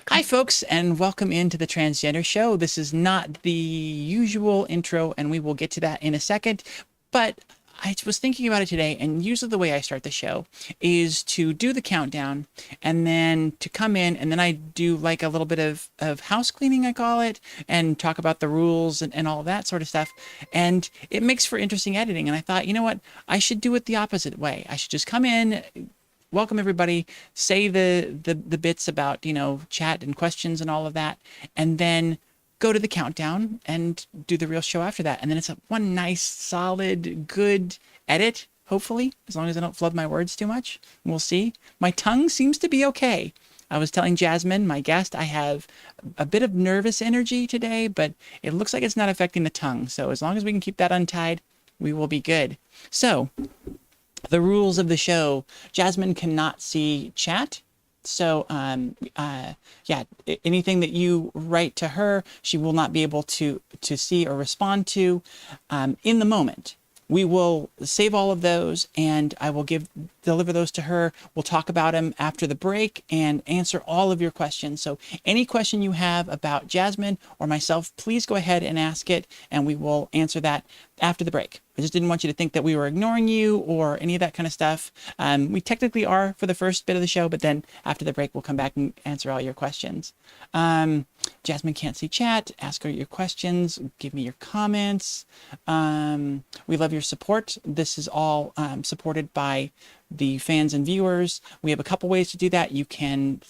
Hi, folks, and welcome into the Transgender Show. This is not the usual intro, and we will get to that in a second. But I was thinking about it today, and usually the way I start the show is to do the countdown and then to come in, and then I do like a little bit of house cleaning, I call it, and talk about the rules and all of that sort of stuff. And it makes for interesting editing. And I thought, you know what? I should do it the opposite way. I should just come in, welcome everybody, say the bits about, chat and questions and all of that, and then go to the countdown and do the real show after that. And then it's one nice, solid, good edit, hopefully, as long as I don't flood my words too much. We'll see. My tongue seems to be okay. I was telling Jasmine, my guest, I have a bit of nervous energy today, but it looks like it's not affecting the tongue. So as long as we can keep that untied, we will be good. So the rules of the show: Jasmine cannot see chat. So, yeah, anything that you write to her, she will not be able to see or respond to in the moment. We will save all of those, and I will deliver those to her. We'll talk about them after the break and answer all of your questions. So any question you have about Jasmine or myself, please go ahead and ask it, and we will answer that after the break. I just didn't want you to think that we were ignoring you or any of that kind of stuff. We technically are for the first bit of the show, but then after the break, we'll come back and answer all your questions. Jasmine can't see chat. Ask her your questions. Give me your comments. We love your support. This is all supported by the fans and viewers. We have a couple ways to do that. You can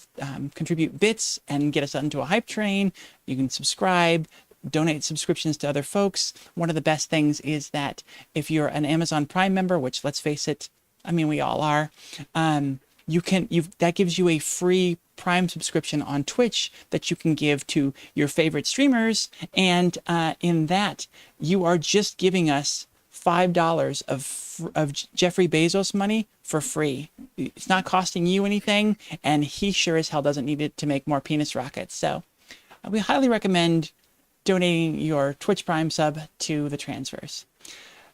contribute bits and get us onto a hype train. You can subscribe, donate subscriptions to other folks. One of the best things is that if you're an Amazon Prime member, which, let's face it, I mean, we all are, that gives you a free Prime subscription on Twitch that you can give to your favorite streamers. And in that, you are just giving us $5 of Jeffrey Bezos money for free. It's not costing you anything, and he sure as hell doesn't need it to make more penis rockets. So we highly recommend donating your Twitch Prime sub to the Transverse.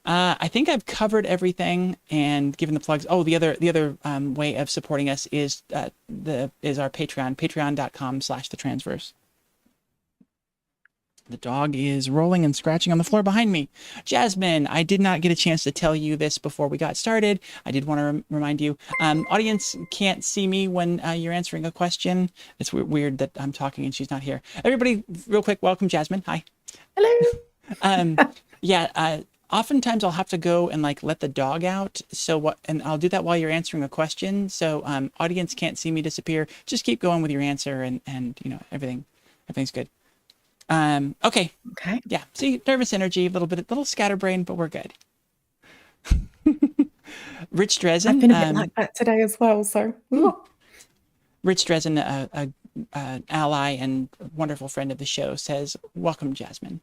I think I've covered everything and given the plugs. Oh, the other way of supporting us is our Patreon, patreon.com/thetransverse. The dog is rolling and scratching on the floor behind me. Jasmine, I did not get a chance to tell you this before we got started. I did want to remind you, audience can't see me when you're answering a question. It's weird that I'm talking and she's not here. Everybody, real quick, welcome Jasmine. Hi. Hello. Oftentimes I'll have to go and let the dog out. And I'll do that while you're answering a question. So audience can't see me disappear. Just keep going with your answer and everything's good. Okay. Yeah. See, nervous energy, a little scatterbrained, but we're good. Rich Dresden. I've been a bit like that today as well. So, Rich Dresden, an ally and wonderful friend of the show, says, "Welcome, Jasmine."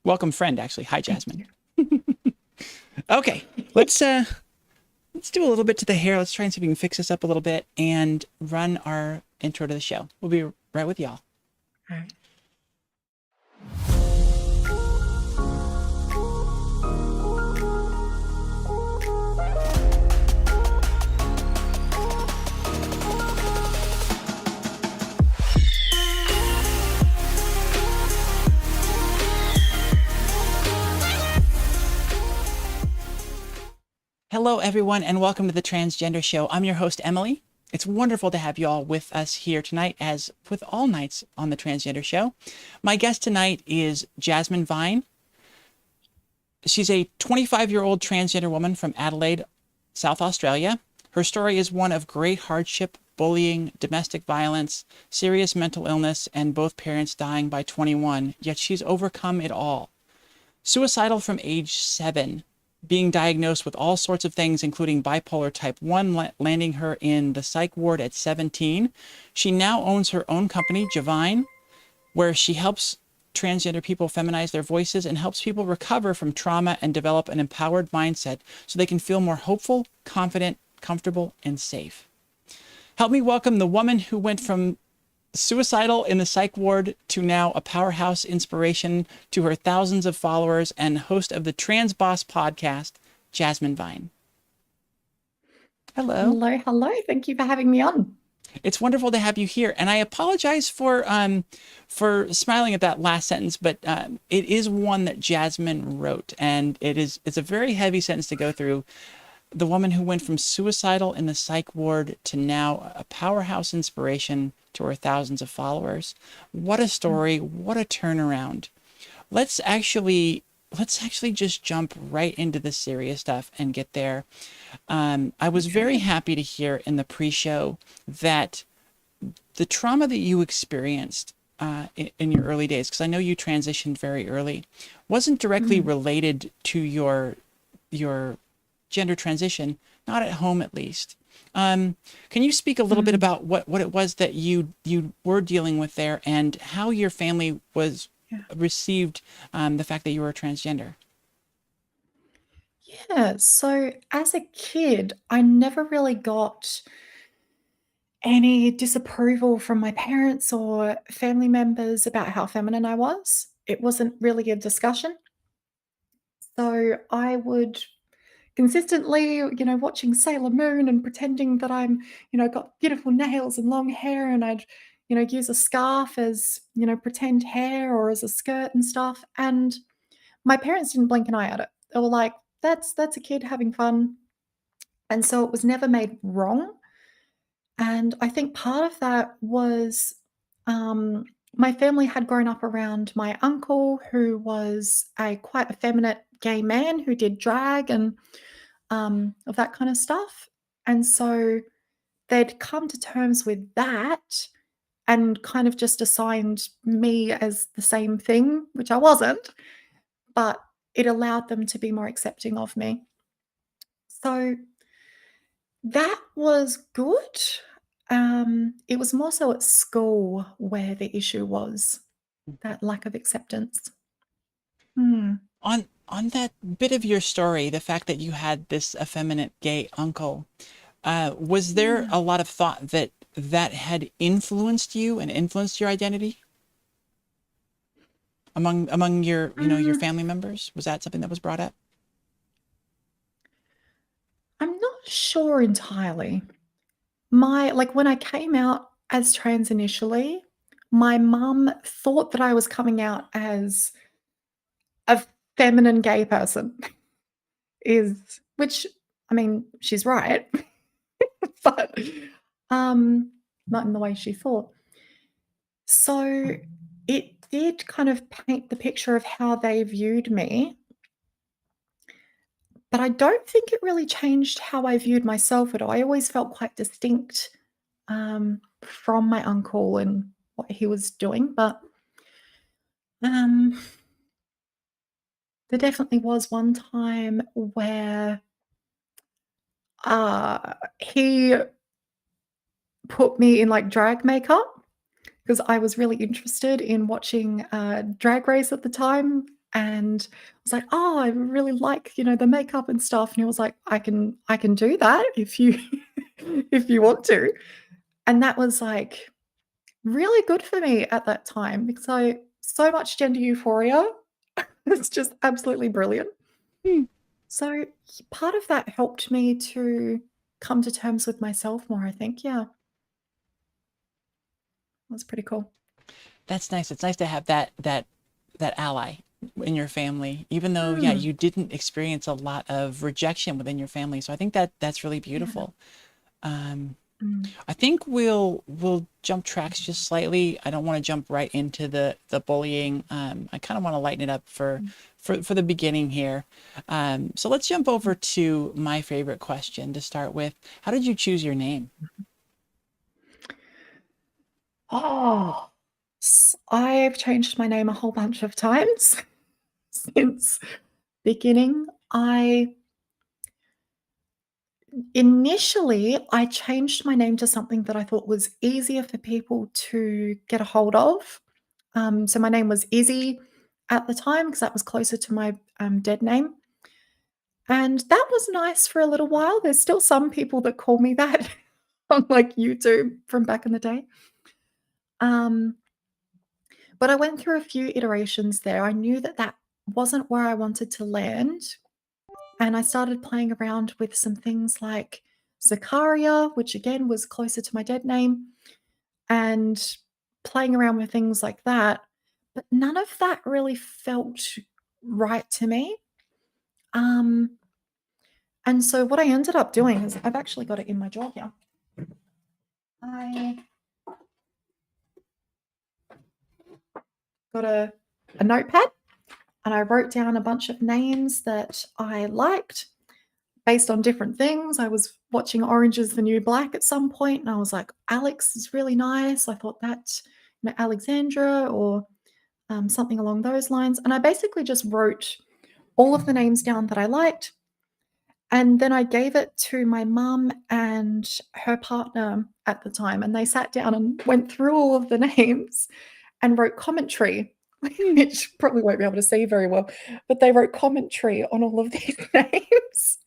Welcome, friend. Actually, hi, Jasmine. Okay, let's do a little bit to the hair. Let's try and see if we can fix this up a little bit and run our intro to the show. We'll be right with y'all. all right. Hello, everyone, and welcome to the Transgender Show. I'm your host, Emily. It's wonderful to have you all with us here tonight, as with all nights on the Transgender Show. My guest tonight is Jasmine Vine. She's a 25-year-old transgender woman from Adelaide, South Australia. Her story is one of great hardship, bullying, domestic violence, serious mental illness, and both parents dying by 21, yet she's overcome it all. Suicidal from age 7, being diagnosed with all sorts of things, including bipolar type 1, landing her in the psych ward at 17. She now owns her own company, Javine, where she helps transgender people feminize their voices and helps people recover from trauma and develop an empowered mindset so they can feel more hopeful, confident, comfortable, and safe. Help me welcome the woman who went from suicidal in the psych ward to now a powerhouse inspiration to her thousands of followers and host of the Trans Boss podcast, Jasmine Vine. Hello. Hello. Thank you for having me on. It's wonderful to have you here, and I apologize for smiling at that last sentence, but it is one that Jasmine wrote, and it's a very heavy sentence to go through. The woman who went from suicidal in the psych ward to now a powerhouse inspiration to her thousands of followers. What a Mm. story! What a turnaround! Let's actually let's actually just jump right into the serious stuff and get there. I was very Okay. happy to hear in the pre-show that the trauma that you experienced in your early days, because I know you transitioned very early, wasn't directly Mm. related to your gender transition, not at home at least. Can you speak a little bit Mm. about what it was that you were dealing with there and how your family was Yeah. received the fact that you were transgender? Yeah. So as a kid, I never really got any disapproval from my parents or family members about how feminine I was. It wasn't really a discussion. So I would consistently, watching Sailor Moon and pretending that I'm, got beautiful nails and long hair, and I'd, use a scarf as, pretend hair or as a skirt and stuff. And my parents didn't blink an eye at it. They were like, that's a kid having fun. And so it was never made wrong. And I think part of that was um, my family had grown up around my uncle, who was a quite effeminate gay man who did drag and of that kind of stuff. And so they'd come to terms with that and kind of just assigned me as the same thing, which I wasn't, but it allowed them to be more accepting of me. So that was good. It was more so at school where the issue was that lack of acceptance. Hmm. On that bit of your story, the fact that you had this effeminate gay uncle, was there Yeah. a lot of thought that that had influenced you and influenced your identity among your, your Mm, family members? Was that something that was brought up? I'm not sure entirely. When I came out as trans initially, my mum thought that I was coming out as a feminine gay person, is which, I mean, she's right, but, um, not in the way she thought. So, it did kind of paint the picture of how they viewed me, but I don't think it really changed how I viewed myself at all. I always felt quite distinct, from my uncle and what he was doing, but Um, there definitely was one time where, he put me in, like, drag makeup because I was really interested in watching, Drag Race at the time, and I was like, "Oh, I really like, the makeup and stuff," and he was like, "I can do that if you if you want to," and that was, like, really good for me at that time because I so much gender euphoria. It's just absolutely brilliant. Hmm. So, part of that helped me to come to terms with myself more, I think. Yeah, that's pretty cool. That's nice. It's nice to have that ally in your family, even though, yeah, Mm, you didn't experience a lot of rejection within your family. So I think that that's really yeah. beautiful. Um, Mm, I think we'll jump tracks just slightly. I don't want to jump right into the bullying. I kind of want to lighten it up for mm, for the beginning here. So let's jump over mm. to my favorite question to start with. How did you choose your name? Oh, I've changed my name a whole bunch of times since beginning. I changed my name to something that I thought was easier for people to get a hold of. So my name was Izzy at the time because that was closer to my dead name. And that was nice for a little while. There's still some people that call me that on, like, YouTube from back in the day. Um, but I went through a few iterations there. I knew that that wasn't where I wanted to land, and I started playing around with some things like Zakaria, which again was closer to my dead name, and playing around with things like that. But none of that really felt right to me. Um, and so what I ended up doing is I've actually got it in my drawer here. I got a notepad and I wrote down a bunch of names that I liked based on different things. I was watching Orange is the New Black at some point, and I was like, Alex is really nice. I thought that, Alexandra or something along those lines. And I basically just wrote all of the names down that I liked. And then I gave it to my mum and her partner at the time, and they sat down and went through all of the names and wrote commentary, Hmm. which probably won't be able to see very well, but they wrote commentary on all of these names.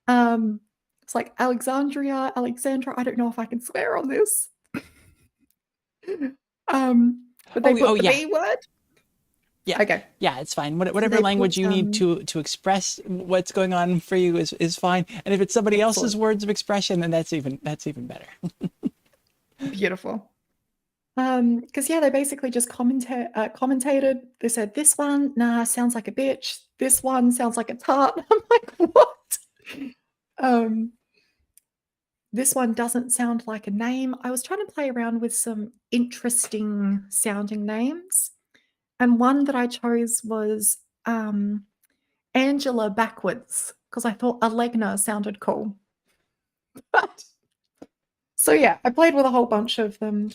Um, it's like Alexandra. I don't know if I can swear on this. But they Oh put the yeah. B word. Yeah. Okay. Yeah, it's fine. So Whatever they language put you need to express what's going on for you is fine. And if it's somebody else's excellent. words of expression, then that's even better. Beautiful. Because yeah, they basically just commentated. They said, "This one, nah, sounds like a bitch. This one sounds like a tart." I'm like, "What?" Um, this one doesn't sound like a name. I was trying to play around with some interesting sounding names, and one that I chose was Angela backwards because I thought Alegna sounded cool. But so yeah, I played with a whole bunch of them,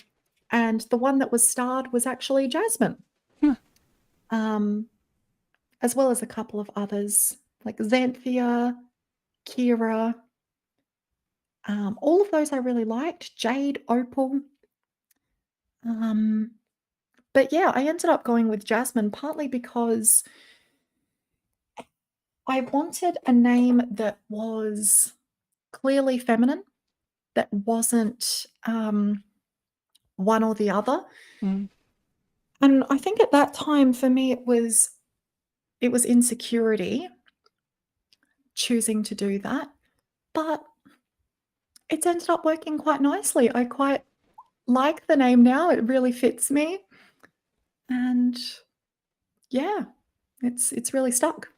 and the one that was starred was actually Jasmine. Huh. Um, as well as a couple of others like Xanthia, Kira. All of those I really liked. Jade, Opal. Um, but yeah, I ended up going with Jasmine partly because I wanted a name that was clearly feminine, that wasn't one or the other. Mm. And I think at that time for me it was insecurity choosing to do that. But it's ended up working quite nicely. I quite like the name now. It really fits me. And yeah, it's really stuck.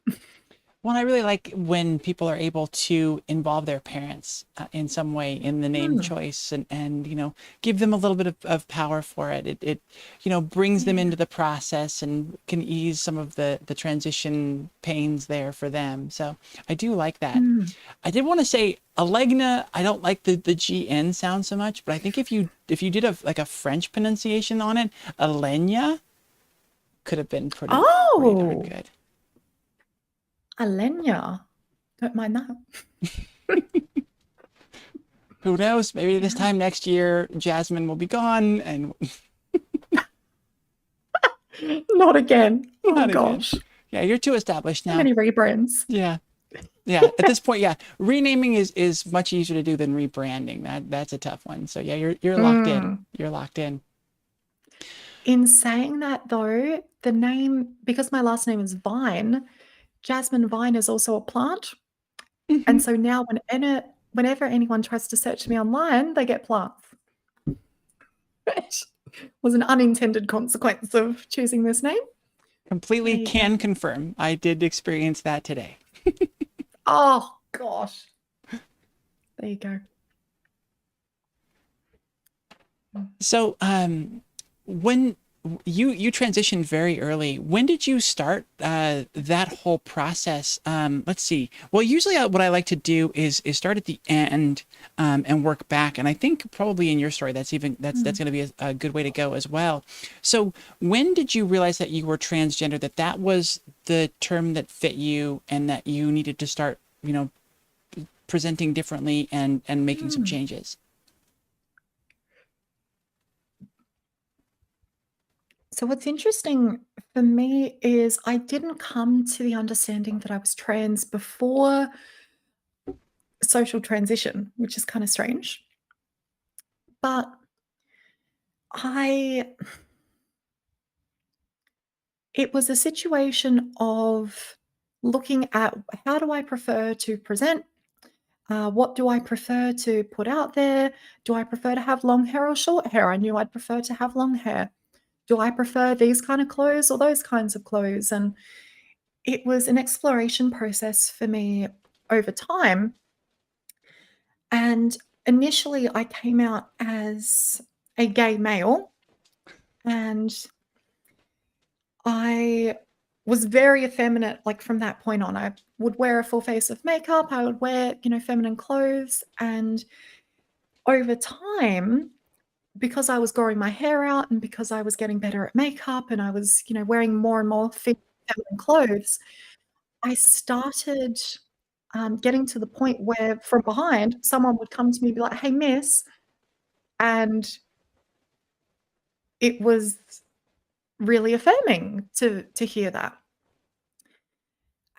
Well, I really like when people are able to involve their parents in some way in the name Mm, choice and give them a little bit of power for it. It brings them yeah. into the process and can ease some of the transition pains there for them. So I do like that. Mm. I did want to say Alegna, I don't like the GN sound so much, but I think if you did a French pronunciation on it, Alenia could have been pretty darn Oh, good. Alenya. Don't mind that. Who knows? Maybe this Yeah. time next year, Jasmine will be gone and Not again. Oh not again. gosh. Yeah, you're too established So now. many rebrands. Yeah. Yeah. At this point, yeah, renaming is much easier to do than rebranding. That's a tough one. So yeah, you're locked in. Mm. You're locked in. In saying that though, the name, because my last name is Vine, Jasmine Vine is also a plant. Hmm. And so now whenever anyone tries to search me online, they get plants. Which was an unintended consequence of choosing this name. There Completely you go. can confirm. I did experience that today. Oh gosh. There you go. So, when you transitioned very early, when did you start that whole process? Let's see. Well, usually what I like to do is start at the end and work back. And I think probably in your story, that's Mm. going to be a good way to go as well. So, when did you realize that you were transgender? That was the term that fit you, and that you needed to start, presenting differently and making some Mm. changes? So what's interesting for me is I didn't come to the understanding that I was trans before social transition, which is kind of strange. But I it was a situation of looking at how do I prefer to present? What do I prefer to put out there? Do I prefer to have long hair or short hair? I knew I'd prefer to have long hair. Do I prefer these kind of clothes or those kinds of clothes? And it was an exploration process for me over time. And initially, I came out as a gay male, and I was very effeminate, like, from that point on. I would wear a full face of makeup, I would wear, feminine clothes, and over time, because I was growing my hair out and because I was getting better at makeup and I was, wearing more and more feminine clothes, I started, getting to the point where from behind, someone would come to me and be like, "Hey, miss," and it was really affirming to hear that.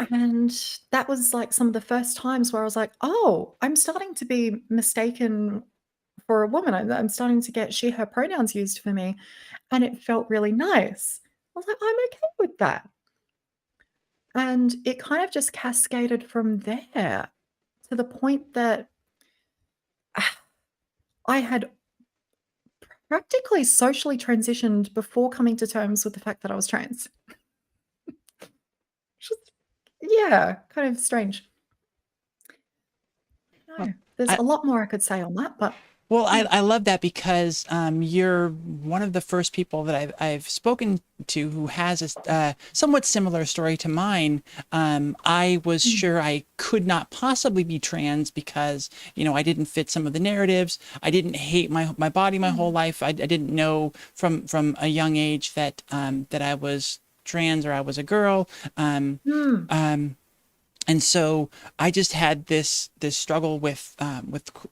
And that was, like, some of the first times where I was like, "Oh, I'm starting to be mistaken for a woman. I'm starting to get she, her pronouns used for me," and it felt really nice. I was like, "I'm okay with that." And it kind of just cascaded from there to the point that I had practically socially transitioned before coming to terms with the fact that I was trans. Just yeah, kind of strange. Well, No, there's I, a lot more I could say on that, but Well, I, yeah. I love that because you're one of the first people that I've spoken to who has a somewhat similar story to mine. I was Mm, sure I could not possibly be trans because I didn't fit some of the narratives. I didn't hate my body my whole mm, life. I didn't know from a young age that I was trans or I was a girl. Um, mm, um, and so I just had this struggle with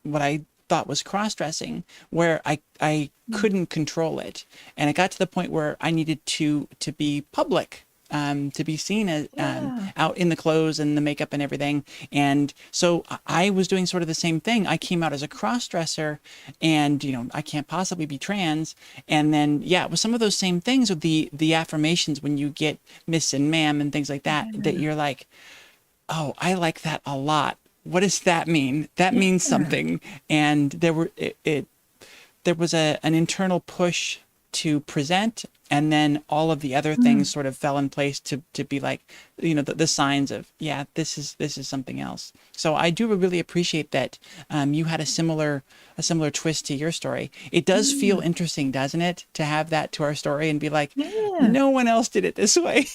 what I thought was cross dressing, where I mm. couldn't control it, and it got to the point where I needed to be public. To be seen as Yeah. out in the clothes and the makeup and everything. And so I was doing sort of the same thing. I came out as a cross dresser and, I can't possibly be trans. And then, yeah, it was some of those same things with the affirmations when you get miss and ma'am and things like that Yeah. you're like, oh, I like that a lot. What does that mean? That means Yeah. something. And there was an internal push to present, and then all of the other things Mm, sort of fell in place to be like, the signs of, yeah, this is something else. So I do really appreciate that you had a similar twist to your story. It does feel mm. interesting, doesn't it, to have that to our story and be like, Yeah. no one else did it this way.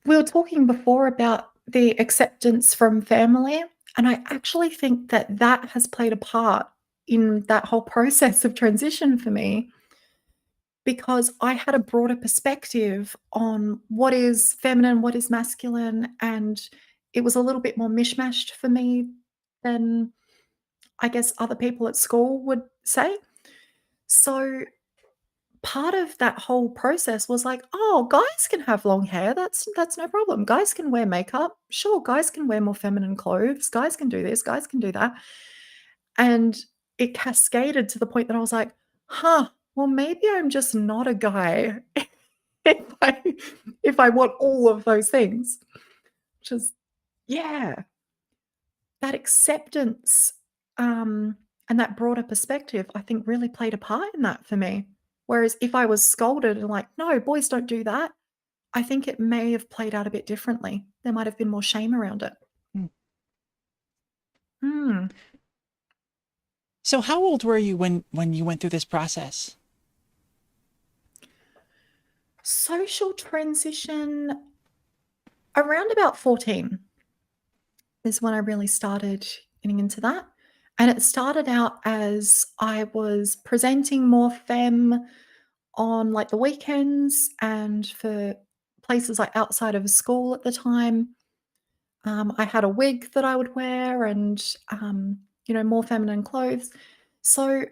We were talking before about the acceptance from family, and I actually think that that has played a part in that whole process of transition for me because I had a broader perspective on what is feminine, what is masculine, and it was a little bit more mishmashed for me than I guess other people at school would say. So part of that whole process was like, "Oh, guys can have long hair, that's no problem. Guys can wear makeup. Sure, guys can wear more feminine clothes. Guys can do this, guys can do that." And it cascaded to the point that I was like, "Huh, well, maybe I'm just not a guy if I want all of those things." Which is yeah, that acceptance, and that broader perspective, I think really played a part in that for me. Whereas if I was scolded and like, "No, boys don't do that," I think it may have played out a bit differently. There might have been more shame around it. Mm. So how old were you when you went through this process? Social transition around about 14 is when I really started getting into that. And it started out as I was presenting more femme on like the weekends and for places like outside of school at the time. I had a wig that I would wear and, more feminine clothes. So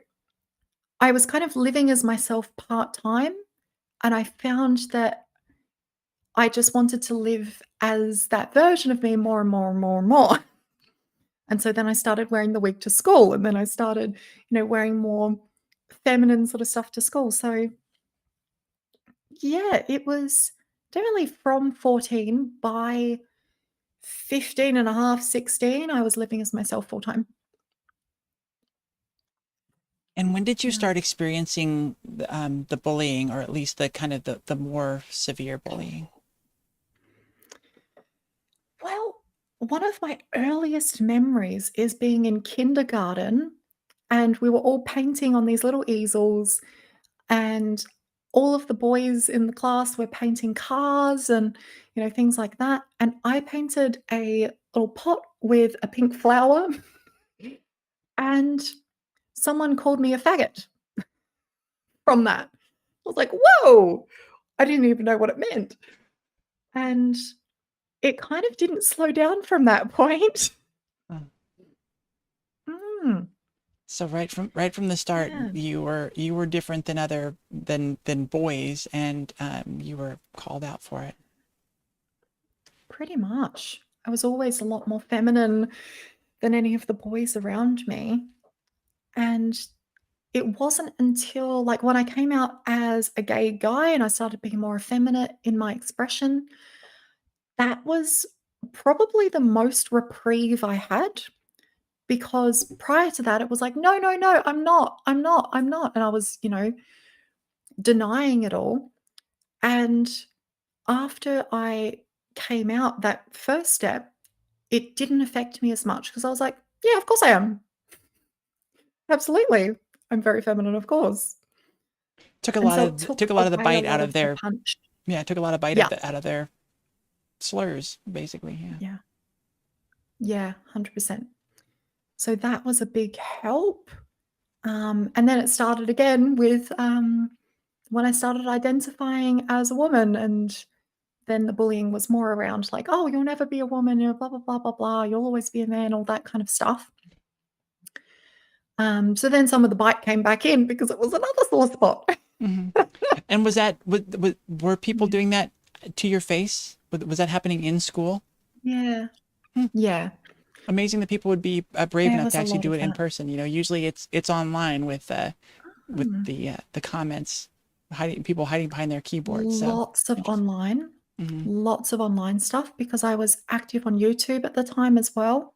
I was kind of living as myself part time. And I found that I just wanted to live as that version of me more and more and more and more. And so then I started wearing the wig to school and then I started, wearing more feminine sort of stuff to school. So yeah, it was definitely from 14 by 15 and a half, 16, I was living as myself full time. And when did you Yeah. start experiencing the bullying, or at least the kind of the more severe bullying? Well, one of my earliest memories is being in kindergarten, and we were all painting on these little easels, and all of the boys in the class were painting cars and, things like that, and I painted a little pot with a pink flower, and someone called me a faggot from that. I was like, "Whoa!" I didn't even know what it meant, and it kind of didn't slow down from that point. Mm. Mm, So right from the start, yeah, you were different than other than boys, and you were called out for it. pretty much. I was always a lot more feminine than any of the boys around me, and it wasn't until, like, when I came out as a gay guy and I started being more effeminate in my expression, that was probably the most reprieve I had, because prior to that, it was like, "No, no, no, I'm not, I'm not, I'm not," and I was, denying it all, and after I came out that first step, it didn't affect me as much because I was like, "Yeah, of course I am. Absolutely. I'm very feminine, of course." Took a And lot so it of took took a lot of the away a bite lot out of of the their punch. yeah, took a lot of bite of Yeah. the out of their slurs, basically. Yeah. Yeah. Yeah, 100%. So that was a big help. And then it started again with, when I started identifying as a woman, and then the bullying was more around like, "Oh, you'll never be a woman, you're blah, blah, blah, blah, blah, you'll always be a man," all that kind of stuff. So then some of the bite came back in because it was another sore spot. Hmm. And were people Yeah. doing that to your face? Was that happening in school? Yeah. Hmm. Yeah. Amazing that people would be brave There enough to was a actually lot do of it in that. person. Usually it's online with Mm. the comments, people hiding behind their keyboards. So Lots of interesting. online. Hmm. Lots of online stuff because I was active on YouTube at the time as well.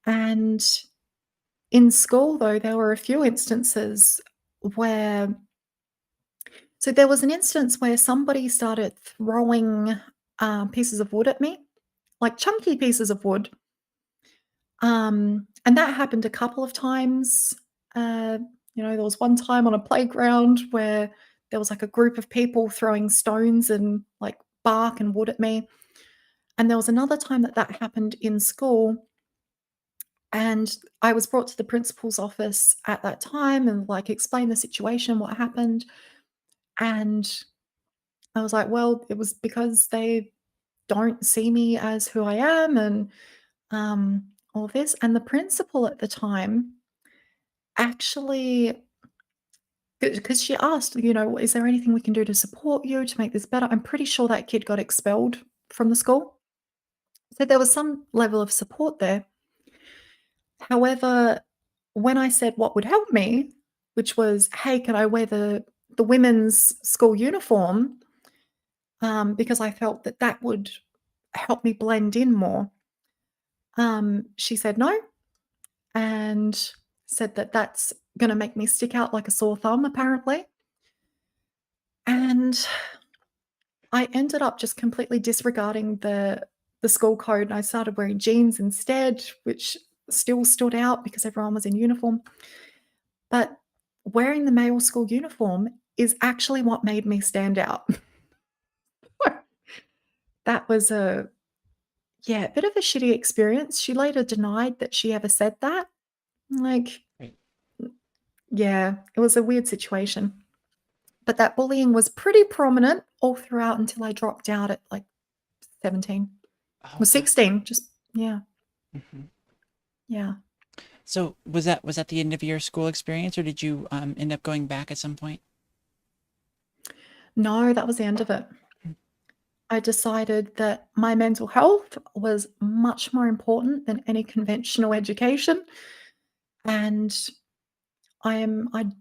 And in school, though, there were a few instances where, so there was an instance where somebody started throwing pieces of wood at me, like chunky pieces of wood. And that happened a couple of times. Uh, there was one time on a playground where there was like a group of people throwing stones and like bark and wood at me. And there was another time that that happened in school, and I was brought to the principal's office at that time and like explained the situation, what happened. And I was like, well, it was because they don't see me as who I am, and all this. And the principal at the time actually, because she asked, is there anything we can do to support you to make this better? I'm pretty sure that kid got expelled from the school. So there was some level of support there. However, when I said what would help me, which was, "Hey, can I wear the women's school uniform?" Because I felt that that would help me blend in more. She said no, and said that that's going to make me stick out like a sore thumb, apparently. And I ended up just completely disregarding the school code, and I started wearing jeans instead, which still stood out because everyone was in uniform. But wearing the male school uniform is actually what made me stand out. That was a yeah, a bit of a shitty experience. She later denied that she ever said that. Like, Right. yeah, it was a weird situation. But that bullying was pretty prominent all throughout until I dropped out at like 17 or Oh wow. 16. Just yeah, Hmm. yeah. So was that the end of your school experience, or did you end up going back at some point? No, that was the end of it. I decided that my mental health was much more important than any conventional education, and I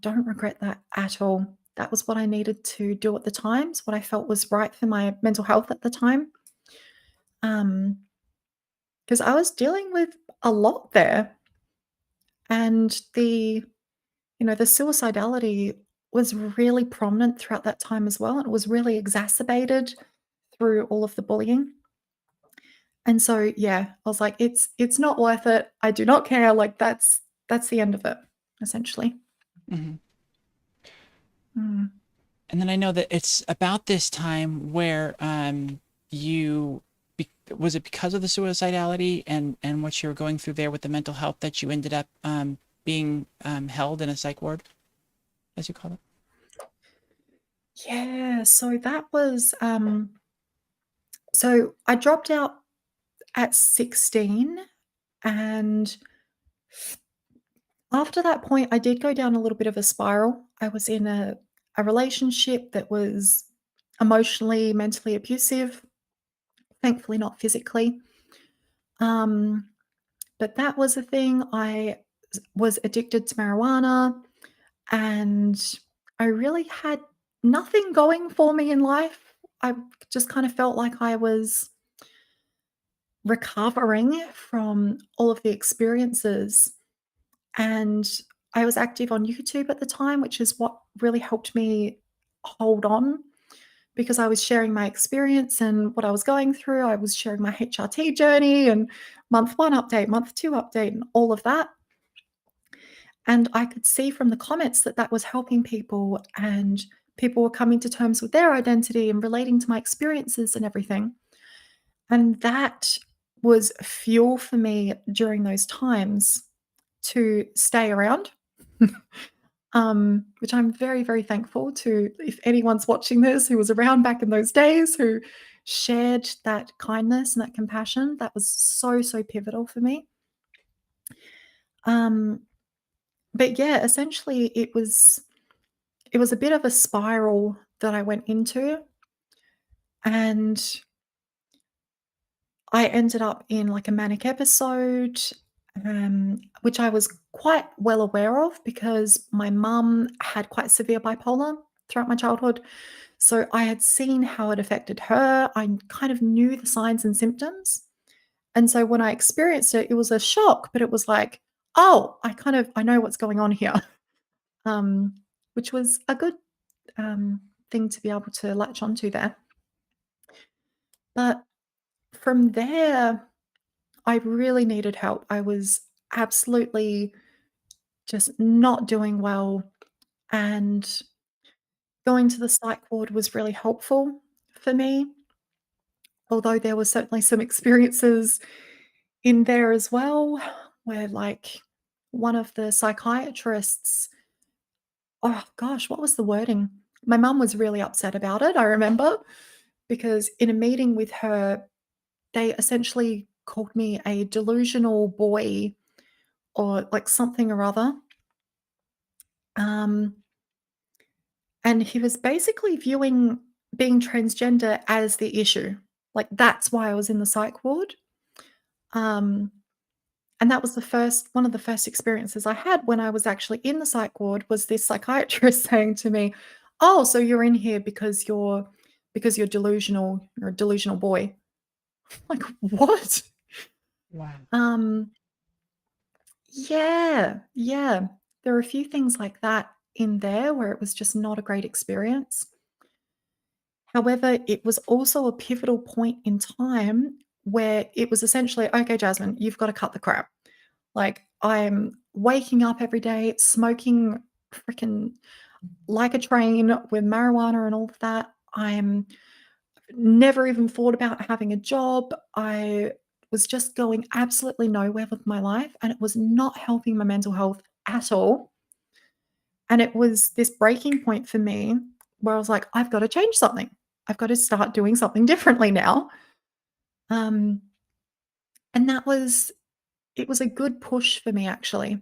don't regret that at all. That was what I needed to do at the times, what I felt was right for my mental health at the time. Um, because I was dealing with a lot there, and the suicidality was really prominent throughout that time as well, and it was really exacerbated through all of the bullying. And so, yeah, I was like, it's not worth it. I do not care. Like that's the end of it, essentially. Mhm. Mm. And then I know that it's about this time where you was it because of the suicidality and what you were going through there with the mental health that you ended up being held in a psych ward, as you call it? Yeah, so that was so I dropped out at 16, and after that point I did go down a little bit of a spiral. I was in a relationship that was emotionally, mentally abusive, thankfully not physically. Um but that was a thing. Was addicted to marijuana, and I really had nothing going for me in life. I just kind of felt like I was recovering from all of the experiences. And I was active on YouTube at the time, which is what really helped me hold on because I was sharing my experience and what I was going through. I was sharing my HRT journey and month one update, month two update, and all of that. And I could see from the comments that that was helping people, and people were coming to terms with their identity and relating to my experiences and everything. And that was fuel for me during those times to stay around, which I'm very, very thankful to. If anyone's watching this who was around back in those days, who shared that kindness and that compassion, that was so, so pivotal for me. Um, but yeah, essentially it was a bit of a spiral that I went into, and I ended up in like a manic episode, which I was quite well aware of because my mum had quite severe bipolar throughout my childhood. So I had seen how it affected her. I kind of knew the signs and symptoms. And so when I experienced it, it was a shock, but it was like, oh, I know what's going on here. Um, which was a good thing to be able to latch onto there. But from there, I really needed help. I was absolutely just not doing well, and going to the psych ward was really helpful for me, although there were certainly some experiences in there as well where, like, one of the psychiatrists, oh gosh, what was the wording? My mum was really upset about it, I remember, because in a meeting with her, they essentially called me a delusional boy or like something or other. Um, and he was basically viewing being transgender as the issue. Like that's why I was in the psych ward. Um, and that was the first one of the first experiences I had when I was actually in the psych ward was this psychiatrist saying to me, "Oh, so you're in here because you're delusional. You're a delusional boy." Like, what? Wow. Um, yeah, yeah. There were a few things like that in there where it was just not a great experience. However, it was also a pivotal point in time where it was essentially, "Okay, Jasmine, you've got to cut the crap." Like, I'm waking up every day, smoking freaking like a train with marijuana and all of that. I'm never even thought about having a job. I was just going absolutely nowhere with my life, and it was not helping my mental health at all. And it was this breaking point for me where I was like, "I've gotta change something. I've got to start doing something differently now." Um, and it was a good push for me actually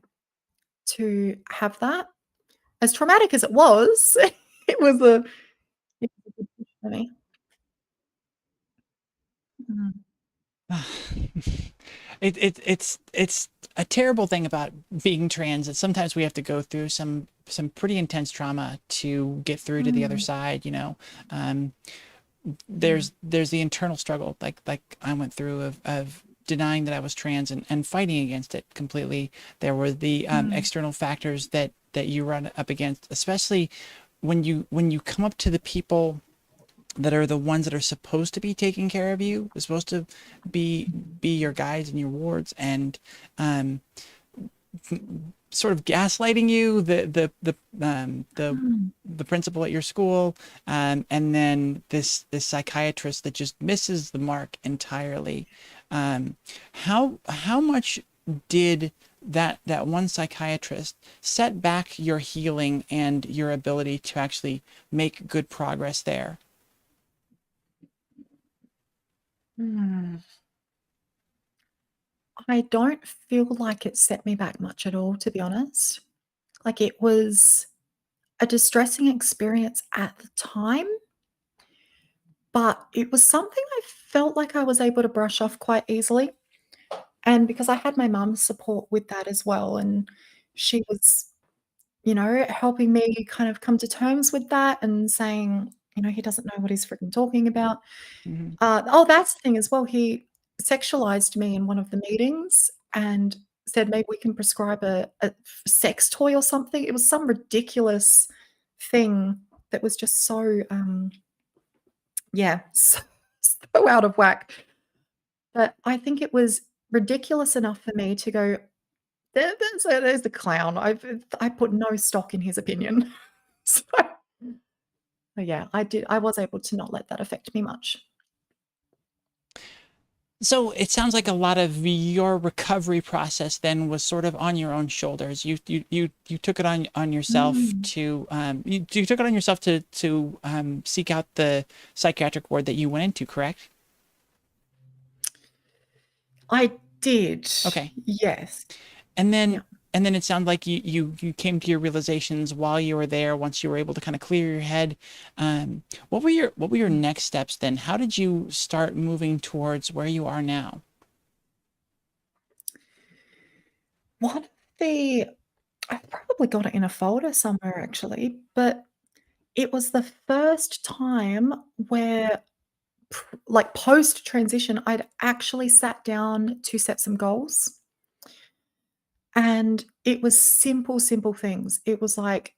to have that. As traumatic as it was, it was a it was a good push for me. Mm, It's a terrible thing about being trans that sometimes we have to go through some pretty intense trauma to get through to the other mm, side, you know. Um, mm, there's the internal struggle like I went through of denying that I was trans and fighting against it completely. There were the Mm. external factors that you run up against, especially when you come up to the people that are the ones that are supposed to be taking care of you, are supposed to be your guides and your wards, and um, sort of gaslighting you, Mm. the principal at your school, and then this psychiatrist that just misses the mark entirely. Um, how much did that one psychiatrist set back your healing and your ability to actually make good progress there? Mm. I don't feel like it set me back much at all, to be honest. Like, it was a distressing experience at the time, but it was something I felt like I was able to brush off quite easily. And because I had my mum's support with that as well, and she was, helping me kind of come to terms with that and saying, "He doesn't know what he's freaking talking about." Mhm. Oh, that's the thing as well. He sexualized me in one of the meetings and said maybe we can prescribe a sex toy or something. It was some ridiculous thing that was just so, yeah, so out of whack. But I think it was ridiculous enough for me to go, there's the clown. I put no stock in his opinion. So, yeah, I was able to not let that affect me much. So it sounds like a lot of your recovery process then was sort of on your own shoulders. You took it on yourself Mm. to you took it on yourself to seek out the psychiatric ward that you went into, correct? I did. Okay. Yes. And Yeah. then it sounded like you came to your realizations while you were there, once you were able to kind of clear your head. What were your Mm. next steps then? How did you start moving towards where you are now? One of the I've probably got it in a folder somewhere actually, but it was the first time where like post transition, I'd actually sat down to set some goals. And it was simple, simple things. It was like,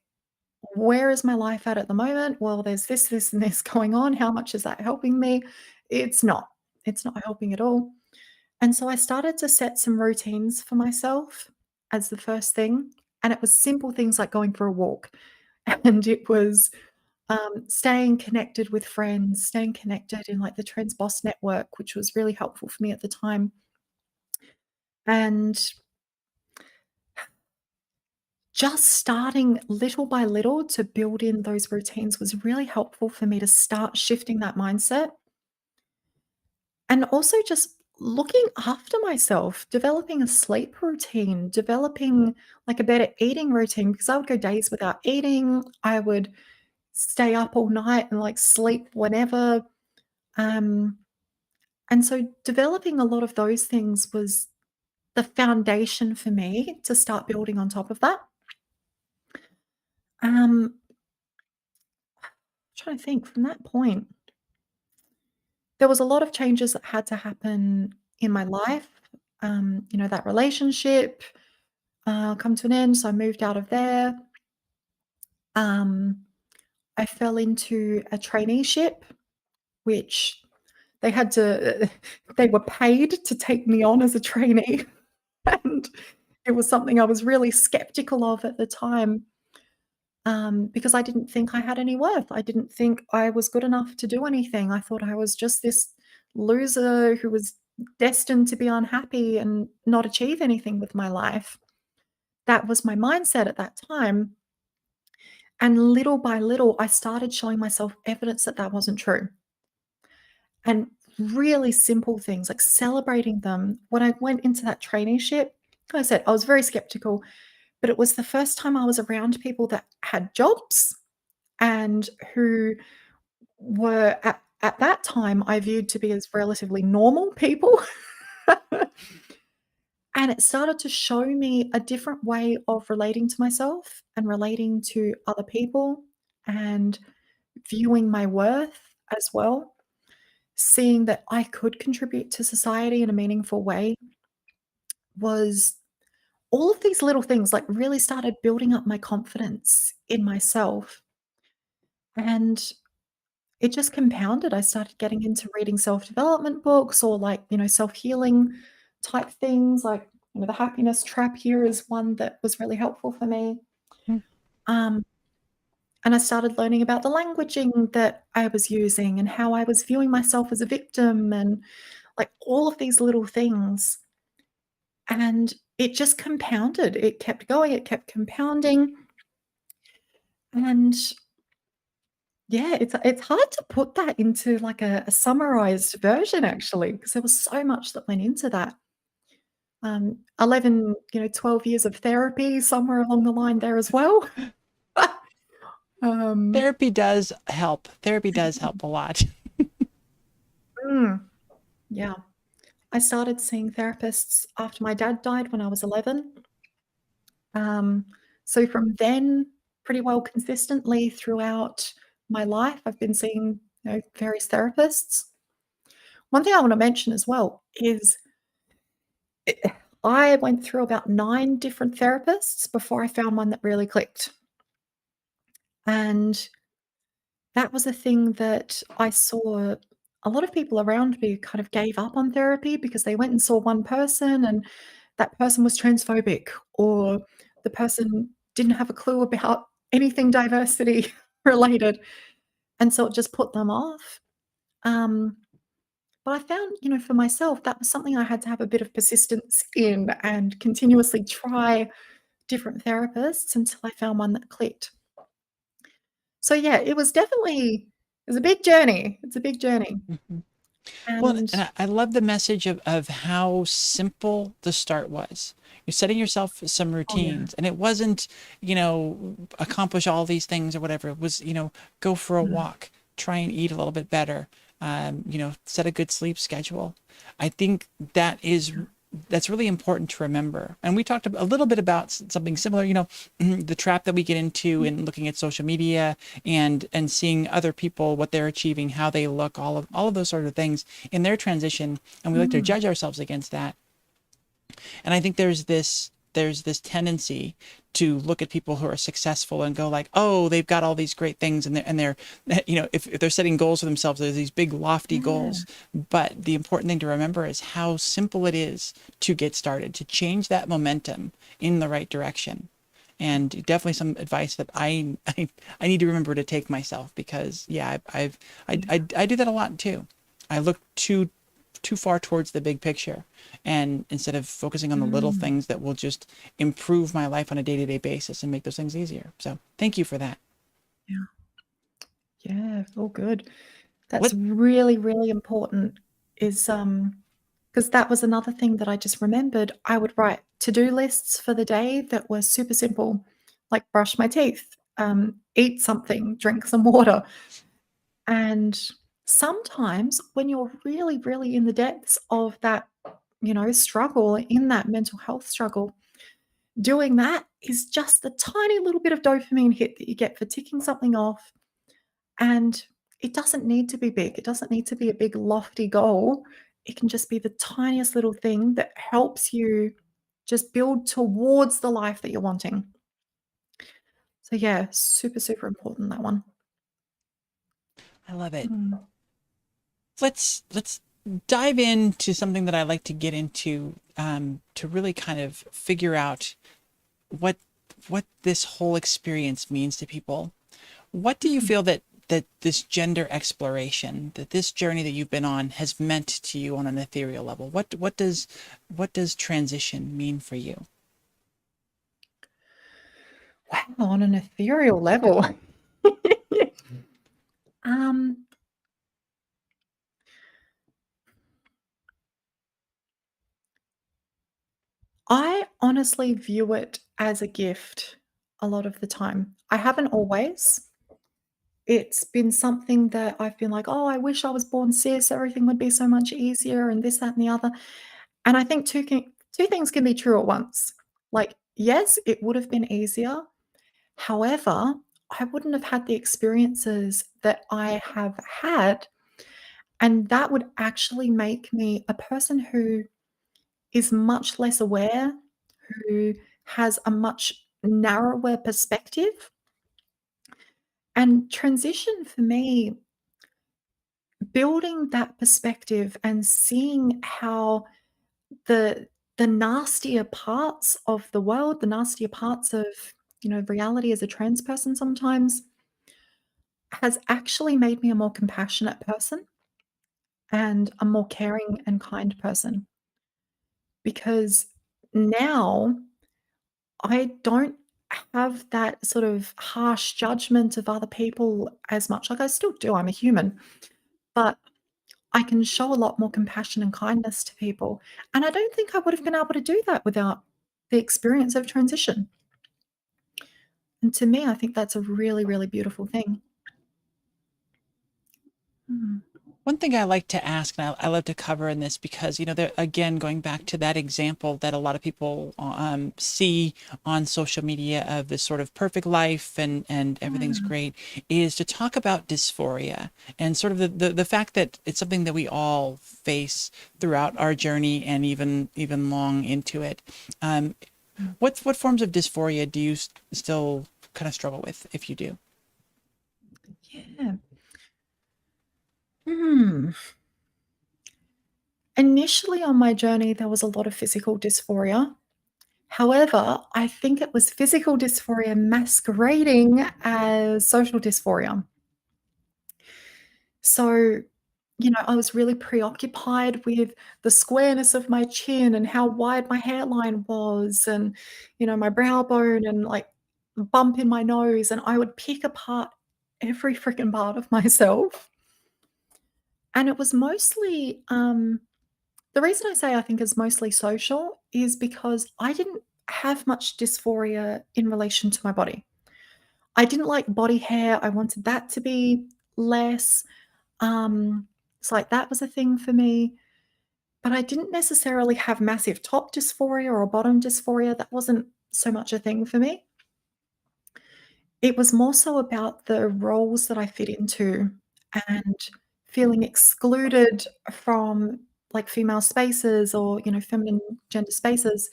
where is my life at the moment? Well, there's this, this, and this going on. How much is that helping me? It's not. It's not helping at all. And so I started to set some routines for myself as the first thing. And it was simple things like going for a walk. And it was staying connected with friends, staying connected in like the Trans Boss network, which was really helpful for me at the time. And just starting little by little to build in those routines was really helpful for me to start shifting that mindset. And also just looking after myself, developing a sleep routine, developing like a better eating routine because I would go days without eating. I would stay up all night and like sleep whenever. Um, and so developing a lot of those things was the foundation for me to start building on top of that. Trying to think from that point, there was a lot of changes that had to happen in my life. That relationship come to an end, so I moved out of there. Um, I fell into a traineeship, which they had to they were paid to take me on as a trainee, and it was something I was really skeptical of at the time, because I didn't think I had any worth. I didn't think I was good enough to do anything. I thought I was just this loser who was destined to be unhappy and not achieve anything with my life. That was my mindset at that time. And little by little, I started showing myself evidence that that wasn't true. And really simple things like celebrating them. When I went into that traineeship, like I said, I was very skeptical, but it was the first time I was around people that had jobs and who were at that time I viewed to be as relatively normal people. And it started to show me a different way of relating to myself and relating to other people and viewing my worth as well. seeing that I could contribute to society in a meaningful way was all of these little things, like, really started building up my confidence in myself, and it just compounded. I started getting into reading self-development books or, like, self-healing type things, like, The Happiness Trap here is one that was really helpful for me. Mm. Um, and I started learning about the languaging that I was using and how I was viewing myself as a victim and, like, all of these little things, and it just compounded. It kept going, it kept compounding, and yeah, it's hard to put that into, like, a summarized version actually, because there was so much that went into that. 11, 12 years of therapy somewhere along the line there as well. Um, Therapy does help. Therapy does help a lot. mm, yeah. I started seeing therapists after my dad died when I was 11. Um, so from then, pretty well consistently throughout my life, I've been seeing, various therapists. One thing I wanna mention as well is I went through about 9 different therapists before I found one that really clicked, and that was a thing that I saw a lot of people around me kind of gave up on therapy because they went and saw one person and that person was transphobic or the person didn't have a clue about anything diversity related, and so it just put them off. Um, but I found, for myself, that was something I had to have a bit of persistence in and continuously try different therapists until I found one that clicked. So yeah, it was a big journey. It's a big journey. Mhm. Well, And and I love the message of how simple the start was. You're setting yourself some oh yeah. routines, and it wasn't, accomplish all these things or whatever. It was, go for a Mm, walk, try and eat a little bit better, set a good sleep schedule. I think that's really important to remember. And we talked a little bit about something similar, the trap that we get into yeah. in looking at social media and seeing other people, what they're achieving, how they look, all of those sort of things in their transition, and we like to Mm, judge ourselves against that. And I think there's this tendency to look at people who are successful and go like, oh, they've got all these great things, and they're if they're setting goals for themselves, there's these big lofty yeah, goals. But the important thing to remember is how simple it is to get started, to change that momentum in the right direction. And definitely some advice that I need to remember to take myself, because yeah, I do that a lot too. I look too far towards the big picture, and instead of focusing on the little mm, things that will just improve my life on a day-to-day basis and make those things easier. So thank you for that. yeah, yeah, all good. That's What really, really important is, because that was another thing that I just remembered. I would write to-do lists for the day that were super simple, like brush my teeth, eat something, drink some water. And sometimes when you're really, really in the depths of that, struggle, in that mental health struggle, doing that is just the tiny little bit of dopamine hit that you get for ticking something off. And it doesn't need to be big. It doesn't need to be a big, lofty goal. It can just be the tiniest little thing that helps you just build towards the life that you're wanting. So, yeah, super, super important, that one. I love it. Mm. Let's dive into something that I like to get into, to really kind of figure out what what this whole experience means to people. What do you Mm. feel that this gender exploration, that this journey that you've been on, has meant to you on an ethereal level? What does transition mean for you? Wow, on an ethereal level. um, I honestly view it as a gift a lot of the time. I haven't always. It's been something that I've been like, "Oh, I wish I was born cis, everything would be so much easier," and this, that, and the other. And I think 2 things can be true at once. Like, yes, it would have been easier. However, I wouldn't have had the experiences that I have had, And that would actually make me a person who is much less aware, who has a much narrower perspective. And transition for me, building that perspective and seeing how the the nastier parts of the world, the nastier parts of, reality as a trans person sometimes, has actually made me a more compassionate person and a more caring and kind person. Because now I don't have that sort of harsh judgment of other people as much. Like, I still do, I'm a human, but I can show a lot more compassion and kindness to people, and I don't think I would have been able to do that without the experience of transition. And to me, I think that's a really, really beautiful thing. Mm. One thing I like to ask, and I love to cover in this because, there, again, going back to that example that a lot of people see on social media of this sort of perfect life and everything's Mm. great, is to talk about dysphoria and sort of the fact that it's something that we all face throughout our journey and even long into it. Um, Mm. what forms of dysphoria do you still kind of struggle with, if you do? Yeah. Hmm. Initially on my journey, there was a lot of physical dysphoria. However, I think it was physical dysphoria masquerading as social dysphoria. So, I was really preoccupied with the squareness of my chin and how wide my hairline was and, my brow bone and, like, the bump in my nose, and I would pick apart every freaking part of myself. And it was mostly, the reason I say I think is mostly social is because I didn't have much dysphoria in relation to my body. I didn't like body hair, I wanted that to be less. Um, it's like that was a thing for me, but I didn't necessarily have massive top dysphoria or bottom dysphoria. That wasn't so much a thing for me. It was more so about the roles that I fit into and feeling excluded from, like, female spaces or, feminine gender spaces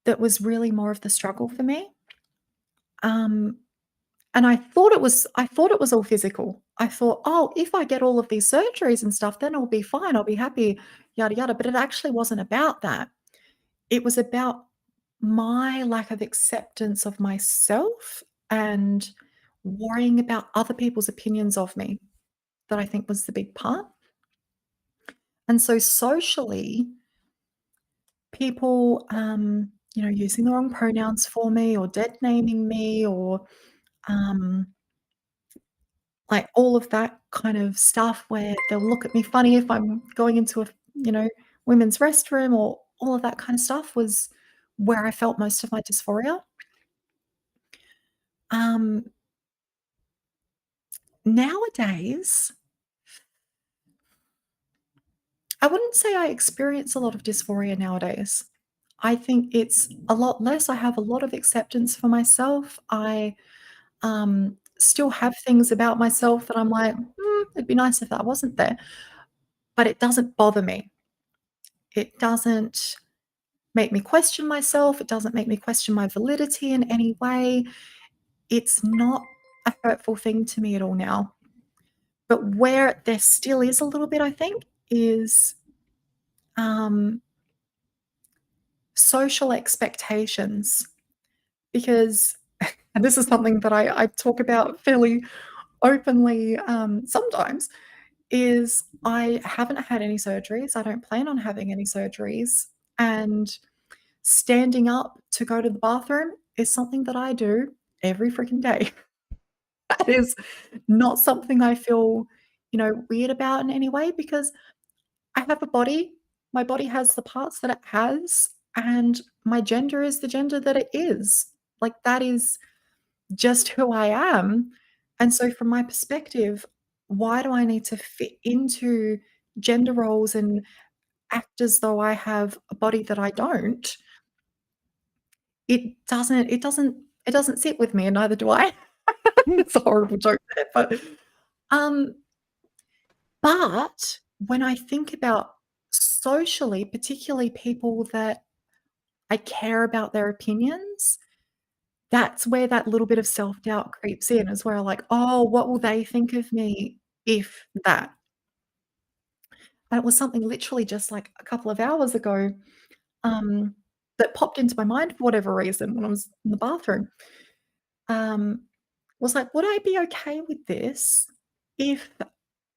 that was really more of the struggle for me. Um, And I thought it was all physical. I thought, "Oh, if I get all of these surgeries and stuff, then I'll be fine, I'll be happy, yada, yada," but it actually wasn't about that. It was about my lack of acceptance of myself and worrying about other people's opinions of me that I think was the big part. And so socially, people, using the wrong pronouns for me or dead naming me or, um like, all of that kind of stuff where they'll look at me funny if I'm going into a, women's restroom or all of that kind of stuff was where I felt most of my dysphoria. Um, Nowadays, I wouldn't say I experience a lot of dysphoria nowadays. I think it's a lot less. I have a lot of acceptance for myself. I, still have things about myself that I'm like, it'd be nice if that wasn't there," but it doesn't bother me. It doesn't make me question myself. It doesn't make me question my validity in any way. It's not a hurtful thing to me at all now. But where there still is a little bit, I think, is um, social expectations. Because, and this is something that I talk about fairly openly sometimes, is I haven't had any surgeries. I don't plan on having any surgeries. And standing up to go to the bathroom is something that I do every freaking day. That is not something I feel, weird about in any way because I have a body. My body has the parts that it has, and my gender is the gender that it is. Like, that is just who I am. And so, from my perspective, why do I need to fit into gender roles and act as though I have a body that I don't? It doesn't sit with me, and neither do I. It's a horrible joke there, but, um, But when I think about socially, particularly people that I care about their opinions, that's where that little bit of self-doubt creeps in, is where I'm like, "Oh, what will they think of me if that?" And it was something literally just like a couple of hours ago, um, that popped into my mind for whatever reason when I was in the bathroom. Um, was like, "Would I be okay with this if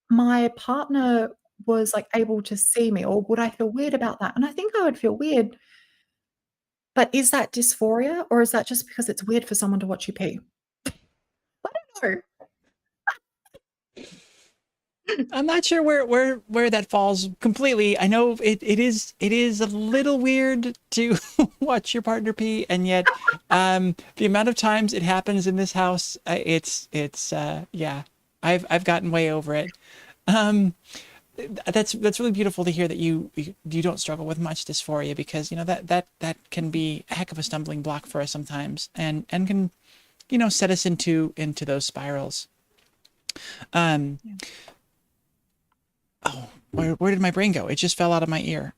my partner was, like, able to see me, or would I feel weird about that?" And I think I would feel weird, but is that dysphoria, or is that just because it's weird for someone to watch you pee? I don't know. I'm not sure where that falls completely. I know it is a little weird to watch your partner pee, and yet the amount of times it happens in this house, it's yeah. I've gotten way over it. Um, that's really beautiful to hear that you don't struggle with much dysphoria, because that can be a heck of a stumbling block for us sometimes, and can set us into those spirals. Um, Yeah. oh, where did my brain go? It just fell out of my ear.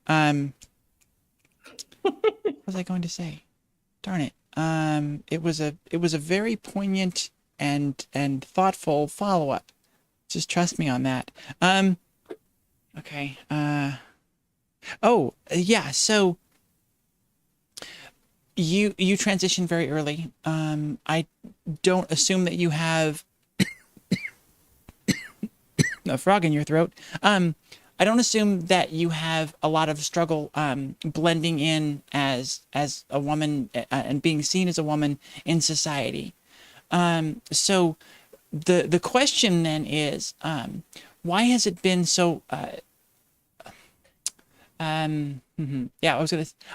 What was I going to say? Darn it. It was a very poignant and thoughtful follow up. Just trust me on that. Okay. Oh, yeah. So you transitioned very early. I don't assume that you have a frog in your throat. I don't assume that you have a lot of struggle blending in as a woman, and being seen as a woman in society. So the question then is, why has it been so? Yeah,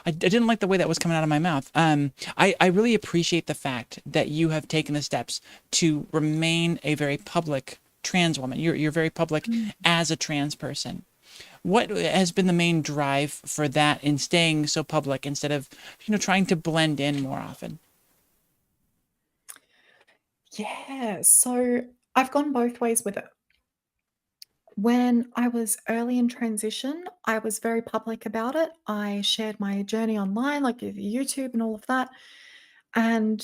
I didn't like the way that was coming out of my mouth. I really appreciate the fact that you have taken the steps to remain a very public trans woman. You're very public Mm. as a trans person. What has been the main drive for that in staying so public instead of, trying to blend in more often? Yeah, so I've gone both ways with it. When I was early in transition, I was very public about it. I shared my journey online, like with YouTube and all of that. And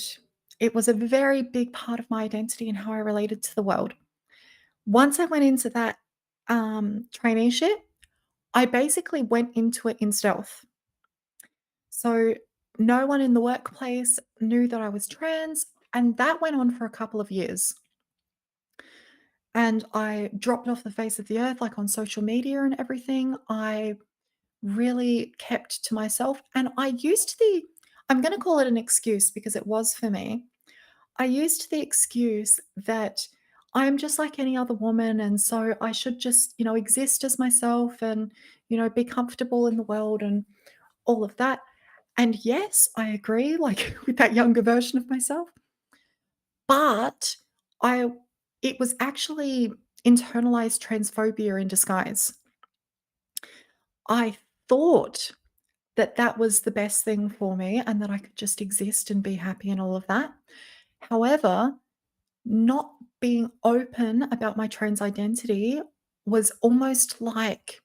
it was a very big part of my identity and how I related to the world. Once I went into that traineeship, I basically went into it in stealth. So no one in the workplace knew that I was trans. And that went on for a couple of years. And I dropped off the face of the earth, like on social media and everything. I really kept to myself. And I used I'm going to call it an excuse because it was for me. I used the excuse that I'm just like any other woman. And so I should just, exist as myself and, be comfortable in the world and all of that. And yes, I agree, like with that younger version of myself. But I, it was actually internalized transphobia in disguise. I thought that that was the best thing for me and that I could just exist and be happy and all of that. However, not being open about my trans identity was almost like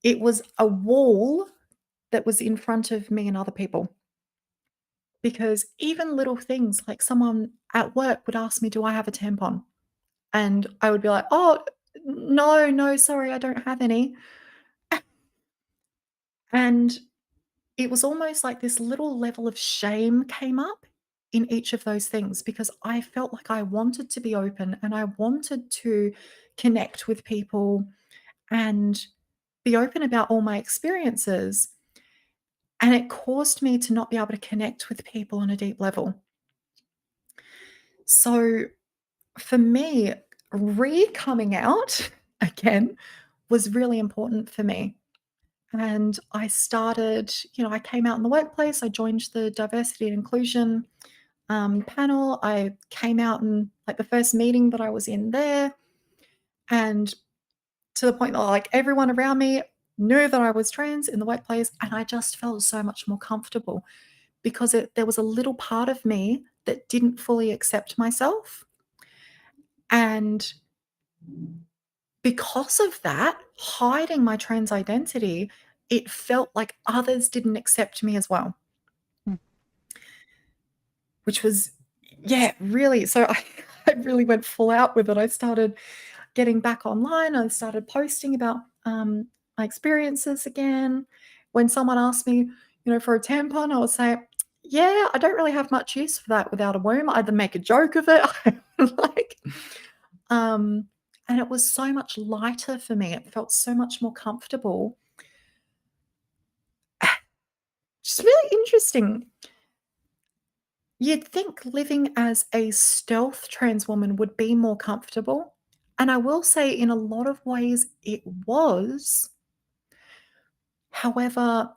it was a wall that was in front of me and other people. Because even little things like someone at work would ask me, "Do I have a tampon?" And I would be like, "Oh, no, no, sorry, I don't have any." And it was almost like this little level of shame came up in each of those things because I felt like I wanted to be open and I wanted to connect with people and be open about all my experiences. And it caused me to not be able to connect with people on a deep level. So for me, re coming out again was really important for me. And I started, I came out in the workplace, I joined the diversity and inclusion panel. I came out in like the first meeting that I was in there, and to the point that like everyone around me knew that I was trans in the workplace, and I just felt so much more comfortable because there was a little part of me that didn't fully accept myself. And because of that, hiding my trans identity, it felt like others didn't accept me as well, Hmm. which was, yeah, really. So I really went full out with it. I started getting back online. I started posting about my experiences again. When someone asked me, for a tampon, I would say, "Yeah, I don't really have much use for that without a womb." I'd make a joke of it, like, um, and it was so much lighter for me. It felt so much more comfortable. Just really interesting. You'd think living as a stealth trans woman would be more comfortable. And I will say, in a lot of ways, it was. However,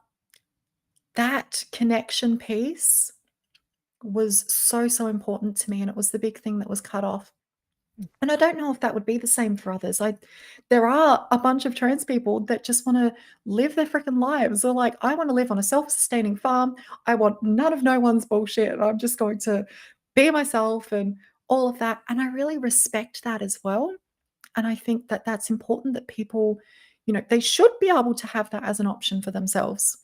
that connection piece was so, so important to me. And it was the big thing that was cut off. And I don't know if that would be the same for others. There are a bunch of trans people that just want to live their freaking lives. They're like, I want to live on a self-sustaining farm. I want none of no one's bullshit. I'm just going to be myself and all of that. And I really respect that as well. And I think that that's important that people, they should be able to have that as an option for themselves.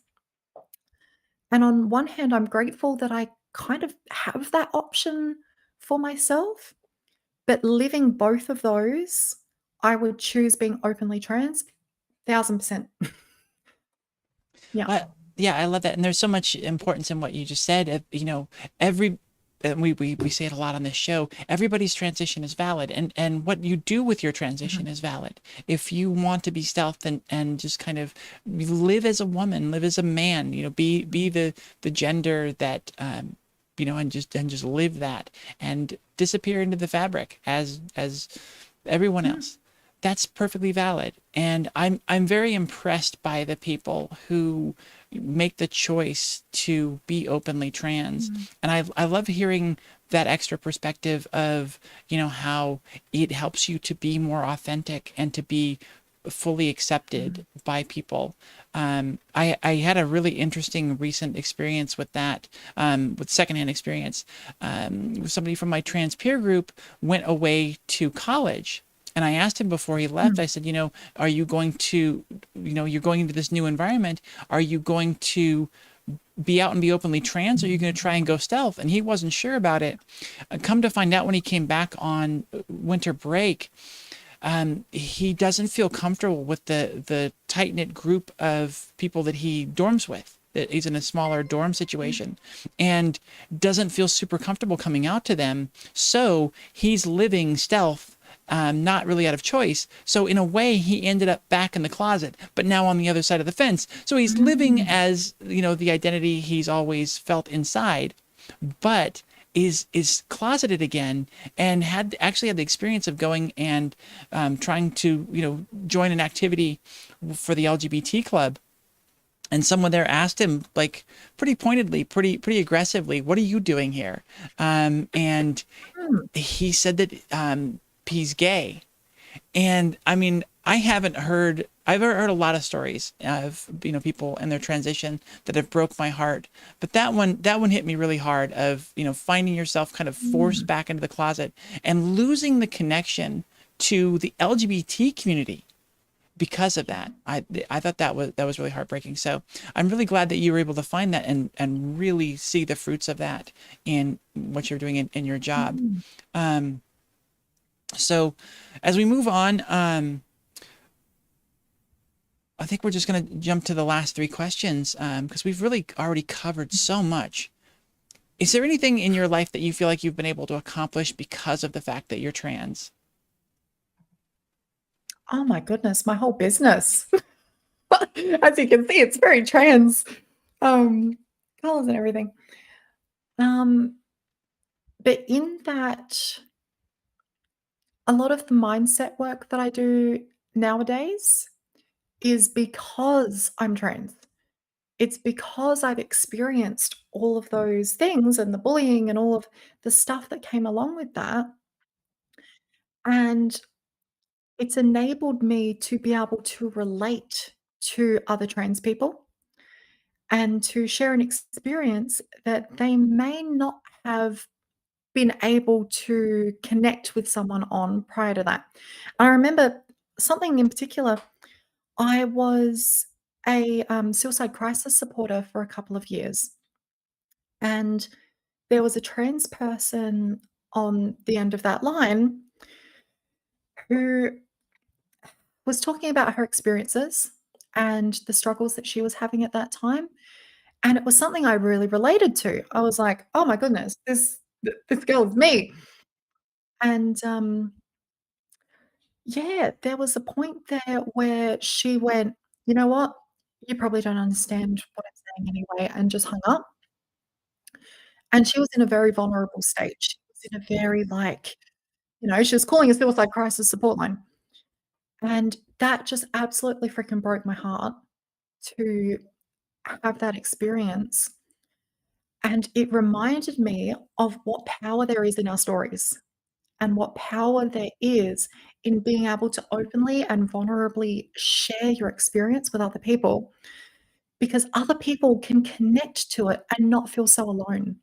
And on one hand, I'm grateful that I kind of have that option for myself. But living both of those, I would choose being openly trans, 1000%. Yeah. Yeah, I love that. And there's so much importance in what you just said. Every and we say it a lot on this show. Everybody's transition is valid, and what you do with your transition Mhm. is valid. If you want to be stealth and just kind of live as a woman, live as a man, be the gender that and just live that and disappear into the fabric as everyone Yeah. else. That's perfectly valid. And I'm very impressed by the people who make the choice to be openly trans. Mhm. And I love hearing that extra perspective of, how it helps you to be more authentic and to be fully accepted Mhm. by people. I had a really interesting recent experience with that, with secondhand experience. Somebody from my trans peer group went away to college. And I asked him before he left, Mm. I said, are you going to, you're going into this new environment. Are you going to be out and be openly trans, or are you going to try and go stealth? And he wasn't sure about it. Come to find out, when he came back on winter break, he doesn't feel comfortable with the tight knit group of people that he dorms with. That he's in a smaller dorm situation, and doesn't feel super comfortable coming out to them. So he's living stealth, not really out of choice. So in a way, he ended up back in the closet, but now on the other side of the fence. So he's living Mm. as, the identity he's always felt inside, but is closeted again, and actually had the experience of going and trying to join an activity for the LGBT club. And someone there asked him, like, pretty pointedly, pretty aggressively, "What are you doing here?" And Mm. he said that he's gay. And I mean, I've heard a lot of stories of, people and their transition that have broke my heart. But that one hit me really hard, of, finding yourself kind of forced Mm. back into the closet and losing the connection to the LGBT community because of that. I thought that was really heartbreaking. So I'm really glad that you were able to find that and really see the fruits of that in what you're doing in your job. Mm. Um, so as we move on, I think we're just going to jump to the last three questions, because we've really already covered so much. Is there anything in your life that you feel like you've been able to accomplish because of the fact that you're trans? Oh my goodness, my whole business. As you can see, it's very trans, um, colors and everything. Um, but in that, a lot of the mindset work that I do nowadays is because I'm trans. It's because I've experienced all of those things and the bullying and all of the stuff that came along with that, and it's enabled me to be able to relate to other trans people and to share an experience that they may not have been able to connect with someone on prior to that. I remember something in particular. I was a suicide crisis supporter for a couple of years, and there was a trans person on the end of that line who was talking about her experiences and the struggles that she was having at that time. And it was something I really related to. I was like, "Oh my goodness, this girl is me." And, yeah, there was a point there where she went, "You know what? You probably don't understand what I'm saying anyway," and just hung up. And she was in a very vulnerable state. She was in a very, like, she was calling a suicide crisis support line. And that just absolutely freaking broke my heart to have that experience. And it reminded me of what power there is in our stories and what power there is in being able to openly and vulnerably share your experience with other people, because other people can connect to it and not feel so alone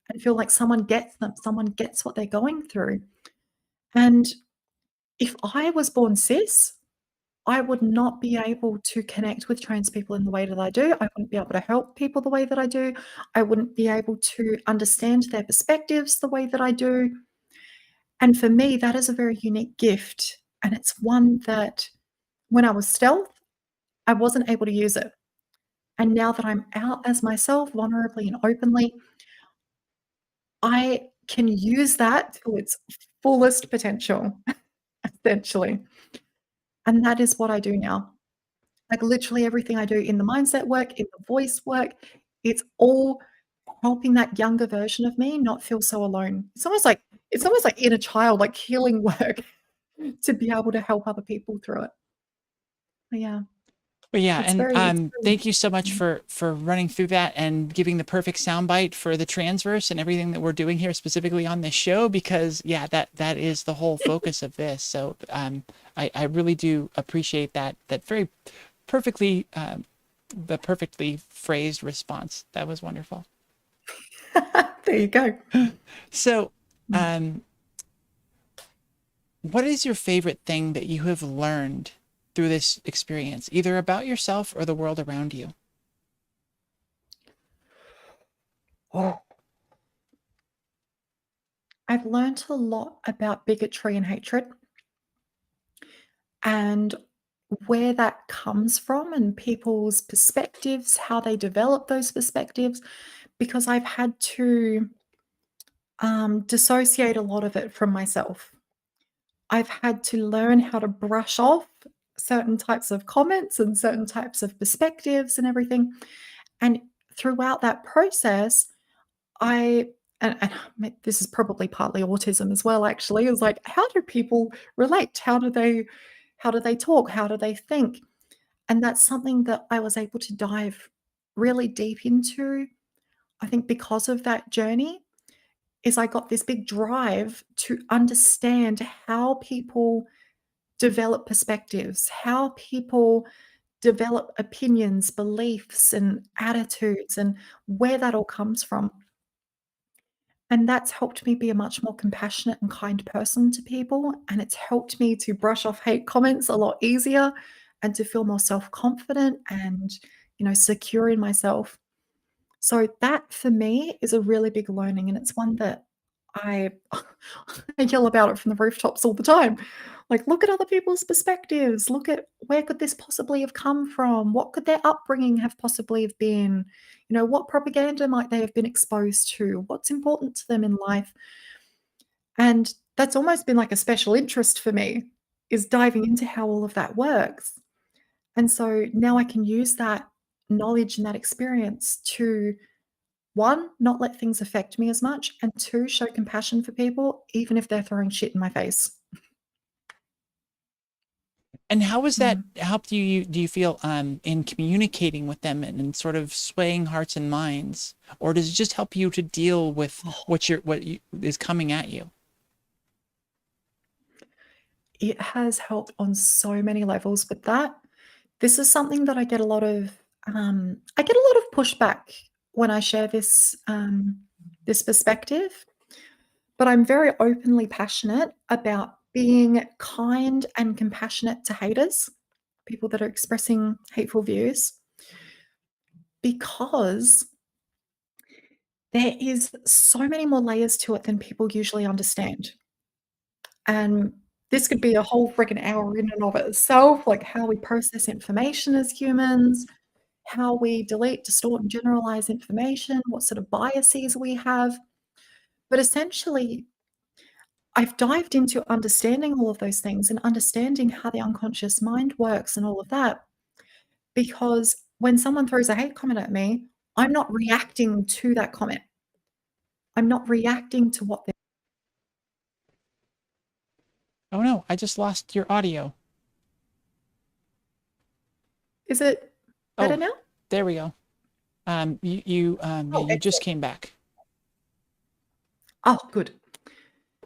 and feel like someone gets them, someone gets what they're going through. And if I was born cis, I would not be able to connect with trans people in the way that I do. I wouldn't be able to help people the way that I do. I wouldn't be able to understand their perspectives the way that I do. And for me, that is a very unique gift. And it's one that when I was stealth, I wasn't able to use it. And now that I'm out as myself, vulnerably and openly, I can use that to its fullest potential, essentially. And that is what I do now. Like, literally everything I do in the mindset work, in the voice work, it's all helping that younger version of me not feel so alone. It's almost like inner child, like healing work to be able to help other people through it. But yeah, But yeah, it's and very it's very thank you so much mm. for running through that and giving the perfect soundbite for the transverse and everything that we're doing here specifically on this show, because yeah, that is the whole focus of this. So I really do appreciate that very perfectly the perfectly phrased response. That was wonderful. There you go. So Mm. um what is your favorite thing that you have learned through this experience, either about yourself or the world around you? Oh. I've learned a lot about bigotry and hatred and where that comes from and people's perspectives, how they develop those perspectives, because I've had to dissociate a lot of it from myself. I've had to learn how to brush off certain types of comments and certain types of perspectives and everything. And throughout that process, this is probably partly autism as well, actually, is like, how do people relate? How do they talk? How do they think? And that's something that I was able to dive really deep into, I think because of that journey, is I got this big drive to understand how people develop perspectives, how people develop opinions, beliefs, and attitudes, and where that all comes from. And that's helped me be a much more compassionate and kind person to people. And it's helped me to brush off hate comments a lot easier and to feel more self confident and, secure in myself. So that for me is a really big learning, and it's one that I I yell about it from the rooftops all the time. Like, look at other people's perspectives. Look at where could this possibly have come from? What could their upbringing have possibly have been? What propaganda might they have been exposed to? What's important to them in life? And that's almost been like a special interest for me, is diving into how all of that works. And so now I can use that knowledge and that experience to, one, not let things affect me as much, and two, show compassion for people, even if they're throwing shit in my face. And how has that Mm. helped you, do you feel, in communicating with them and sort of swaying hearts and minds? Or does it just help you to deal with Oh, is coming at you? it has helped on so many levels with that. This is something that I get a lot of pushback when I share this perspective, but I'm very openly passionate about being kind and compassionate to haters, people that are expressing hateful views, because there is so many more layers to it than people usually understand. And this could be a whole freaking hour in and of itself, like how we process information as humans, how we delete, distort, and generalize information, what sort of biases we have. But essentially, I've dived into understanding all of those things and understanding how the unconscious mind works and all of that, because when someone throws a hate comment at me, I'm not reacting to that comment. I'm not reacting to what they're. Oh no, I just lost your audio. Is it better Oh, now? there we go. Yeah, Oh, you just excellent. came back. Oh, good.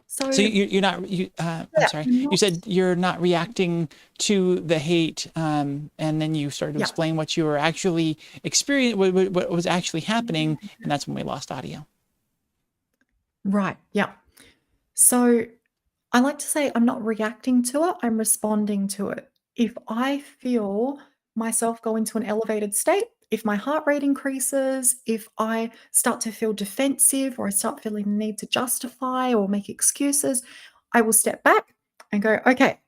So So, you're not I'm yeah, sorry. I'm You not. said you're not reacting to the hate, and then you started to Yeah, explain what you were actually experiencing, what was actually happening, and that's when we lost audio. right, yeah. So, I like to say I'm not reacting to it, I'm responding to it. If I feel myself go into an elevated state, if my heart rate increases, if I start to feel defensive or I start feeling the need to justify or make excuses, I will step back and go, okay,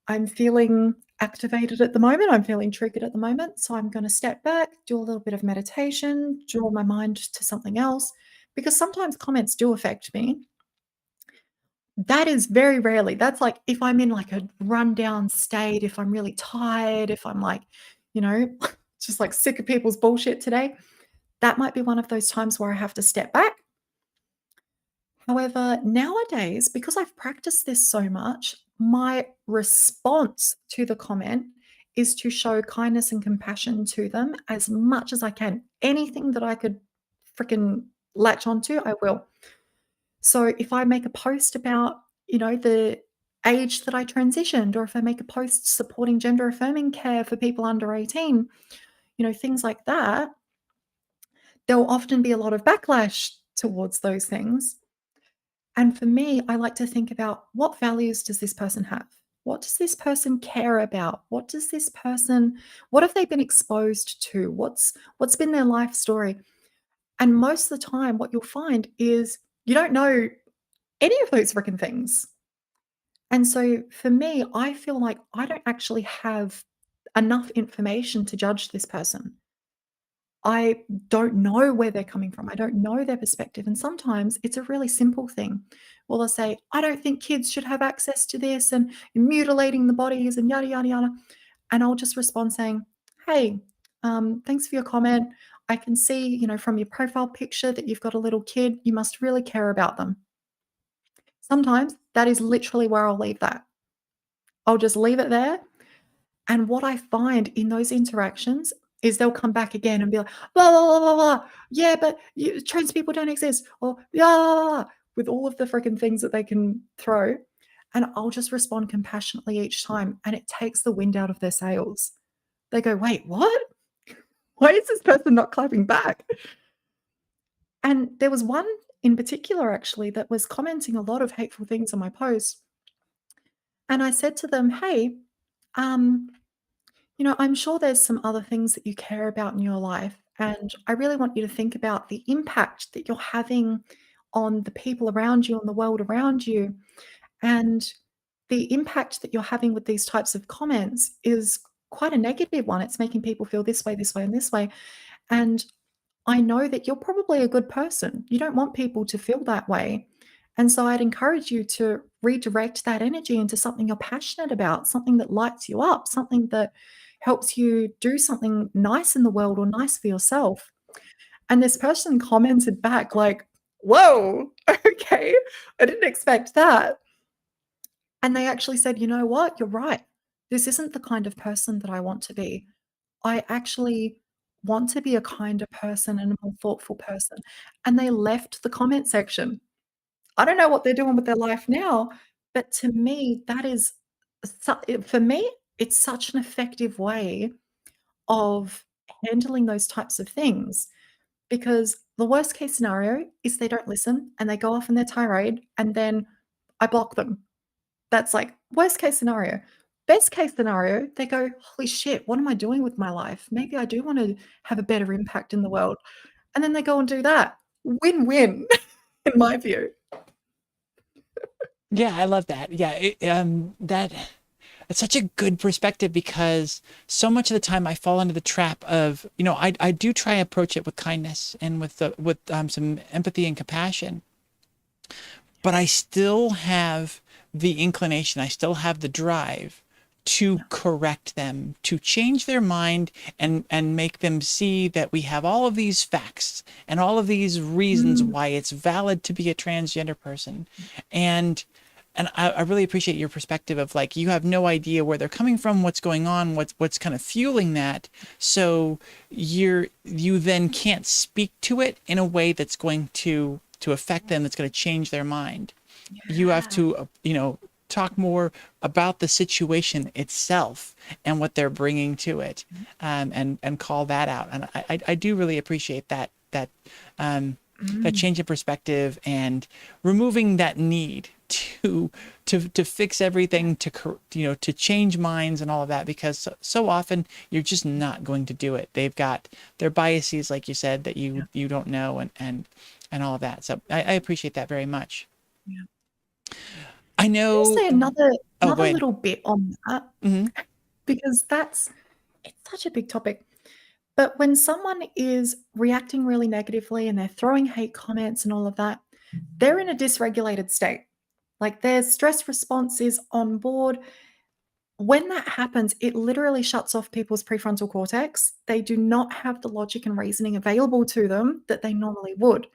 I'm feeling activated at the moment. I'm feeling triggered at the moment. So I'm going to step back, do a little bit of meditation, draw my mind to something else, because sometimes comments do affect me. That is very rarely. That's like if I'm in like a rundown state, if I'm really tired, if I'm like, you know, just like sick of people's bullshit today, that might be one of those times where I have to step back. However, nowadays, because I've practiced this so much, my response to the comment is to show kindness and compassion to them as much as I can. Anything that I could freaking latch onto, I will. So if I make a post about, the age that I transitioned, or if I make a post supporting gender affirming care for people under 18, things like that, there'll often be a lot of backlash towards those things. And for me, I like to think about what values does this person have? What does this person care about? What have they been exposed to? What's been their life story? And most of the time, what you'll find is you don't know any of those freaking things. And so for me, I feel like I don't actually have enough information to judge this person. I don't know where they're coming from. I don't know their perspective. And sometimes it's a really simple thing. Well, they'll say, I don't think kids should have access to this and mutilating the bodies and yada, yada, yada. And I'll just respond saying, hey, thanks for your comment. I can see, from your profile picture that you've got a little kid. You must really care about them. Sometimes that is literally where I'll leave that. I'll just leave it there. And what I find in those interactions is they'll come back again and be like, blah, blah, blah, blah, blah. Yeah, but trans people don't exist. Or, yeah, with all of the freaking things that they can throw. And I'll just respond compassionately each time. And it takes the wind out of their sails. They go, wait, what? Why is this person not clapping back? And there was one in particular, actually, that was commenting a lot of hateful things on my post. And I said to them, hey, um, I'm sure there's some other things that you care about in your life. And I really want you to think about the impact that you're having on the people around you and the world around you. And the impact that you're having with these types of comments is quite a negative one. It's making people feel this way, and this way. And I know that you're probably a good person. You don't want people to feel that way. And so I'd encourage you to redirect that energy into something you're passionate about, something that lights you up, something that helps you do something nice in the world or nice for yourself. And this person commented back, like, whoa, okay, I didn't expect that. And they actually said, you know what, you're right. This isn't the kind of person that I want to be. I actually want to be a kinder person and a more thoughtful person. And they left the comment section. I don't know what they're doing with their life now, but to me, that is for me, it's such an effective way of handling those types of things, because the worst case scenario is they don't listen and they go off in their tirade, and then I block them. That's like worst case scenario. Best case scenario, they go, holy shit, what am I doing with my life? Maybe I do want to have a better impact in the world. And then they go and do that. Win-win, in my view. Yeah, I love that. Yeah, that it's such a good perspective because so much of the time I fall into the trap of, I do try to approach it with kindness and with some empathy and compassion, but I still have the inclination, I still have the drive to Yeah. correct them, to change their mind and make them see that we have all of these facts and all of these reasons Mm, why it's valid to be a transgender person. And I really appreciate your perspective of like you have no idea where they're coming from, what's going on, what's kind of fueling that. So you then can't speak to it in a way that's going to affect them, that's going to change their mind. You have yeah. to talk more about the situation itself and what they're bringing to it, and call that out. And I do really appreciate um, that Mm, change in perspective and removing that need to fix everything, to change minds and all of that, because so often you're just not going to do it. They've got their biases, like you said, that yeah, you don't know, and all of that. So I appreciate that very much. yeah. I Can I know. say another Oh, go ahead. little bit on that? Hmm. Because it's such a big topic. But when someone is reacting really negatively and they're throwing hate comments and all of that, they're in a dysregulated state. Like their stress response is on board. When that happens, it literally shuts off people's prefrontal cortex. They do not have the logic and reasoning available to them that they normally would.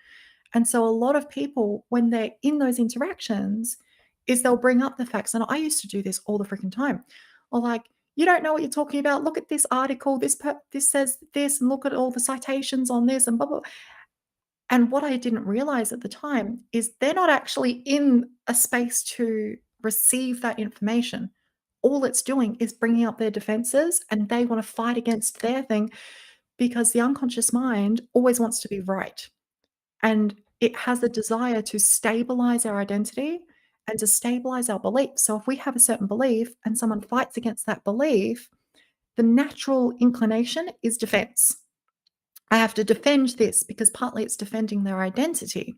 And so a lot of people, when they're in those interactions, is they'll bring up the facts. And I used to do this all the freaking time. Or like, you don't know what you're talking about. Look at this article. This says this, and look at all the citations on this, and blah blah. And what I didn't realize at the time is they're not actually in a space to receive that information. All it's doing is bringing up their defenses, and they want to fight against their thing because the unconscious mind always wants to be right. And it has a desire to stabilize our identity and to stabilize our belief. So if we have a certain belief and someone fights against that belief, the natural inclination is defense. I have to defend this because partly it's defending their identity.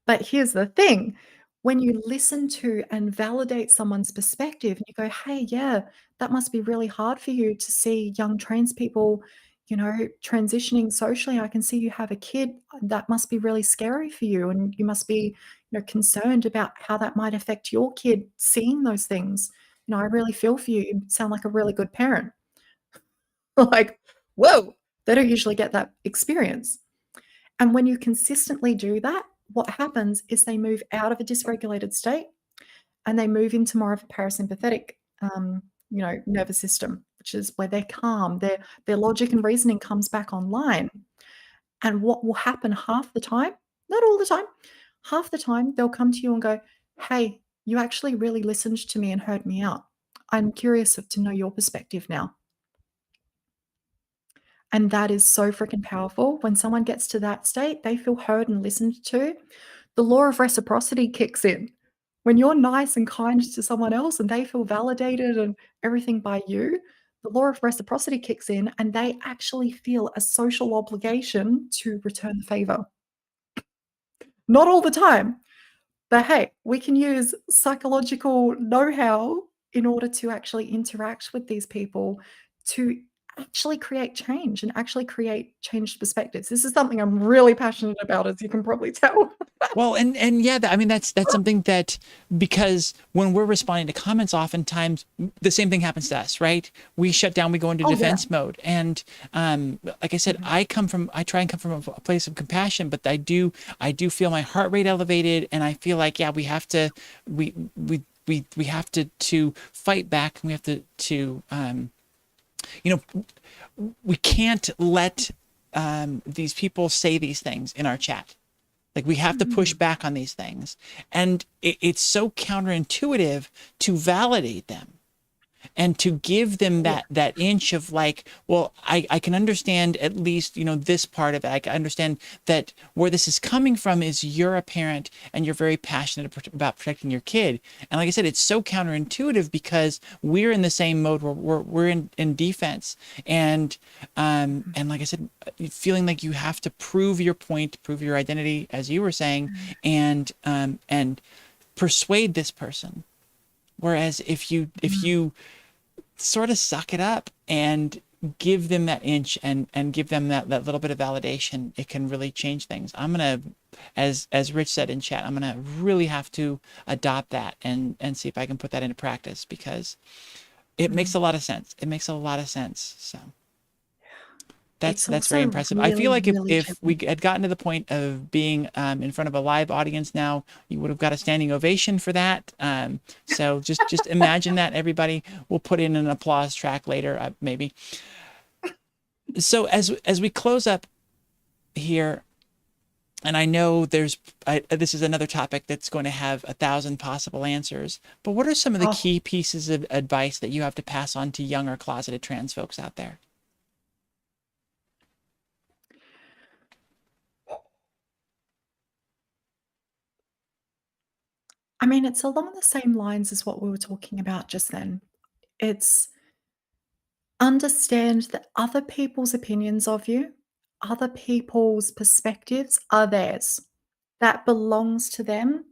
But here's the thing, when you listen to and validate someone's perspective and you go, "Hey, yeah, that must be really hard for you to see young trans people, transitioning socially. I can see you have a kid. That must be really scary for you, and you must be, concerned about how that might affect your kid seeing those things. I really feel for you. You sound like a really good parent." Like, whoa, they don't usually get that experience. And when you consistently do that, what happens is they move out of a dysregulated state and they move into more of a parasympathetic, nervous system, which is where they're calm. Their logic and reasoning comes back online. And what will happen half the time, not all the time, half the time, they'll come to you and go, "Hey, you actually really listened to me and heard me out. I'm curious to know your perspective now." And that is so freaking powerful. When someone gets to that state, they feel heard and listened to. The law of reciprocity kicks in. When you're nice and kind to someone else and they feel validated and everything by you, the law of reciprocity kicks in and they actually feel a social obligation to return the favor. Not all the time, but hey, we can use psychological know-how in order to actually interact with these people to actually create change and actually create changed perspectives. This is something I'm really passionate about, as you can probably tell. Well, and yeah, I mean that's something that, because when we're responding to comments, oftentimes the same thing happens to us, right? We shut down, we go into Oh, yeah. defense mode, and like I said, Mhm. I try and come from a place of compassion, but I do feel my heart rate elevated, and I feel like, yeah, we have to we have to fight back, and we have to you know we can't let these people say these things in our chat. Like, we have to push Mhm. back on these things. And it's so counterintuitive to validate them. and to give them Yeah. that inch of like, well, I can understand at least, this part of it. I can understand that where this is coming from is you're a parent and you're very passionate about protecting your kid. And like I said, it's so counterintuitive because we're in the same mode where we're in defense. And like I said, feeling like you have to prove your point, prove your identity, as you were saying, and persuade this person. Whereas if you sort of suck it up and give them that inch and give them that little bit of validation, it can really change things. I'm gonna, as Rich said in chat, I'm gonna really have to adopt that and see if I can put that into practice, because it makes a lot of sense. It makes a lot of sense. So It's that's very also impressive. I feel really, like really if we challenging. had gotten to the point of being in front of a live audience now, you would have got a standing ovation for that. So just imagine that, everybody. We'll put in an applause track later, maybe. So as we close up here, and I know this is another topic that's going to have 1,000 possible answers, but what are some of the Oh, key pieces of advice that you have to pass on to younger closeted trans folks out there? I mean, it's along the same lines as what we were talking about just then. It's understand that other people's opinions of you, other people's perspectives are theirs. That belongs to them.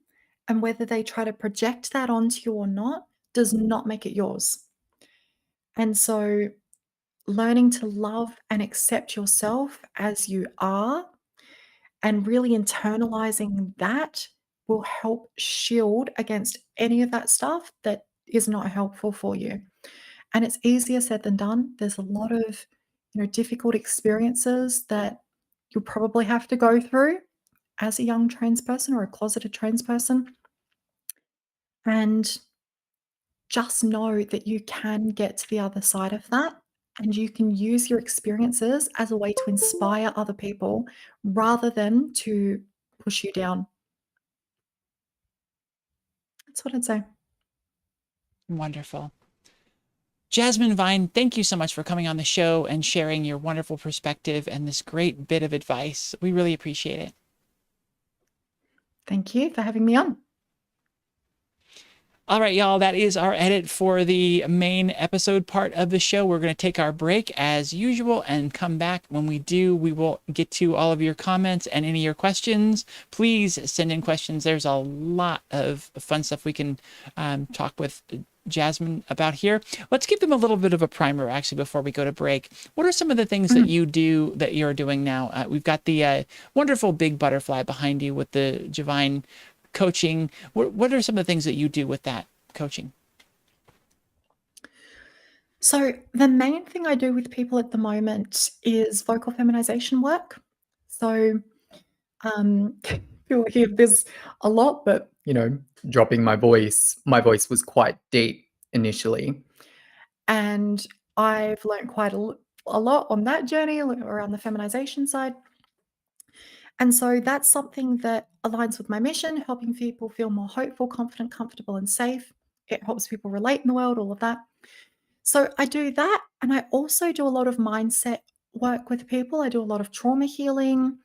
And whether they try to project that onto you or not does not make it yours. And so learning to love and accept yourself as you are and really internalizing that will help shield against any of that stuff that is not helpful for you. And it's easier said than done. There's a lot of, difficult experiences that you'll probably have to go through as a young trans person or a closeted trans person. And just know that you can get to the other side of that and you can use your experiences as a way to inspire other people rather than to push you down. That's what I'd say. Wonderful. Jasmine Vine, thank you so much for coming on the show and sharing your wonderful perspective and this great bit of advice. We really appreciate it. Thank you for having me on. All right, y'all, that is our edit for the main episode part of the show. We're going to take our break as usual and come back. When we do, we will get to all of your comments and any of your questions. Please send in questions. There's a lot of fun stuff we can talk with Jasmine about here. Let's give them a little bit of a primer, actually, before we go to break. What are some of the things that you do, that you're doing now? We've got the wonderful big butterfly behind you with the Javine coaching. What are some of the things that you do with that coaching? So, the main thing I do with people at the moment is vocal feminization work. So, you'll hear this a lot, but dropping my voice was quite deep initially. And I've learned quite a lot on that journey around the feminization side. And so that's something that aligns with my mission, helping people feel more hopeful, confident, comfortable, and safe. It helps people relate in the world, all of that. So I do that. And I also do a lot of mindset work with people. I do a lot of trauma healing,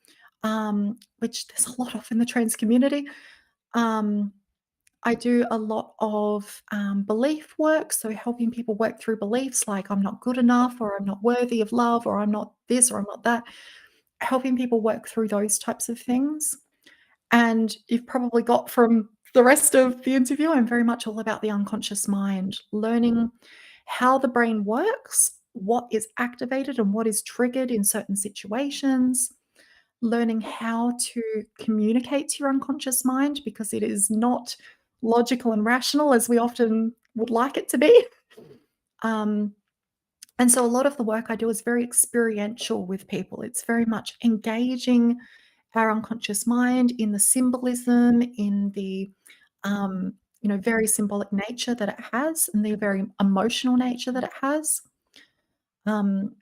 which there's a lot of in the trans community. Um, I do a lot of belief work. So helping people work through beliefs like I'm not good enough, or I'm not worthy of love, or I'm not this, or I'm not that. Helping people work through those types of things. And you've probably got from the rest of the interview, I'm very much all about the unconscious mind, learning how the brain works, what is activated and what is triggered in certain situations, learning how to communicate to your unconscious mind because it is not logical and rational as we often would like it to be. Um, and so a lot of the work I do is very experiential with people. It's very much engaging our unconscious mind in the symbolism, in the very symbolic nature that it has, and the very emotional nature that it has. Um,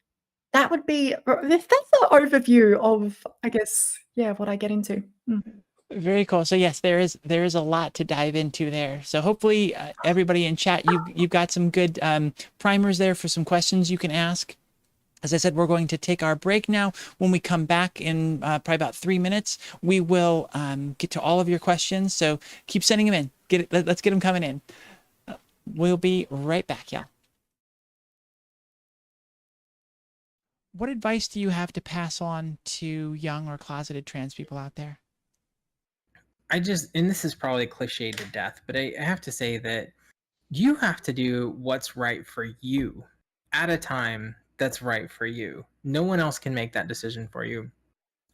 that would be that's an overview of, I guess, yeah, what I get into. Mm. Very cool. So yes, there is a lot to dive into there. So hopefully everybody in chat, you've got some good primers there for some questions you can ask. As I said, we're going to take our break now. When we come back in probably about 3 minutes, we will get to all of your questions. So keep sending them in. Let's get them coming in. We'll be right back, y'all. What advice do you have to pass on to young or closeted trans people out there? And this is probably cliche to death, but I have to say that you have to do what's right for you at a time that's right for you. No one else can make that decision for you,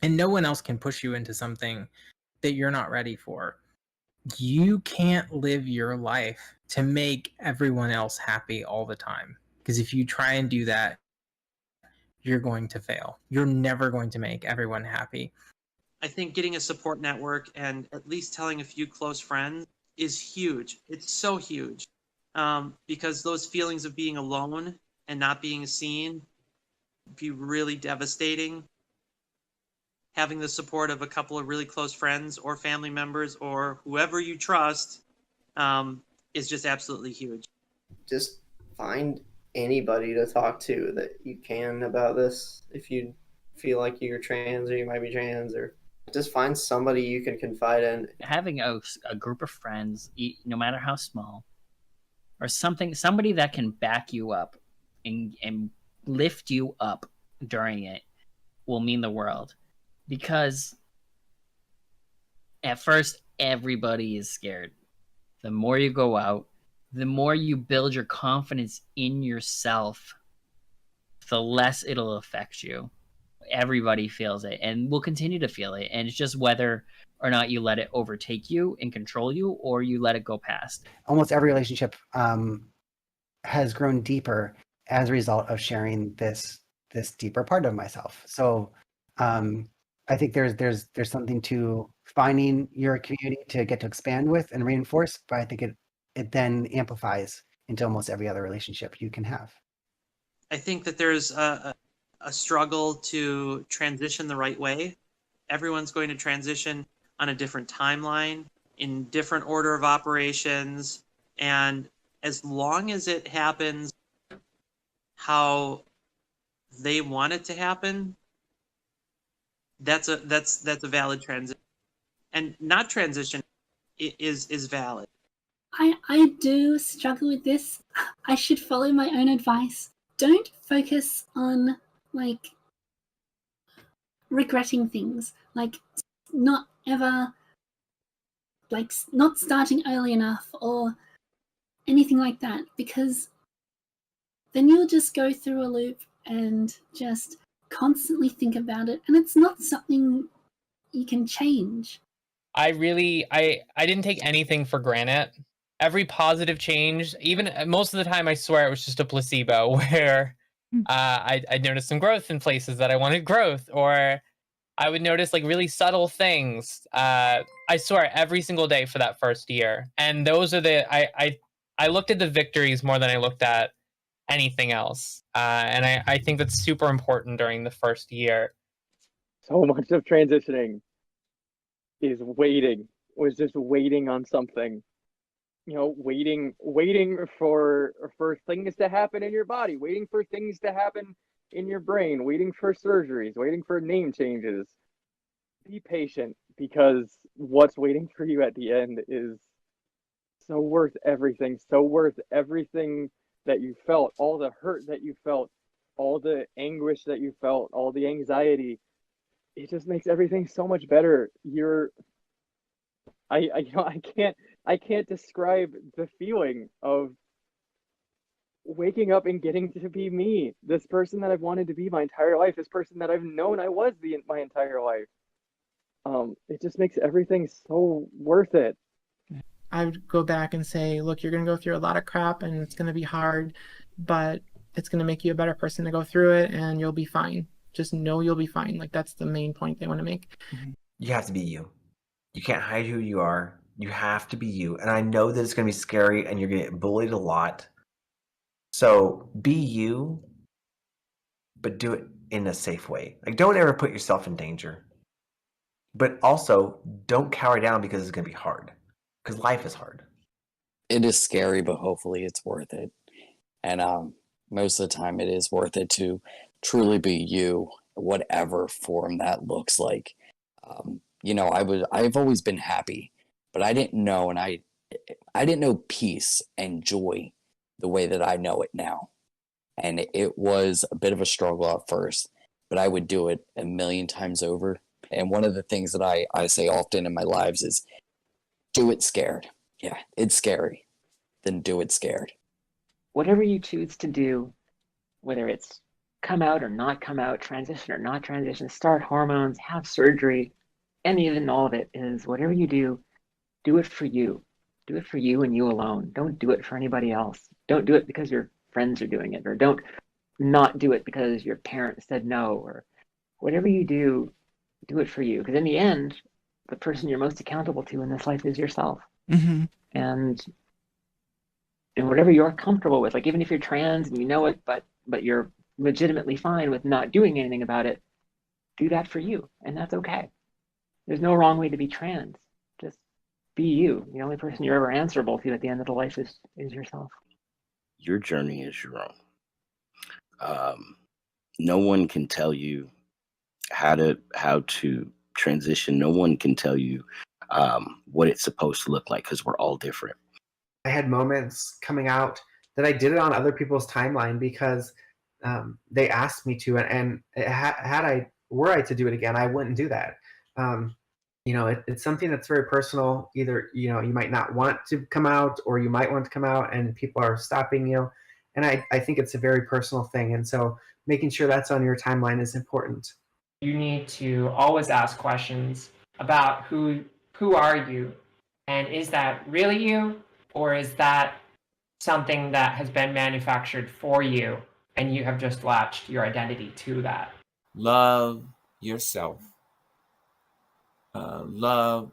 and no one else can push you into something that you're not ready for. You can't live your life to make everyone else happy all the time, because if you try and do that, you're going to fail. You're never going to make everyone happy. I think getting a support network and at least telling a few close friends is huge. It's so huge, because those feelings of being alone and not being seen be really devastating. Having the support of a couple of really close friends or family members or whoever you trust is just absolutely huge. Just find anybody to talk to that you can about this. If you feel like you're trans or you might be trans, or just find somebody you can confide in. Having a group of friends, no matter how small, or somebody that can back you up and lift you up during it will mean the world. Because at first, everybody is scared. The more you go out, the more you build your confidence in yourself, the less it'll affect you. Everybody feels it and will continue to feel it. And it's just whether or not you let it overtake you and control you, or you let it go past. Almost every relationship has grown deeper as a result of sharing this deeper part of myself. So I think there's something to finding your community to get to expand with and reinforce, but I think it then amplifies into almost every other relationship you can have. I think that there's a struggle to transition the right way. Everyone's going to transition on a different timeline, in different order of operations, and as long as it happens how they want it to happen, that's a valid transition. And not transition is valid. I do struggle with this. I should follow my own advice. Don't focus on regretting things, not ever not starting early enough or anything like that, because then you'll just go through a loop and just constantly think about it, and it's not something you can change. I didn't take anything for granted. Every positive change, even most of the time, I swear it was just a placebo, where I noticed some growth in places that I wanted growth, or I would notice really subtle things. I swear every single day for that first year, and those are I looked at the victories more than I looked at anything else, and I think that's super important during the first year. So much of transitioning is was just waiting on something. Waiting for things to happen in your body, waiting for things to happen in your brain, waiting for surgeries, waiting for name changes. Be patient, because what's waiting for you at the end is so worth everything that you felt, all the hurt that you felt, all the anguish that you felt, all the anxiety. It just makes everything so much better. I can't describe the feeling of waking up and getting to be me, this person that I've wanted to be my entire life, this person that I've known I was my entire life. It just makes everything so worth it. I would go back and say, look, you're going to go through a lot of crap and it's going to be hard, but it's going to make you a better person to go through it, and you'll be fine. Just know you'll be fine. That's the main point they want to make. You have to be you. You can't hide who you are. You have to be you. And I know that it's going to be scary and you're going to get bullied a lot. So be you, but do it in a safe way. Don't ever put yourself in danger. But also, don't cower down because it's going to be hard. Because life is hard. It is scary, but hopefully it's worth it. And most of the time, it is worth it to truly be you, whatever form that looks like. I've always been happy, but I didn't know, and I didn't know peace and joy the way that I know it now. And it was a bit of a struggle at first, but I would do it a million times over. And one of the things that I say often in my lives is do it scared. Yeah, it's scary. Then do it scared. Whatever you choose to do, whether it's come out or not come out, transition or not transition, start hormones, have surgery, any and all of it is whatever you do it for you. Do it for you and you alone. Don't do it for anybody else. Don't do it because your friends are doing it, or don't not do it because your parents said no, or whatever you do it for you. Because in the end, the person you're most accountable to in this life is yourself. Mm-hmm. And whatever you're comfortable with, like even if you're trans and you know it, but you're legitimately fine with not doing anything about it, do that for you, and that's okay. There's no wrong way to be trans. Just be you. The only person you're ever answerable to at the end of the life is yourself. Your journey is your own. No one can tell you how to transition. No one can tell you what it's supposed to look like, because we're all different. I had moments coming out that I did it on other people's timeline because they asked me to, and were I to do it again, I wouldn't do that. It's something that's very personal. Either you might not want to come out, or you might want to come out, and people are stopping you. And I think it's a very personal thing, and so making sure that's on your timeline is important. You need to always ask questions about who are you, and is that really you, or is that something that has been manufactured for you and you have just latched your identity to that? Love yourself. Love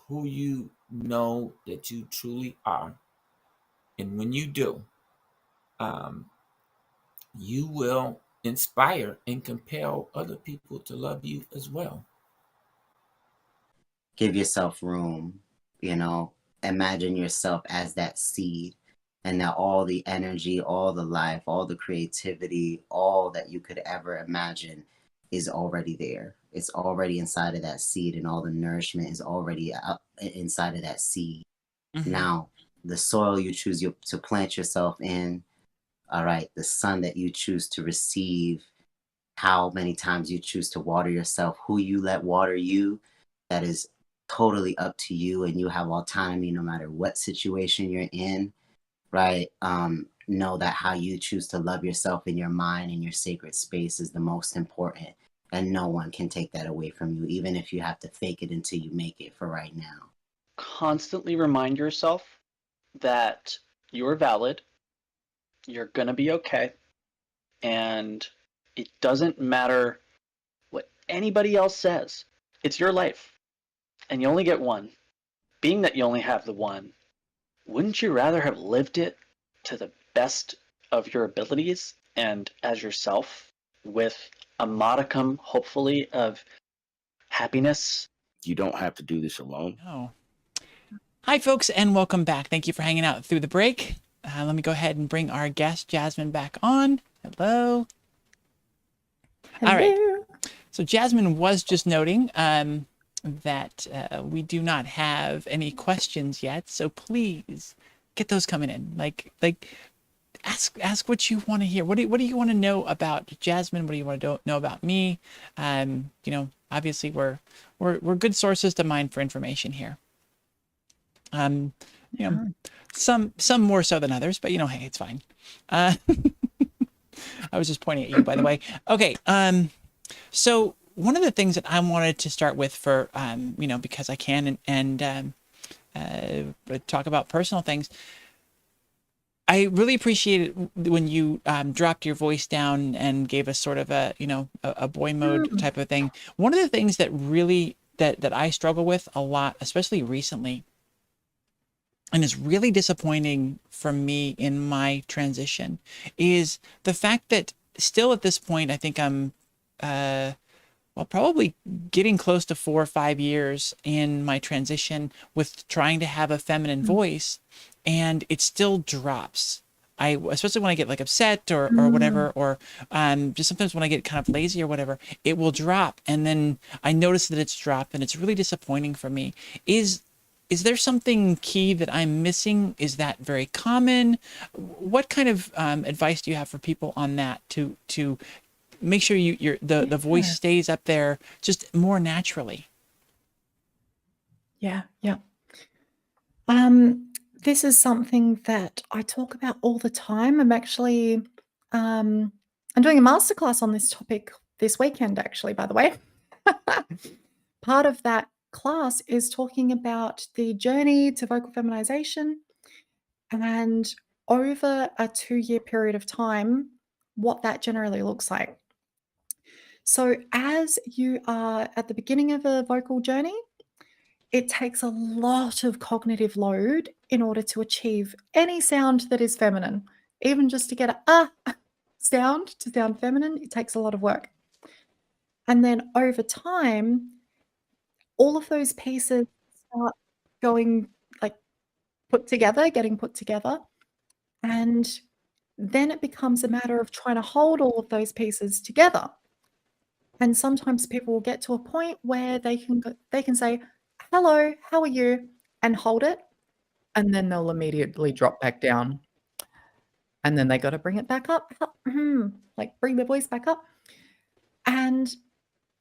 who you know that you truly are. And when you do, you will inspire and compel other people to love you as well. Give yourself room, imagine yourself as that seed, and that all the energy, all the life, all the creativity, all that you could ever imagine is already there. It's already inside of that seed, and all the nourishment is already inside of that seed. Mm-hmm. Now, the soil you choose to plant yourself in, all right, the sun that you choose to receive, how many times you choose to water yourself, who you let water you, that is totally up to you, and you have autonomy no matter what situation you're in, right? Know that how you choose to love yourself in your mind and your sacred space is the most important, and no one can take that away from you, even if you have to fake it until you make it for right now. Constantly remind yourself that you're valid, you're gonna be okay, and it doesn't matter what anybody else says. It's your life, and you only get one. Being that you only have the one, wouldn't you rather have lived it to the best of your abilities and as yourself, with a modicum, hopefully, of happiness? You don't have to do this alone. No. Hi, folks, and welcome back. Thank you for hanging out through the break. Let me go ahead and bring our guest, Jasmine, back on. Hello. All right. So Jasmine was just noting that we do not have any questions yet. So please get those coming in. Like ask what you want to hear. What do you want to know about Jasmine? What do you want to know about me? Obviously we're good sources to mine for information here. Some more so than others, but hey, it's fine. I was just pointing at you, by the way. Okay. So one of the things that I wanted to start with for, because I can and talk about personal things. I really appreciated when you dropped your voice down and gave us sort of a boy mode type of thing. One of the things that really that I struggle with a lot, especially recently, and is really disappointing for me in my transition, is the fact that still at this point, I think I'm well, probably getting close to 4 or 5 years in my transition with trying to have a feminine voice, and it still drops. Especially when I get like upset or whatever, or just sometimes when I get kind of lazy or whatever, it will drop, and then I notice that it's dropped, and it's really disappointing for me. Is there something key that I'm missing? Is that very common? What kind of advice do you have for people on that to make sure the voice stays up there just more naturally? Yeah. This is something that I talk about all the time. I'm doing a masterclass on this topic this weekend, actually, by the way. Part of that class is talking about the journey to vocal feminization and over a 2-year period of time, what that generally looks like. So as you are at the beginning of a vocal journey, it takes a lot of cognitive load in order to achieve any sound that is feminine. Even just to get a sound to sound feminine, it takes a lot of work. And then over time, all of those pieces start going like getting put together. And then it becomes a matter of trying to hold all of those pieces together. And sometimes people will get to a point where they can say, "Hello, how are you?" and hold it, and then they'll immediately drop back down. And then they got to bring it back up, like bring their voice back up. And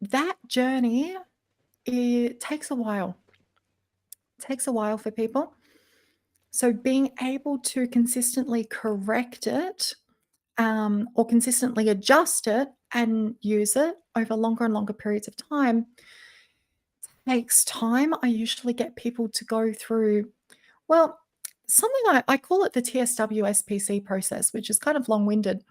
that journey, it takes a while. It takes a while for people. So being able to consistently correct it or consistently adjust it and use it over longer and longer periods of time takes time. I usually get people to go through, well, something I call it the TSW SPC process, which is kind of long-winded.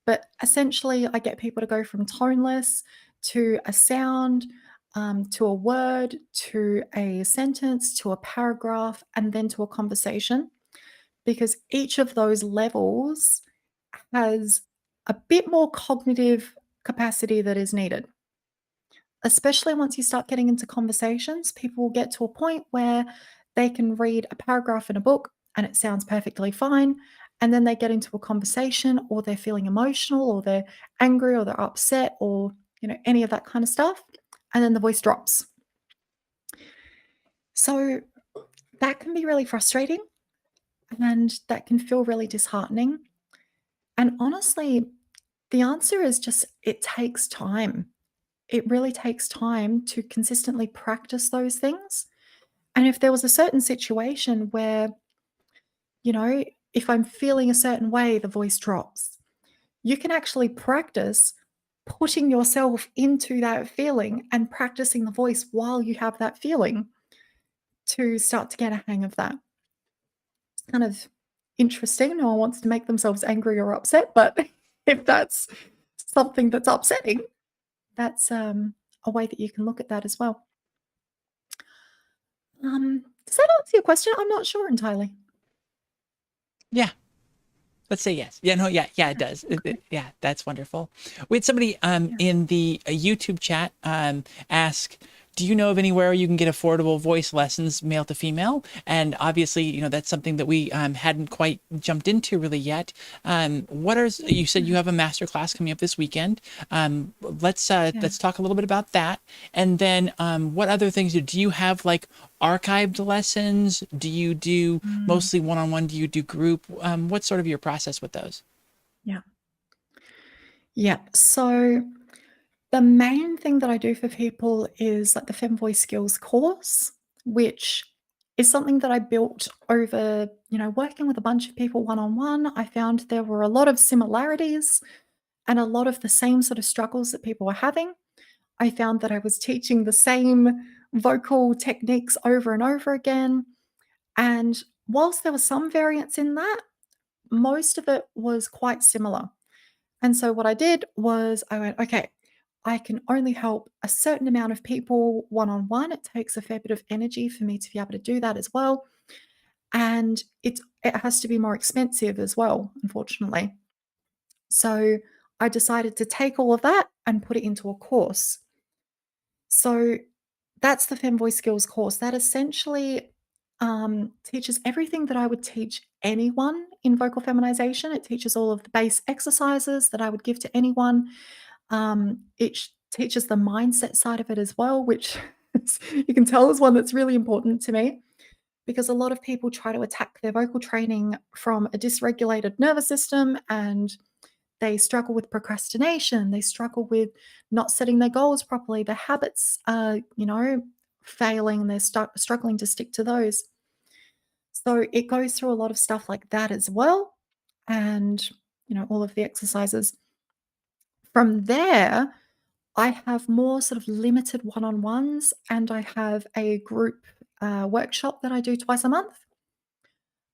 But essentially, I get people to go from toneless to a sound, to a word, to a sentence, to a paragraph, and then to a conversation. Because each of those levels has a bit more cognitive capacity that is needed. Especially once you start getting into conversations, people will get to a point where they can read a paragraph in a book and it sounds perfectly fine. And then they get into a conversation, or they're feeling emotional, or they're angry, or they're upset, or any of that kind of stuff. And then the voice drops. So that can be really frustrating, and that can feel really disheartening. And honestly, the answer is just it takes time. It really takes time to consistently practice those things. And if there was a certain situation where, if I'm feeling a certain way, the voice drops, you can actually practice putting yourself into that feeling and practicing the voice while you have that feeling to start to get a hang of that. It's kind of interesting. No one wants to make themselves angry or upset, but if that's something that's upsetting, that's a way that you can look at that as well. Does that answer your question? I'm not sure entirely. Yeah. Let's say yes. Yeah, no, yeah, it does. Yeah, that's wonderful. We had somebody in the YouTube chat ask, do you know of anywhere you can get affordable voice lessons, male to female? And obviously, that's something that we hadn't quite jumped into really yet. You said you have a master class coming up this weekend. Let's talk a little bit about that. And then what other things do you have, like archived lessons? Do you do mostly one-on-one? Do you do group? What's sort of your process with those? Yeah. So the main thing that I do for people is like the Fem Voice Skills course, which is something that I built over, working with a bunch of people one-on-one. I found there were a lot of similarities and a lot of the same sort of struggles that people were having. I found that I was teaching the same vocal techniques over and over again. And whilst there was some variance in that, most of it was quite similar. And so what I did was I went, okay, I can only help a certain amount of people one-on-one. It takes a fair bit of energy for me to be able to do that as well. And it has to be more expensive as well, unfortunately. So I decided to take all of that and put it into a course. So that's the Fem Voice Skills course. That essentially teaches everything that I would teach anyone in vocal feminization. It teaches all of the base exercises that I would give to anyone. It teaches the mindset side of it as well, which you can tell is one that's really important to me, because a lot of people try to attack their vocal training from a dysregulated nervous system, and they struggle with procrastination. They struggle with not setting their goals properly. Their habits are, failing. They're struggling to stick to those. So it goes through a lot of stuff like that as well, and all of the exercises. From there, I have more sort of limited one-on-ones, and I have a group workshop that I do twice a month.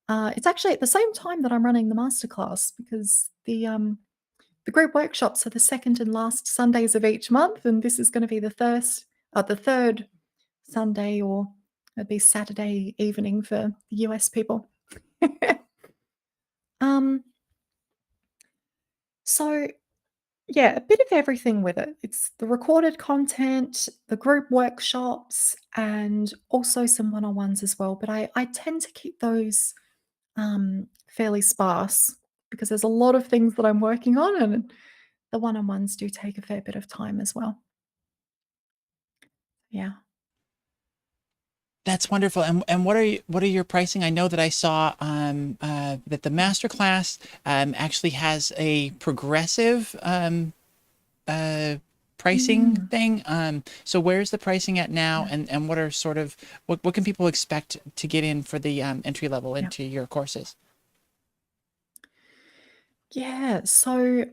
It's actually at the same time that I'm running the masterclass, because the group workshops are the second and last Sundays of each month, and this is going to be the third Sunday, or it'd be Saturday evening for the US people. So yeah, a bit of everything with it. It's the recorded content, the group workshops, and also some one-on-ones as well. But I tend to keep those fairly sparse, because there's a lot of things that I'm working on, and the one-on-ones do take a fair bit of time as well. Yeah. That's wonderful. And what are your pricing? I know that I saw that the masterclass actually has a progressive pricing thing. So where's the pricing at now, and what are sort of what can people expect to get in for the entry level into your courses? Yeah. So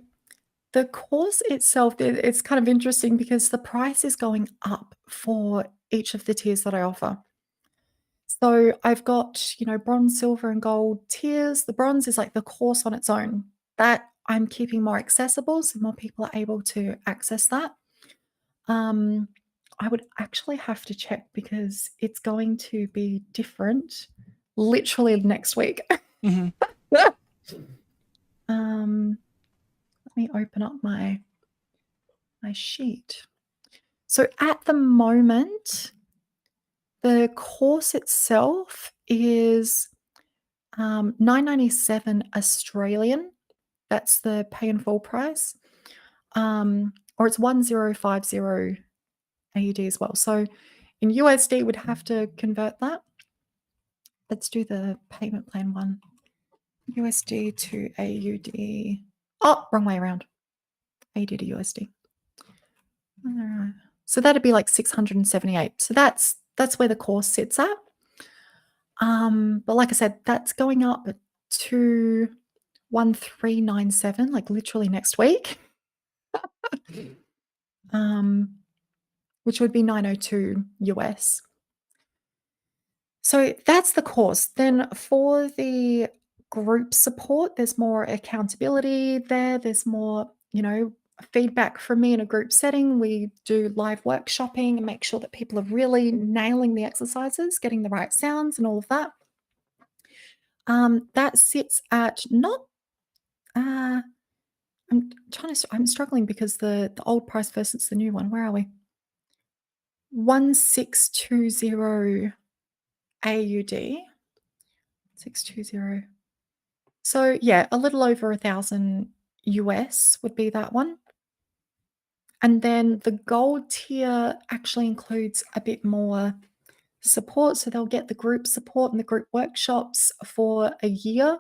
the course itself, it's kind of interesting, because the price is going up for each of the tiers that I offer. So I've got, bronze, silver, and gold tiers. The bronze is like the course on its own. That I'm keeping more accessible, so more people are able to access that. I would actually have to check, because it's going to be different literally next week. Let me open up my sheet. So at the moment, the course itself is $9.97 Australian. That's the pay in full price. Or it's 1050 AUD as well. So in USD, would have to convert that. Let's do the payment plan one. USD to AUD. Oh, wrong way around. AUD to USD. So that'd be like 678. So that's where the course sits at. But like I said, that's going up to 1397, like literally next week. Which would be 902 US. So that's the course. Then for the group support, there's more accountability there. There's more, feedback from me in a group setting. We do live workshopping and make sure that people are really nailing the exercises, getting the right sounds and all of that. That sits at not, I'm struggling, because the old price versus the new one. Where are we? 1620 AUD. 620. So yeah, a little over 1,000 US would be that one. And then the gold tier actually includes a bit more support. So they'll get the group support and the group workshops for a year,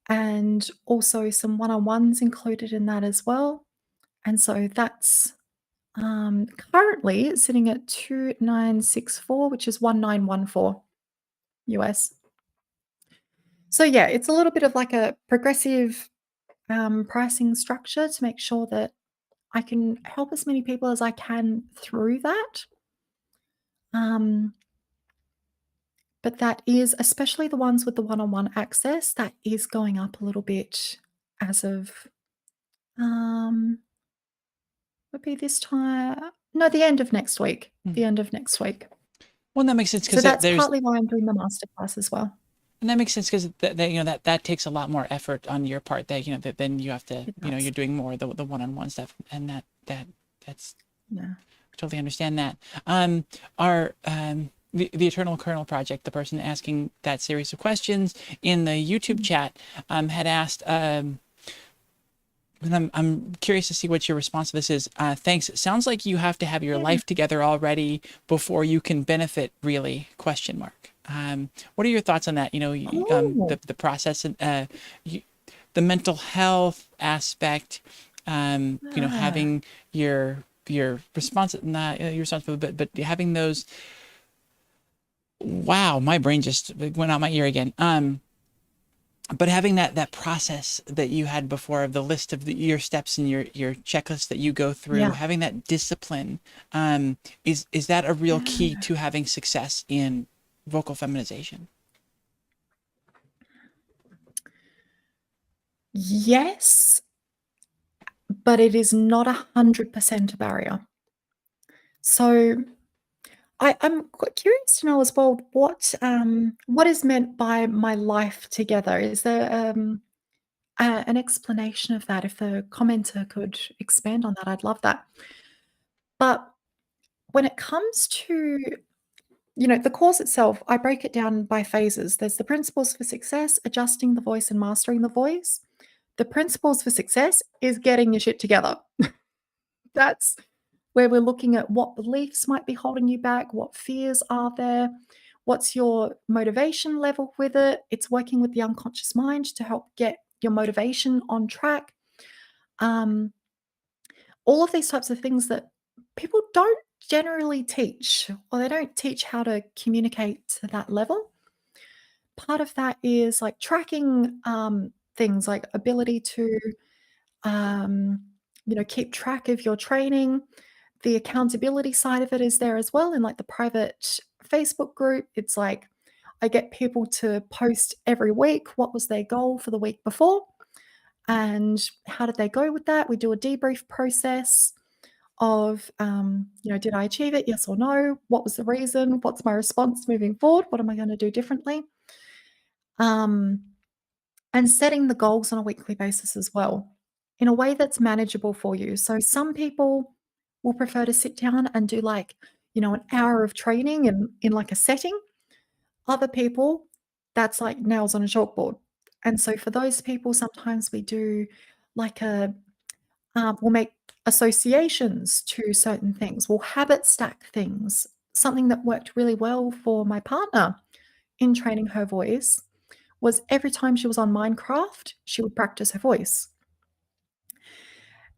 and also some one-on-ones included in that as well. And so that's currently sitting at 2964, which is 1914 US. So yeah, it's a little bit of like a progressive pricing structure to make sure that I can help as many people as I can through that. But that is, especially the ones with the one-on-one access, that is going up a little bit as of would be this time. No, the end of next week. The end of next week. Well, that makes sense, So because that's there's partly why I'm doing the masterclass as well. And that makes sense, because that takes a lot more effort on your part. That then you have to, you're doing more the one-on-one stuff, and that's Yeah. totally understand that. The Eternal Kernel Project, the person asking that series of questions in the YouTube chat, had asked, and I'm curious to see what your response to this is. Thanks. It sounds like you have to have your life together already before you can benefit, really? Question mark. What are your thoughts on that? You know, the process and the mental health aspect. You know, having your response, not your responsibility, but having those. Wow, my brain just went out my ear again. But having that process that you had before of the list of your steps and your checklist that you go through, Yeah. having that discipline, is that a real key to having success in vocal feminization? Yes, but it is not 100% a barrier. So I'm quite curious to know as well what is meant by my life together. Is there an explanation of that? If the commenter could expand on that, I'd love that. But when it comes to the course itself, I break it down by phases. There's the principles for success, adjusting the voice and mastering the voice. The principles for success is getting your shit together. That's where we're looking at what beliefs might be holding you back, what fears are there, what's your motivation level with it. It's working with the unconscious mind to help get your motivation on track. All of these types of things that people don't generally teach, or they don't teach how to communicate to that level. Part of that is like tracking things like ability to keep track of your training. The accountability side of it is there as well in like the private Facebook group. It's like I get people to post every week what was their goal for the week before and how did they go with that. We do a debrief process of did I achieve it, yes or no? What was the reason? What's my response moving forward? What am I going to do differently? And setting the goals on a weekly basis as well in a way that's manageable for you. So some people will prefer to sit down and do like, an hour of training in like a setting. Other people, that's like nails on a chalkboard. And so for those people, sometimes we do like we'll make associations to certain things. We'll habit stack things. Something that worked really well for my partner in training her voice was every time she was on Minecraft, she would practice her voice.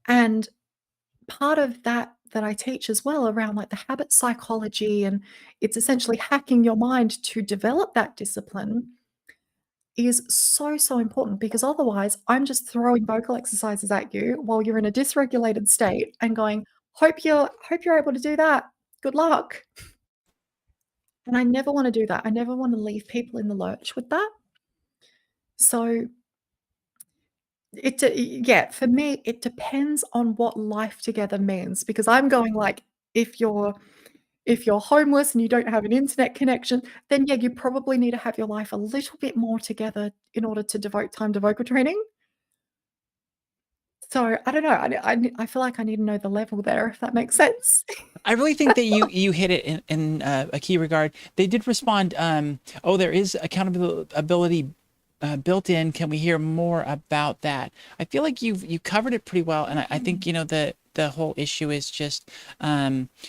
And part of that I teach as well around like the habit psychology, and it's essentially hacking your mind to develop that discipline, is so, so important, because otherwise I'm just throwing vocal exercises at you while you're in a dysregulated state and going, hope you're able to do that. Good luck. And I never want to do that. I never want to leave people in the lurch with that. So for me, it depends on what life together means, because I'm going like, if you're homeless and you don't have an internet connection, then yeah, you probably need to have your life a little bit more together in order to devote time to vocal training. So I don't know. I feel like I need to know the level there, if that makes sense. I really think that you hit it in a key regard. They did respond, there is accountability built in. Can we hear more about that? I feel like you covered it pretty well, and I think the whole issue is just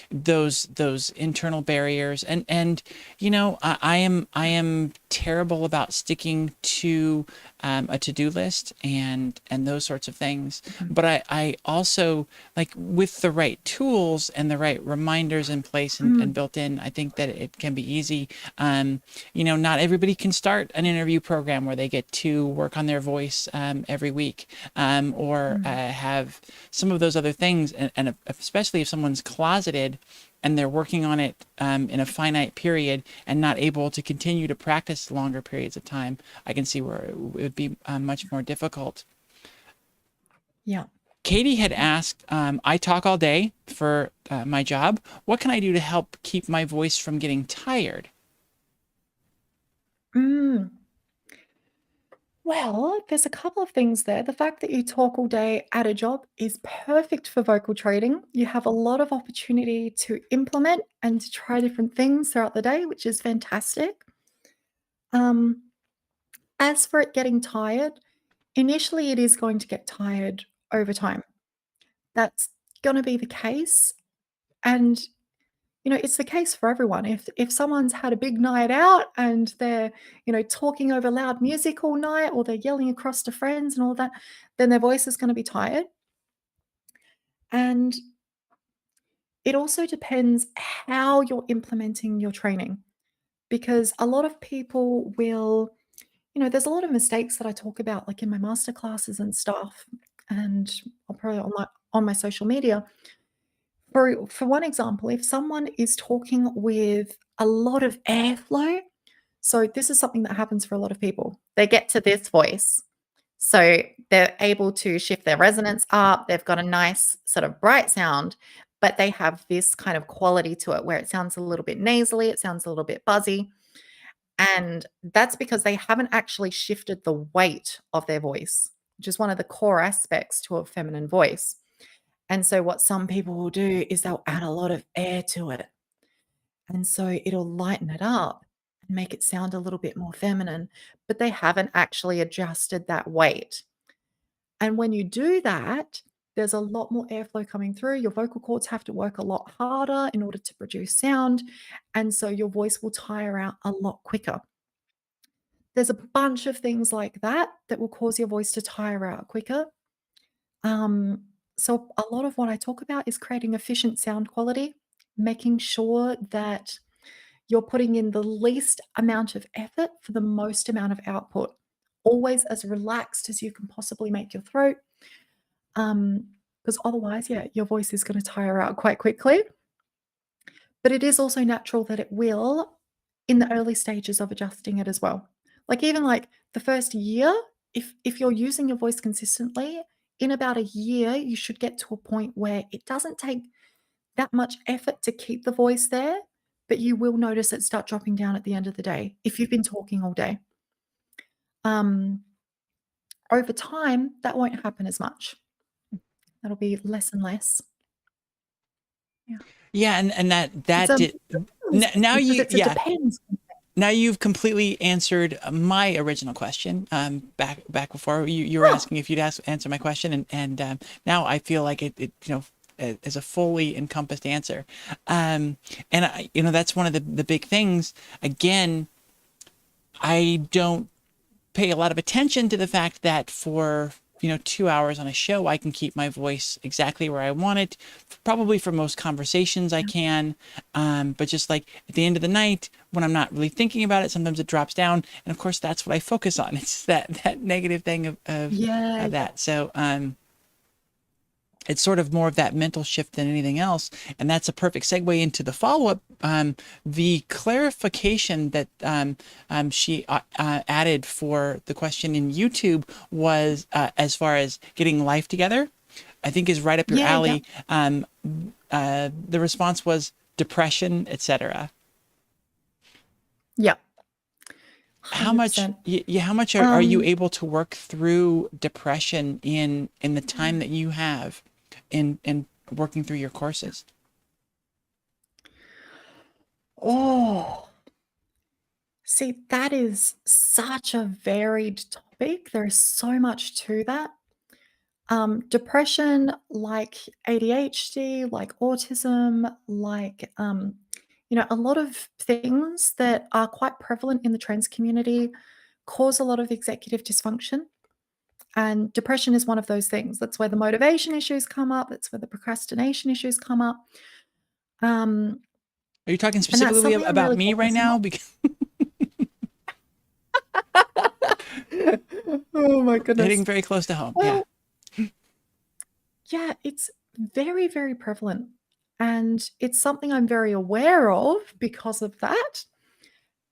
those internal barriers, and I am terrible about sticking to a to-do list and those sorts of things. But I also, like, with the right tools and the right reminders in place and built in, I think that it can be easy. Not everybody can start an interview program where they get to work on their voice every week, or have some of those other things. And especially if someone's closeted and they're working on it in a finite period and not able to continue to practice longer periods of time, I can see where it would be much more difficult. Yeah. Katie had asked, I talk all day for my job. What can I do to help keep my voice from getting tired? Well, there's a couple of things there. The fact that you talk all day at a job is perfect for vocal training. You have a lot of opportunity to implement and to try different things throughout the day, which is fantastic. Um, as for it getting tired, initially it is going to get tired over time. That's going to be the case. And it's the case for everyone. If someone's had a big night out and they're, talking over loud music all night, or they're yelling across to friends and all that, then their voice is going to be tired. And it also depends how you're implementing your training, because a lot of people will, there's a lot of mistakes that I talk about, like in my master classes and stuff, and I'll probably on my social media. For one example, if someone is talking with a lot of airflow, so this is something that happens for a lot of people. They get to this voice, so they're able to shift their resonance up. They've got a nice sort of bright sound, but they have this kind of quality to it where it sounds a little bit nasally, it sounds a little bit buzzy. And that's because they haven't actually shifted the weight of their voice, which is one of the core aspects to a feminine voice. And so what some people will do is they'll add a lot of air to it. And so it'll lighten it up and make it sound a little bit more feminine, but they haven't actually adjusted that weight. And when you do that, there's a lot more airflow coming through. Your vocal cords have to work a lot harder in order to produce sound. And so your voice will tire out a lot quicker. There's a bunch of things like that that will cause your voice to tire out quicker. So a lot of what I talk about is creating efficient sound quality, making sure that you're putting in the least amount of effort for the most amount of output, always as relaxed as you can possibly make your throat. Because otherwise, your voice is going to tire out quite quickly. But it is also natural that it will in the early stages of adjusting it as well. Like even like the first year, if you're using your voice consistently, in about a year, you should get to a point where it doesn't take that much effort to keep the voice there, but you will notice it start dropping down at the end of the day if you've been talking all day. Over time, that won't happen as much. That'll be less and less. Yeah, and that It's did now because you it's a depends. Now you've completely answered my original question. Back before you were asking if you'd answer my question, and now I feel like it is a fully encompassed answer. And that's one of the big things. Again, I don't pay a lot of attention to the fact that for 2 hours on a show, I can keep my voice exactly where I want it. Probably for most conversations I can. But just like at the end of the night, when I'm not really thinking about it, sometimes it drops down. And of course, that's what I focus on. It's that negative thing of that. So it's sort of more of that mental shift than anything else. And that's a perfect segue into the follow-up. The clarification that she added for the question in YouTube was as far as getting life together, I think is right up your alley. The response was depression, etc. Yeah. 100%. How much are you able to work through depression in the time that you have in working through your courses? Oh, see, that is such a varied topic. There is so much to that. Depression, like ADHD, like autism, like a lot of things that are quite prevalent in the trans community cause a lot of executive dysfunction. And depression is one of those things. That's where the motivation issues come up. That's where the procrastination issues come up. Are you talking specifically about me right now? Because oh my goodness. Hitting very close to home. Well, yeah, it's very, very prevalent. And it's something I'm very aware of because of that.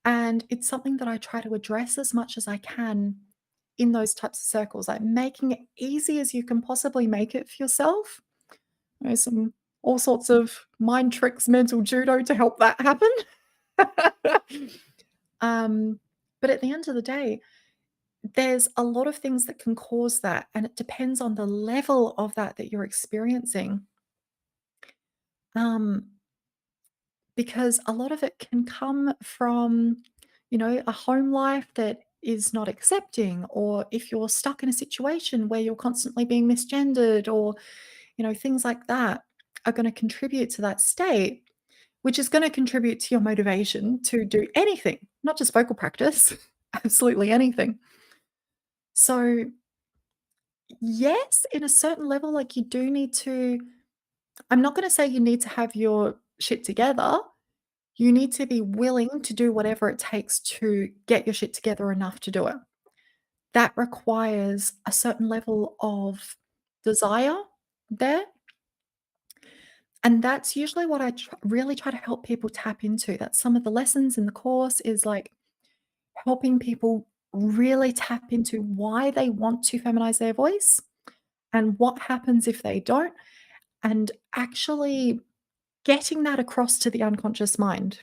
And it's something that I try to address as much as I can in those types of circles, like making it easy as you can possibly make it for yourself. There's all sorts of mind tricks, mental judo to help that happen. But at the end of the day, there's a lot of things that can cause that, and it depends on the level of that you're experiencing. Because a lot of it can come from, a home life that is not accepting, or if you're stuck in a situation where you're constantly being misgendered, or, things like that are going to contribute to that state, which is going to contribute to your motivation to do anything, not just vocal practice, absolutely anything. So, yes, in a certain level, like you do need to, I'm not going to say you need to have your shit together. You need to be willing to do whatever it takes to get your shit together enough to do it. That requires a certain level of desire there. And that's usually what I really try to help people tap into. That's some of the lessons in the course, is like helping people really tap into why they want to feminize their voice and what happens if they don't, and actually getting that across to the unconscious mind,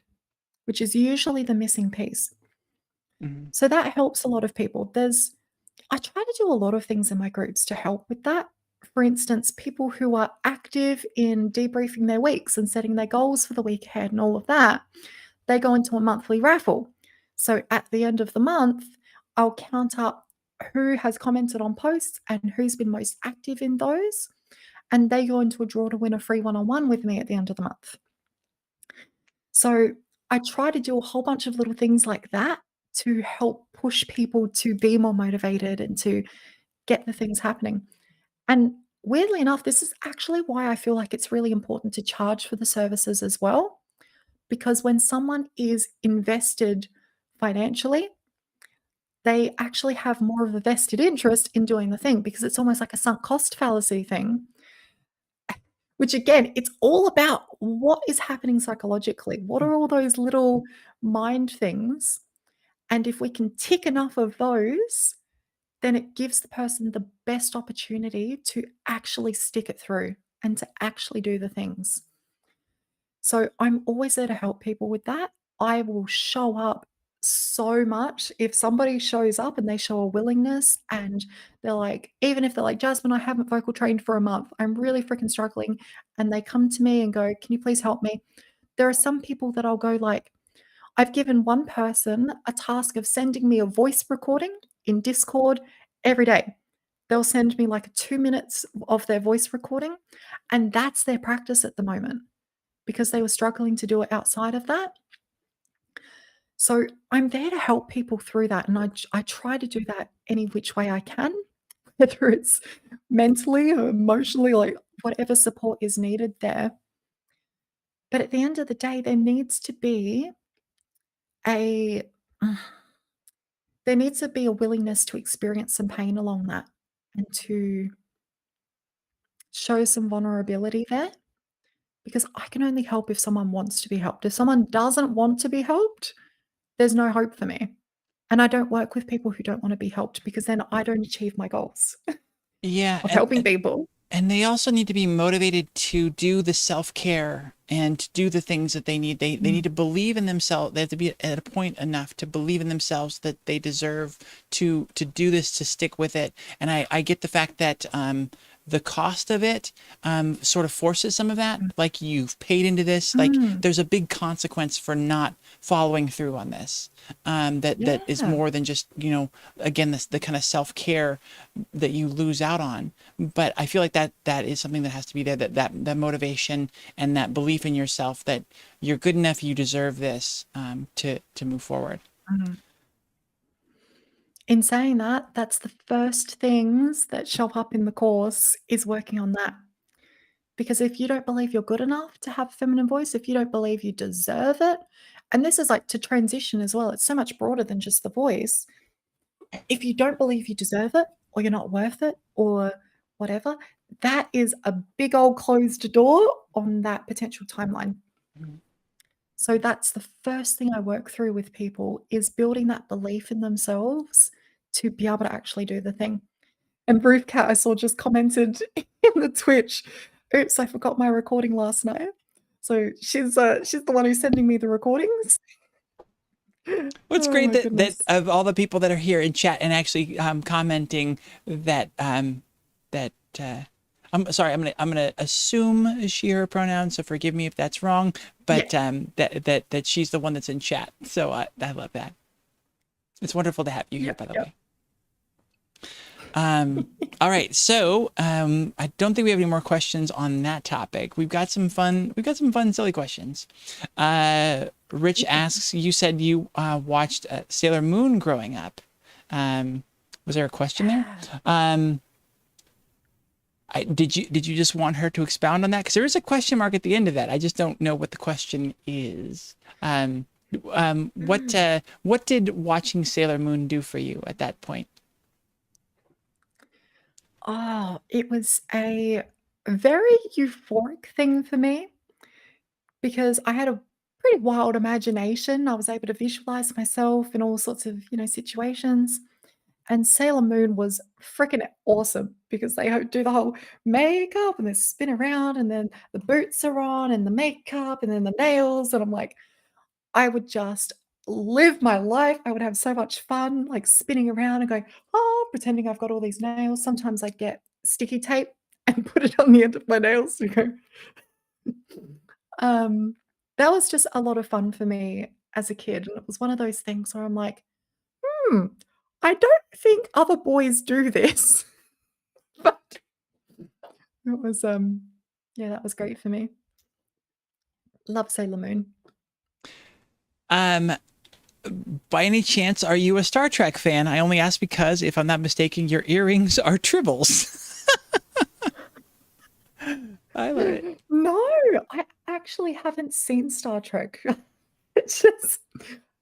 which is usually the missing piece. Mhm. So that helps a lot of people. I try to do a lot of things in my groups to help with that. For instance, people who are active in debriefing their weeks and setting their goals for the week ahead and all of that, they go into a monthly raffle. So at the end of the month, I'll count up who has commented on posts and who's been most active in those, and they go into a draw to win a free one-on-one with me at the end of the month. So I try to do a whole bunch of little things like that to help push people to be more motivated and to get the things happening. And weirdly enough, this is actually why I feel like it's really important to charge for the services as well. Because when someone is invested financially, they actually have more of a vested interest in doing the thing, because it's almost like a sunk cost fallacy thing. Which again, it's all about what is happening psychologically. What are all those little mind things? And if we can tick enough of those, then it gives the person the best opportunity to actually stick it through and to actually do the things. So I'm always there to help people with that. I will show up so much if somebody shows up and they show a willingness, and they're like, even if they're like, Jasmine, I haven't vocal trained for a month, I'm really freaking struggling. And they come to me and go, can you please help me? There are some people that I'll go like, I've given one person a task of sending me a voice recording in Discord every day. They'll send me like 2 minutes of their voice recording, and that's their practice at the moment, because they were struggling to do it outside of that. So I'm there to help people through that, and I try to do that any which way I can, whether it's mentally or emotionally, like whatever support is needed there. But at the end of the day, there needs to be a willingness to experience some pain along that, and to show some vulnerability there, because I can only help if someone wants to be helped. If someone doesn't want to be helped, there's no hope for me. And I don't work with people who don't want to be helped, because then I don't achieve my goals Yeah, of helping people. And they also need to be motivated to do the self-care and to do the things that they need. They need to believe in themselves. They have to be at a point enough to believe in themselves that they deserve to do this, to stick with it. And I get the fact that the cost of it sort of forces some of that. Like, you've paid into this, like there's a big consequence for not following through on this. That is more than just, again, the kind of self-care that you lose out on. But I feel like that is something that has to be there, that motivation and that belief in yourself that you're good enough, you deserve this, to move forward. In saying that, that's the first things that show up in the course, is working on that. Because if you don't believe you're good enough to have a feminine voice, if you don't believe you deserve it, and this is like to transition as well, it's so much broader than just the voice. If you don't believe you deserve it, or you're not worth it, or whatever, that is a big old closed door on that potential timeline. So that's the first thing I work through with people, is building that belief in themselves to be able to actually do the thing. And Ruth Cat, I saw, just commented in the Twitch, oops, I forgot my recording last night. So she's the one who's sending me the recordings. Well, it's Oh great my that goodness. of all the people that are here in chat and actually commenting that that I'm sorry, I'm gonna assume she her pronouns, so forgive me if that's wrong, but that she's the one that's in chat. So I love that. It's wonderful to have you here, by the way. All right, so I don't think we have any more questions on that topic. We've got some fun silly questions. Rich asks, you said you watched Sailor Moon growing up. Was there a question there? Did you just want her to expound on that? Because there is a question mark at the end of that. I just don't know what the question is. What did watching Sailor Moon do for you at that point? Oh, it was a very euphoric thing for me because I had a pretty wild imagination. I was able to visualize myself in all sorts of, situations. And Sailor Moon was freaking awesome because they do the whole makeup and they spin around and then the boots are on and the makeup and then the nails. And I'm like, I would just live my life. I would have so much fun, like spinning around and going, oh, pretending I've got all these nails. Sometimes I'd get sticky tape and put it on the end of my nails and go. That was just a lot of fun for me as a kid. And it was one of those things where I'm like, I don't think other boys do this. But it was, yeah, that was great for me. Love Sailor Moon. By any chance, are you a Star Trek fan? I only ask because, if I'm not mistaken, your earrings are tribbles. I love it. No, I actually haven't seen Star Trek. It's just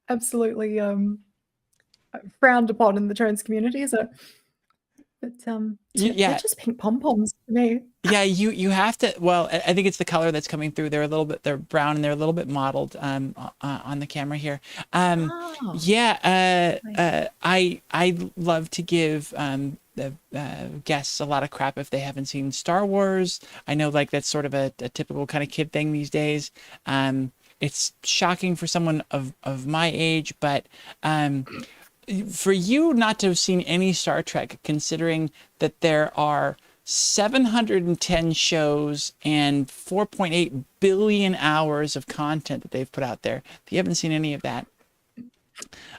absolutely frowned upon in the trans community, is it? But they're just pink pom-poms to me. Yeah, you have to. Well, I think it's the color that's coming through. They're brown and they're a little bit mottled on the camera here. I love to give the guests a lot of crap if they haven't seen Star Wars. I know, like, that's sort of a typical kind of kid thing these days. It's shocking for someone of my age, but for you not to have seen any Star Trek, considering that there are 710 shows and 4.8 billion hours of content that they've put out there. If you haven't seen any of that,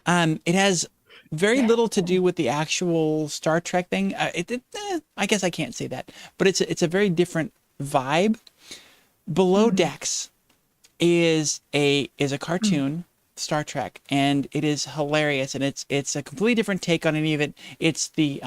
it has very little to do with the actual Star Trek thing. I guess I can't say that, but it's a very different vibe. Below Decks is a cartoon. Star Trek, and it is hilarious, and it's a completely different take on any of it. It's the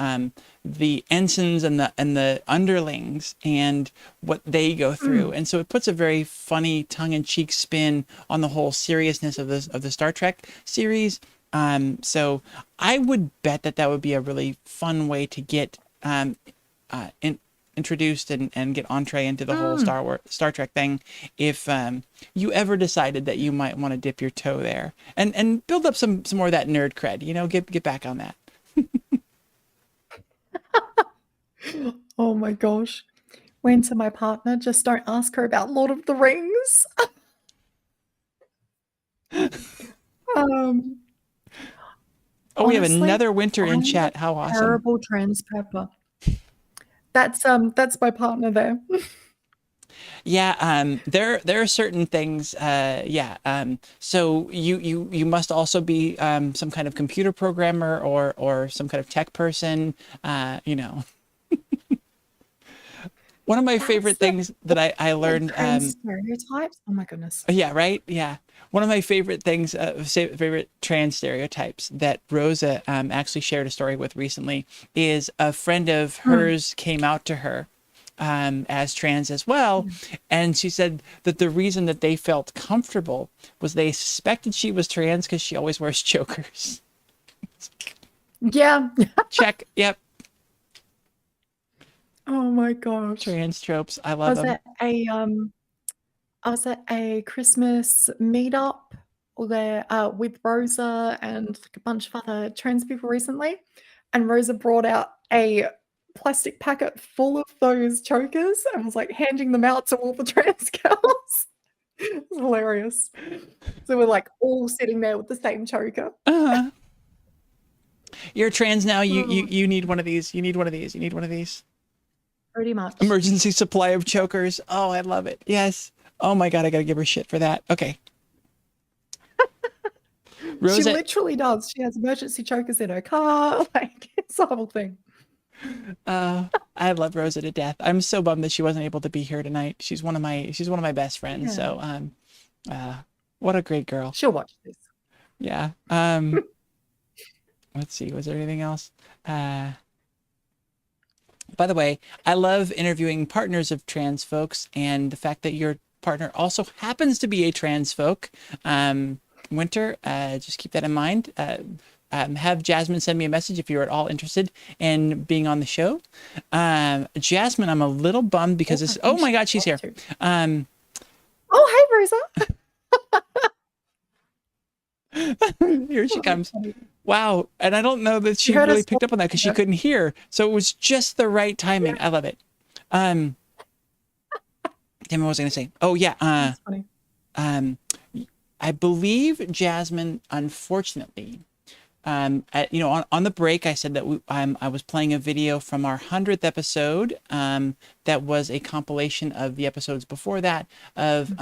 ensigns and the underlings and what they go through, and so it puts a very funny tongue-in-cheek spin on the whole seriousness of the Star Trek series. So I would bet that would be a really fun way to get introduced and get entree into the whole Star Trek thing, if you ever decided that you might want to dip your toe there and build up some more of that nerd cred, get back on that. Oh my gosh. When to my partner, just don't ask her about Lord of the Rings. We have Honestly, another winter in I'm chat. a How awesome. terrible trans prepper. That's my partner there. Yeah, there are certain things. So you must also be some kind of computer programmer or some kind of tech person. One of my favorite things that I learned. Trans stereotypes. Oh my goodness. Yeah, right. Yeah, one of my favorite things, favorite trans stereotypes that Rosa actually shared a story with recently is a friend of hers came out to her as trans as well, and she said that the reason that they felt comfortable was they suspected she was trans because she always wears chokers. Yeah. Check. Yep. Oh my gosh. Trans tropes. I love them. I was at a Christmas meetup where with Rosa and like a bunch of other trans people recently, and Rosa brought out a plastic packet full of those chokers and was like handing them out to all the trans girls. It's hilarious. So we're like all sitting there with the same choker. Uh-huh. You're trans now. You Oh. you need one of these. You need one of these. You need one of these. Pretty much. Emergency supply of chokers. Oh, I love it. Yes. Oh my God, I gotta give her shit for that. Okay. She Rosa, literally does. She has emergency chokers in her car. Like, it's the whole thing. I love Rosa to death. I'm so bummed that she wasn't able to be here tonight. She's one of my best friends. Yeah. So what a great girl. She'll watch this. Yeah. Let's see. Was there anything else? By the way, I love interviewing partners of trans folks, and the fact that your partner also happens to be a trans folk. Winter, just keep that in mind. Have Jasmine send me a message if you're at all interested in being on the show. Jasmine, I'm a little bummed because this. Oh my God, she's here. Oh, hey, Rosa. Here she comes. Wow. And I don't know that she You heard really us picked up on that because she couldn't hear. So it was just the right timing. I love it. Damn, what was I going to say? Oh, yeah. That's funny. I believe Jasmine, unfortunately, on the break, I said that I was playing a video from our 100th episode that was a compilation of the episodes before that of,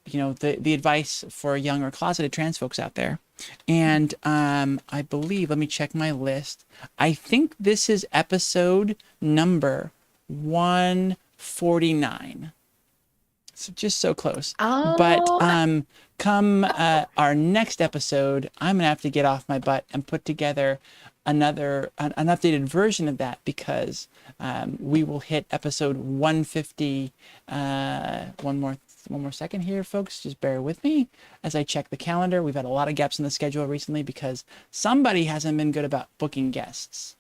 the advice for young or closeted trans folks out there. And I believe, let me check my list. I think this is episode number 149. So just so close. But come our next episode, I'm gonna have to get off my butt and put together an updated version of that because we will hit episode 150. One more second here, folks. Just bear with me as I check the calendar. We've had a lot of gaps in the schedule recently because somebody hasn't been good about booking guests.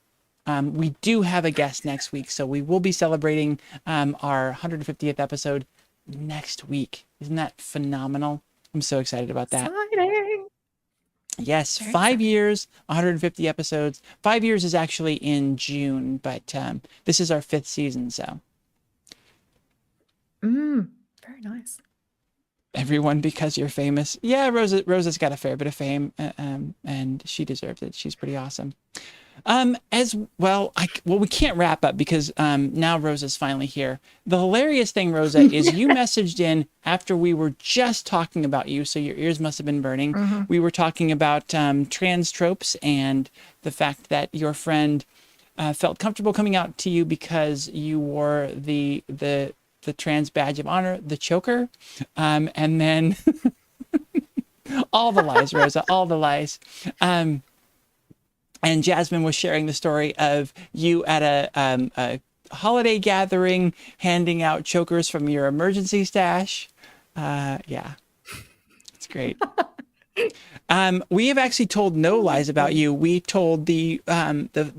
We do have a guest next week, so we will be celebrating our 150th episode next week. Isn't that phenomenal? I'm so excited about that. Exciting. Yes, 5 years, 150 episodes. 5 years is actually in June, but this is our 5th season, so. Very nice. Everyone because you're famous. Yeah, Rosa's got a fair bit of fame, and she deserves it. She's pretty awesome. As well, we can't wrap up because now Rosa's finally here. The hilarious thing, Rosa, is you messaged in after we were just talking about you, so your ears must have been burning. Mhm. We were talking about trans tropes and the fact that your friend felt comfortable coming out to you because you wore the trans badge of honor, the choker, and then all the lies, Rosa, all the lies. And Jasmine was sharing the story of you at a holiday gathering, handing out chokers from your emergency stash. Yeah, it's great. We have actually told no lies about you. We told the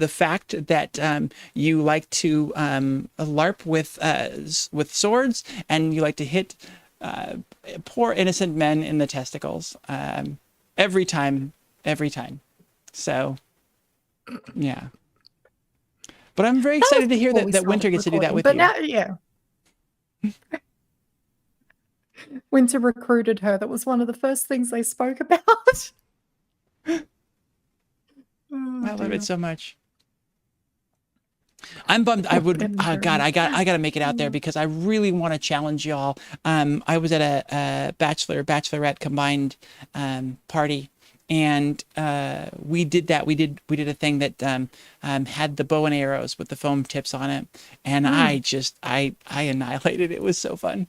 fact that you like to LARP with swords and you like to hit poor innocent men in the testicles every time. So. Yeah. But I'm very excited to hear that Winter gets to do that with you. Now, yeah. Winter recruited her. That was one of the first things they spoke about. I love it so much. I'm bummed. I would. Oh God, I got to make it out there because I really want to challenge y'all. I was at a bachelorette combined party. And we did that. We did a thing that had the bow and arrows with the foam tips on it, and I annihilated it. It was so fun.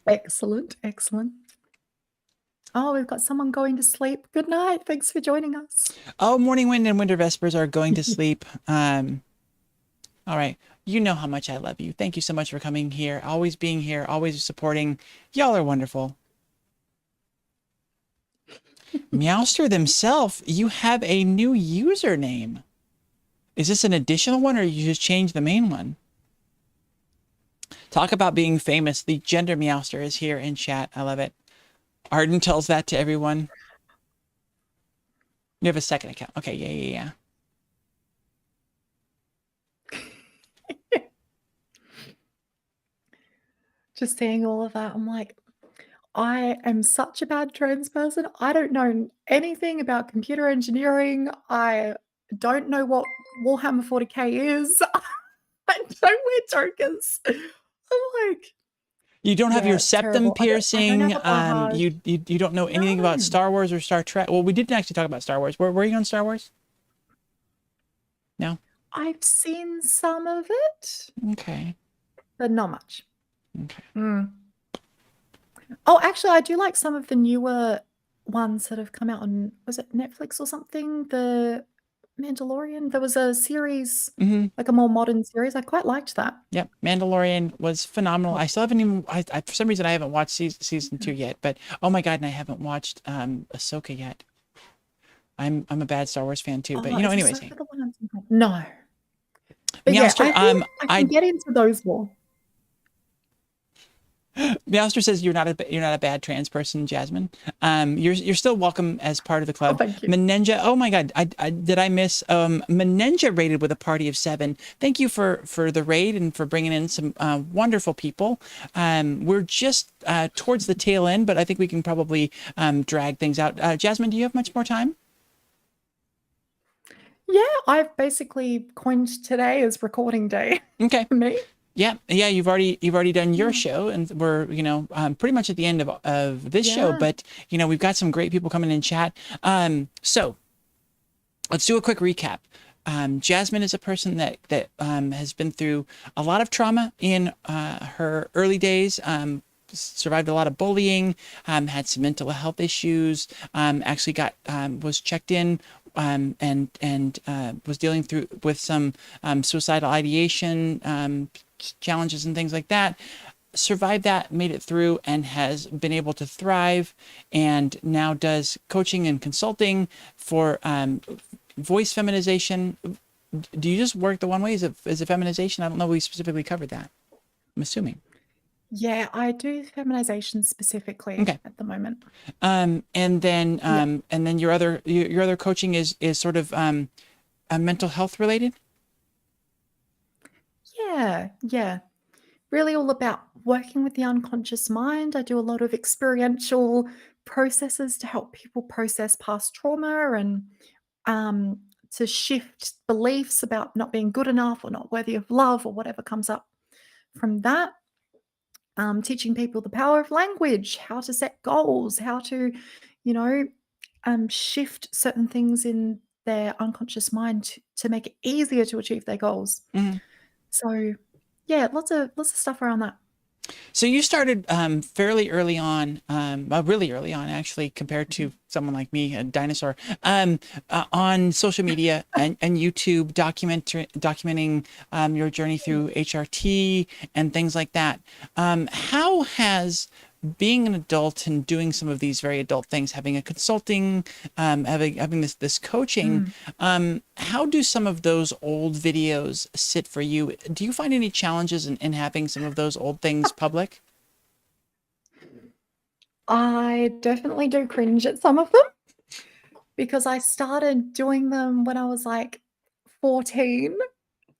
Excellent. Oh, we've got someone going to sleep. Good night. Thanks for joining us. Oh, Morning Wind and Winter Vespers are going to sleep. All right. You know how much I love you. Thank you so much for coming here, always being here, always supporting. Y'all are wonderful. Meowster themselves, you have a new username. Is this an additional one or you just changed the main one? Talk about being famous. The gender Meowster is here in chat. I love it. Arden tells that to everyone. You have a second account. Okay, yeah. just seeing all of that, I'm like, I am such a bad trans person. I don't know anything about computer engineering. I don't know what Warhammer 40K is. I don't wear tokens. I'm like, You don't have yeah, your it's septum terrible. I don't piercing. have a bahaj. You don't know anything about No. Star Wars or Star Trek. Well, we didn't actually talk about Star Wars. Were you on Star Wars? No. I've seen some of it, Okay. but not much. Okay. Mm. Oh, actually, I do like some of the newer ones that have come out on, was it Netflix or something? The Mandalorian. There was a series, Mm-hmm. like a more modern series. I quite liked that. Yep. Mandalorian was phenomenal. Oh. I still haven't even. For some reason I haven't watched season 2 yet. But oh my god, and I haven't watched Ahsoka yet. I'm a bad Star Wars fan too. But Oh, you know, is anyways. Ahsoka the one I'm thinking of? No. But yeah, Meowster, I think I can get into those more. Meowster says you're not a bad trans person, Jasmine. You're still welcome as part of the club. thank you. Menenja, oh my god, did I miss Menenja raided with a party of 7. Thank you for the raid and for bringing in some wonderful people. We're just towards the tail end, but I think we can probably drag things out. Jasmine, do you have much more time? Yeah, I've basically coined today as recording day. Okay. For me. Yeah, you've already done your show, and we're pretty much at the end of this show. Yeah. But we've got some great people coming in chat. So let's do a quick recap. Jasmine is a person that has been through a lot of trauma in her early days. Survived a lot of bullying. Had some mental health issues. Actually was checked in. And was dealing with some suicidal ideation challenges and things like that. Survived that, made it through, and has been able to thrive, and now does coaching and consulting for voice feminization. Do you just work the one way? Is it feminization? I don't know. We specifically covered that. I'm assuming. Yeah, I do feminization specifically at the moment. And then your other coaching is sort of mental health related. Yeah. Really all about working with the unconscious mind. I do a lot of experiential processes to help people process past trauma and to shift beliefs about not being good enough or not worthy of love or whatever comes up from that. Teaching people the power of language, how to set goals, how to, shift certain things in their unconscious mind to make it easier to achieve their goals. Mm-hmm. So, yeah, lots of stuff around that. So you started fairly early on, really early on, actually, compared to someone like me, a dinosaur, on social media and YouTube, documenting your journey through HRT and things like that. How has being an adult and doing some of these very adult things, having a consulting, having this coaching, how do some of those old videos sit for you? Do you find any challenges in having some of those old things public? I definitely do cringe at some of them because I started doing them when I was like 14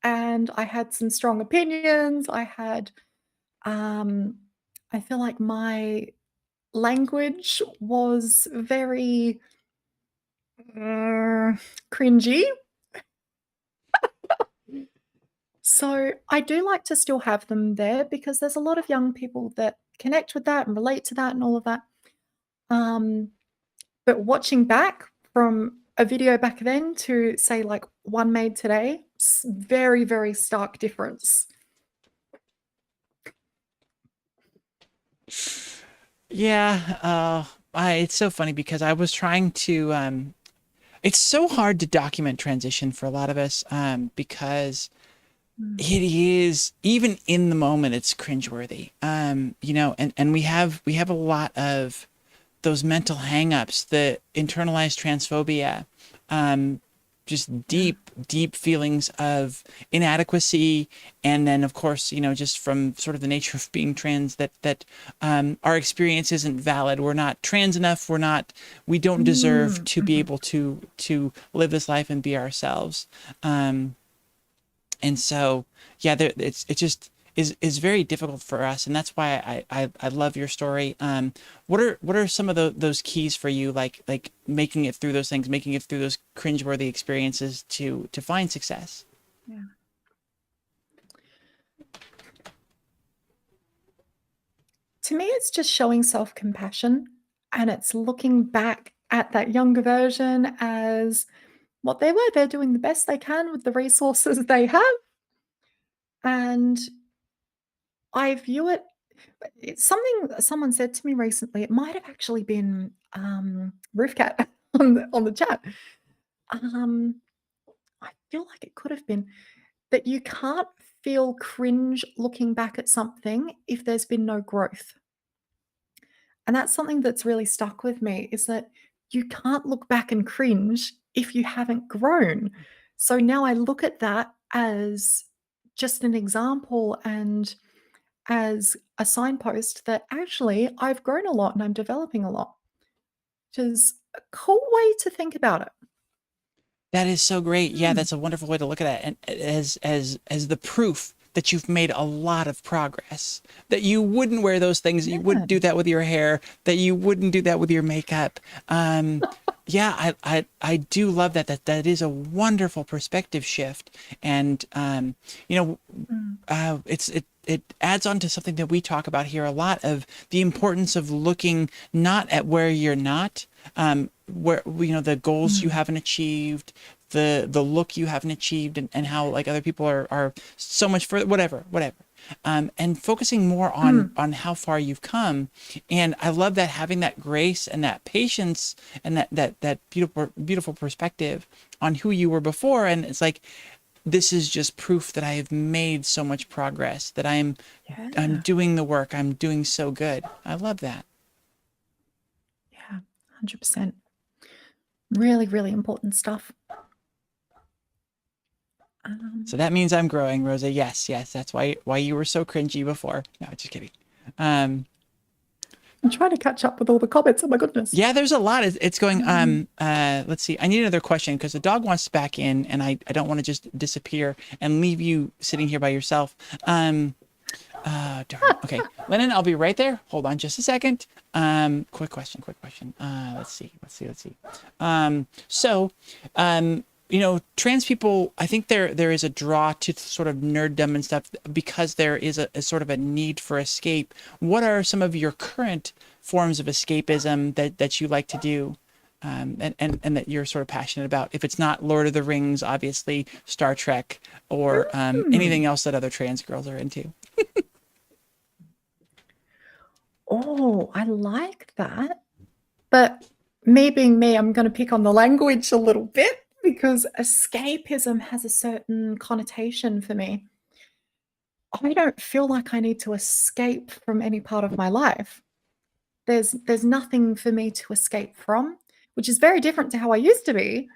and I had some strong opinions. I feel like my language was very cringy. So I do like to still have them there because there's a lot of young people that connect with that and relate to that and all of that. But watching back from a video back then to say like one made today, very, very stark difference. Yeah, it's so funny because I was trying to. It's so hard to document transition for a lot of us because it is, even in the moment, it's cringeworthy. And we have a lot of those mental hangups, the internalized transphobia, just deep feelings of inadequacy, and then of course just from sort of the nature of being trans that our experience isn't valid. We're not trans enough. We don't deserve to be able to live this life and be ourselves. And so yeah, it's is very difficult for us, and that's why I love your story. What are some of those keys for you, like making it through those things, making it through those cringeworthy experiences to find success? Yeah. To me, it's just showing self-compassion, and it's looking back at that younger version as what they were. They're doing the best they can with the resources they have. And I view it's something someone said to me recently. It might have actually been Roofcat on the chat. I feel like it could have been that you can't feel cringe looking back at something if there's been no growth. And that's something that's really stuck with me, is that you can't look back and cringe if you haven't grown. So now I look at that as just an example and as a signpost that actually I've grown a lot and I'm developing a lot, which is a cool way to think about it. That is so great. Yeah, Mm. that's a wonderful way to look at it, and as the proof that you've made a lot of progress. That you wouldn't wear those things, that you wouldn't do that with your hair, that you wouldn't do that with your makeup. Yeah, I do love that. That is a wonderful perspective shift, and you know, it adds on to something that we talk about here a lot, of the importance of looking not at where you're not, where you know the goals you haven't achieved, the look you haven't achieved, and how like other people are so much further, whatever, and focusing more on how far you've come. And I love that, having that grace and that patience and that beautiful perspective on who you were before. And it's like, this is just proof that I have made so much progress, that I'm doing the work, I'm doing so good. I love that. Yeah, 100%. Really, really important stuff. So that means I'm growing, Rosa. Yes, that's why you were so cringy before. No, just kidding. I'm trying to catch up with all the comments. Oh my goodness. Yeah, there's a lot. It's going. Let's see. I need another question because the dog wants back in, and I don't want to just disappear and leave you sitting here by yourself. Darn. Okay, Lennon, I'll be right there. Hold on just a second. Quick question. Let's see. You know, trans people, I think there is a draw to sort of nerddom and stuff because there is a sort of a need for escape. What are some of your current forms of escapism that you like to do, and that you're sort of passionate about? If it's not Lord of the Rings, obviously Star Trek, or anything else that other trans girls are into. Oh, I like that. But me being me, I'm going to pick on the language a little bit, because escapism has a certain connotation for me. I don't feel like I need to escape from any part of my life. There's nothing for me to escape from, which is very different to how I used to be,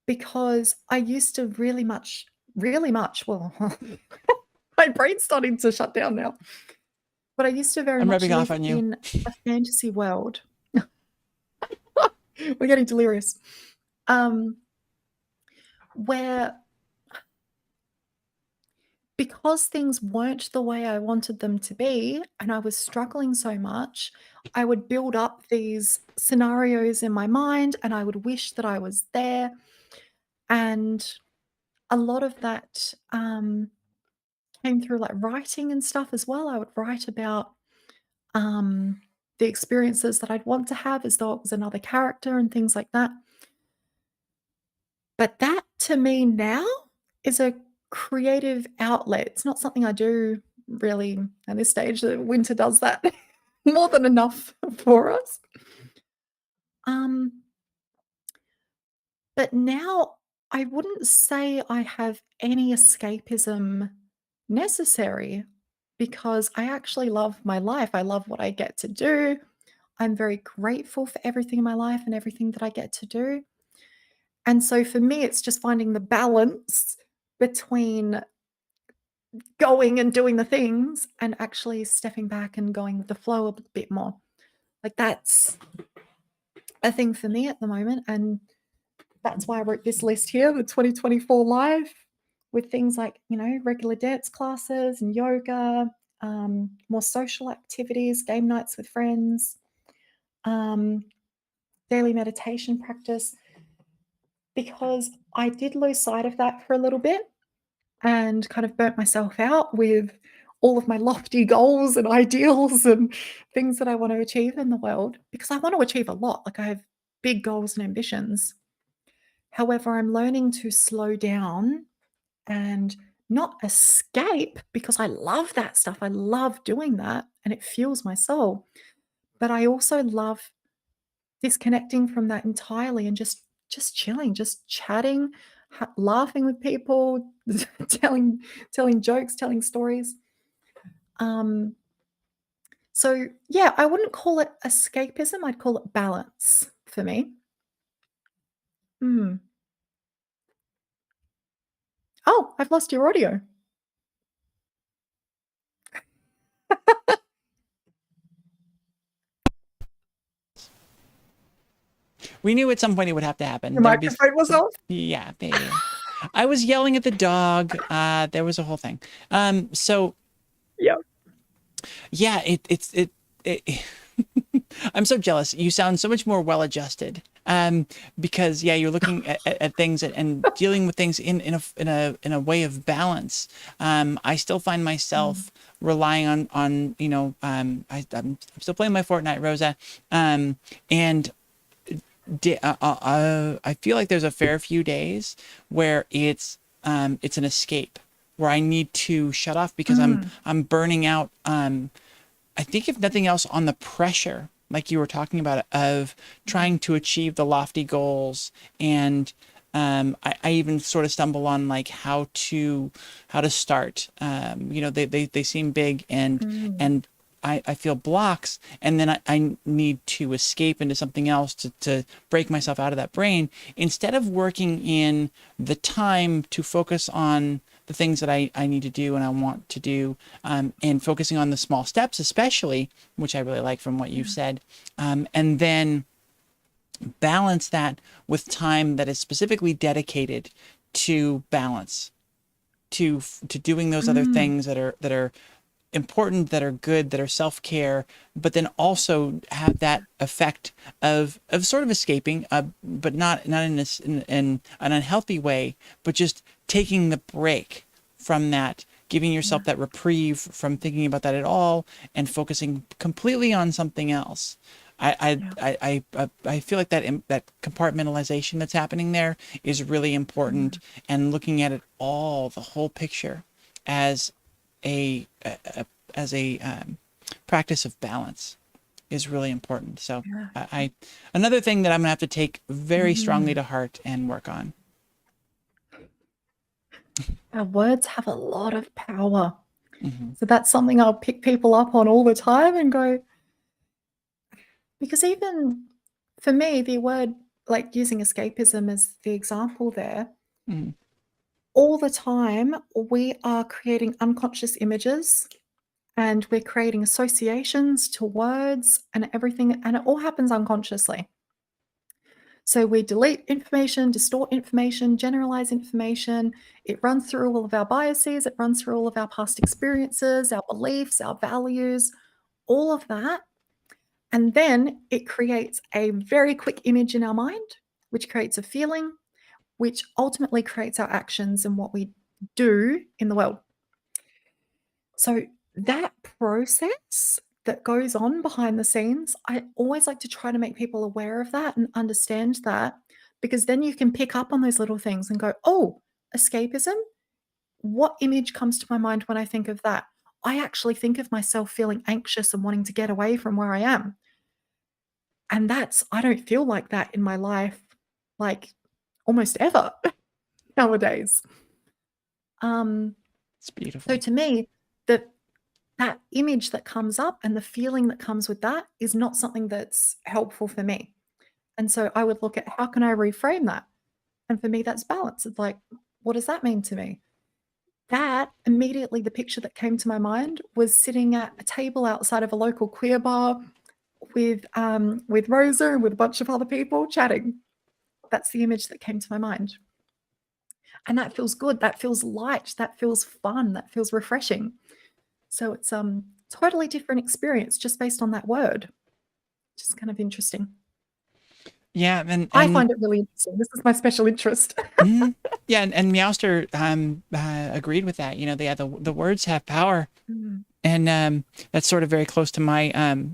because I used to really much, well, my brain's starting to shut down now. But I used to very I'm much rubbing off live on you. in a fantasy world. We're getting delirious. Where, because things weren't the way I wanted them to be, and I was struggling so much, I would build up these scenarios in my mind, and I would wish that I was there. And a lot of that came through like writing and stuff as well. I would write about the experiences that I'd want to have as though it was another character and things like that. But that, to me now, is a creative outlet. It's not something I do really at this stage. Winter does that more than enough for us. But now I wouldn't say I have any escapism necessary, because I actually love my life. I love what I get to do. I'm very grateful for everything in my life and everything that I get to do. And so for me, it's just finding the balance between going and doing the things and actually stepping back and going with the flow a bit more. Like, that's a thing for me at the moment. And that's why I wrote this list here, the 2024 live. with things like, regular dance classes and yoga, more social activities, game nights with friends, daily meditation practice, because I did lose sight of that for a little bit and kind of burnt myself out with all of my lofty goals and ideals and things that I want to achieve in the world, because I want to achieve a lot. Like, I have big goals and ambitions. However, I'm learning to slow down and not escape, because I love that stuff. I love doing that and it fuels my soul. But I also love disconnecting from that entirely and just chilling, just chatting, laughing with people, telling jokes, telling stories. So yeah, I wouldn't call it escapism. I'd call it balance for me. Hmm. Oh, I've lost your audio. We knew at some point it would have to happen. Your There'd be microphone was off? Yeah, baby. I was yelling at the dog. There was a whole thing. So yeah, it I'm so jealous. You sound so much more well-adjusted. Because you're looking at things and dealing with things in a way of balance. I still find myself relying on I'm still playing my Fortnite, Rosa, and I feel like there's a fair few days where it's an escape, where I need to shut off because I'm burning out. I think if nothing else, on the pressure, like you were talking about, of trying to achieve the lofty goals. And I even sort of stumble on like how to start. They seem big, and I feel blocks, and then I need to escape into something else to break myself out of that brain, instead of working in the time to focus on the things that I need to do and I want to do, and focusing on the small steps, especially, which I really like from what you've said, and then balance that with time that is specifically dedicated to balance, to doing those other things that are important, that are good, that are self-care, but then also have that effect of sort of escaping, but not in an unhealthy way, but just taking the break from that, giving yourself that reprieve from thinking about that at all, and focusing completely on something else. I feel like that compartmentalization that's happening there is really important, and looking at it all, the whole picture, as a practice of balance is really important. So another thing that I'm gonna have to take very strongly to heart and work on. Our words have a lot of power. So that's something I'll pick people up on all the time and go, because even for me, the word, like using escapism as the example there, all the time we are creating unconscious images and we're creating associations to words and everything, and it all happens unconsciously. So we delete information, distort information, generalize information. It runs through all of our biases. It runs through all of our past experiences, our beliefs, our values, all of that. And then it creates a very quick image in our mind, which creates a feeling, which ultimately creates our actions and what we do in the world. So that process that goes on behind the scenes, I always like to try to make people aware of that and understand that, because then you can pick up on those little things and go, oh, escapism? What image comes to my mind when I think of that? I actually think of myself feeling anxious and wanting to get away from where I am. And I don't feel like that in my life, like almost ever nowadays. It's beautiful. So to me, that image that comes up and the feeling that comes with that is not something that's helpful for me. And so I would look at, how can I reframe that? And for me, that's balance. It's like, what does that mean to me? That immediately, the picture that came to my mind was sitting at a table outside of a local queer bar with Rosa and with a bunch of other people chatting. That's the image that came to my mind. And that feels good. That feels light. That feels fun. That feels refreshing. So it's totally different experience just based on that word. Just kind of interesting. Yeah, and I find it really interesting. This is my special interest. Yeah, and Meowster agreed with that. The words have power, and that's sort of very close to my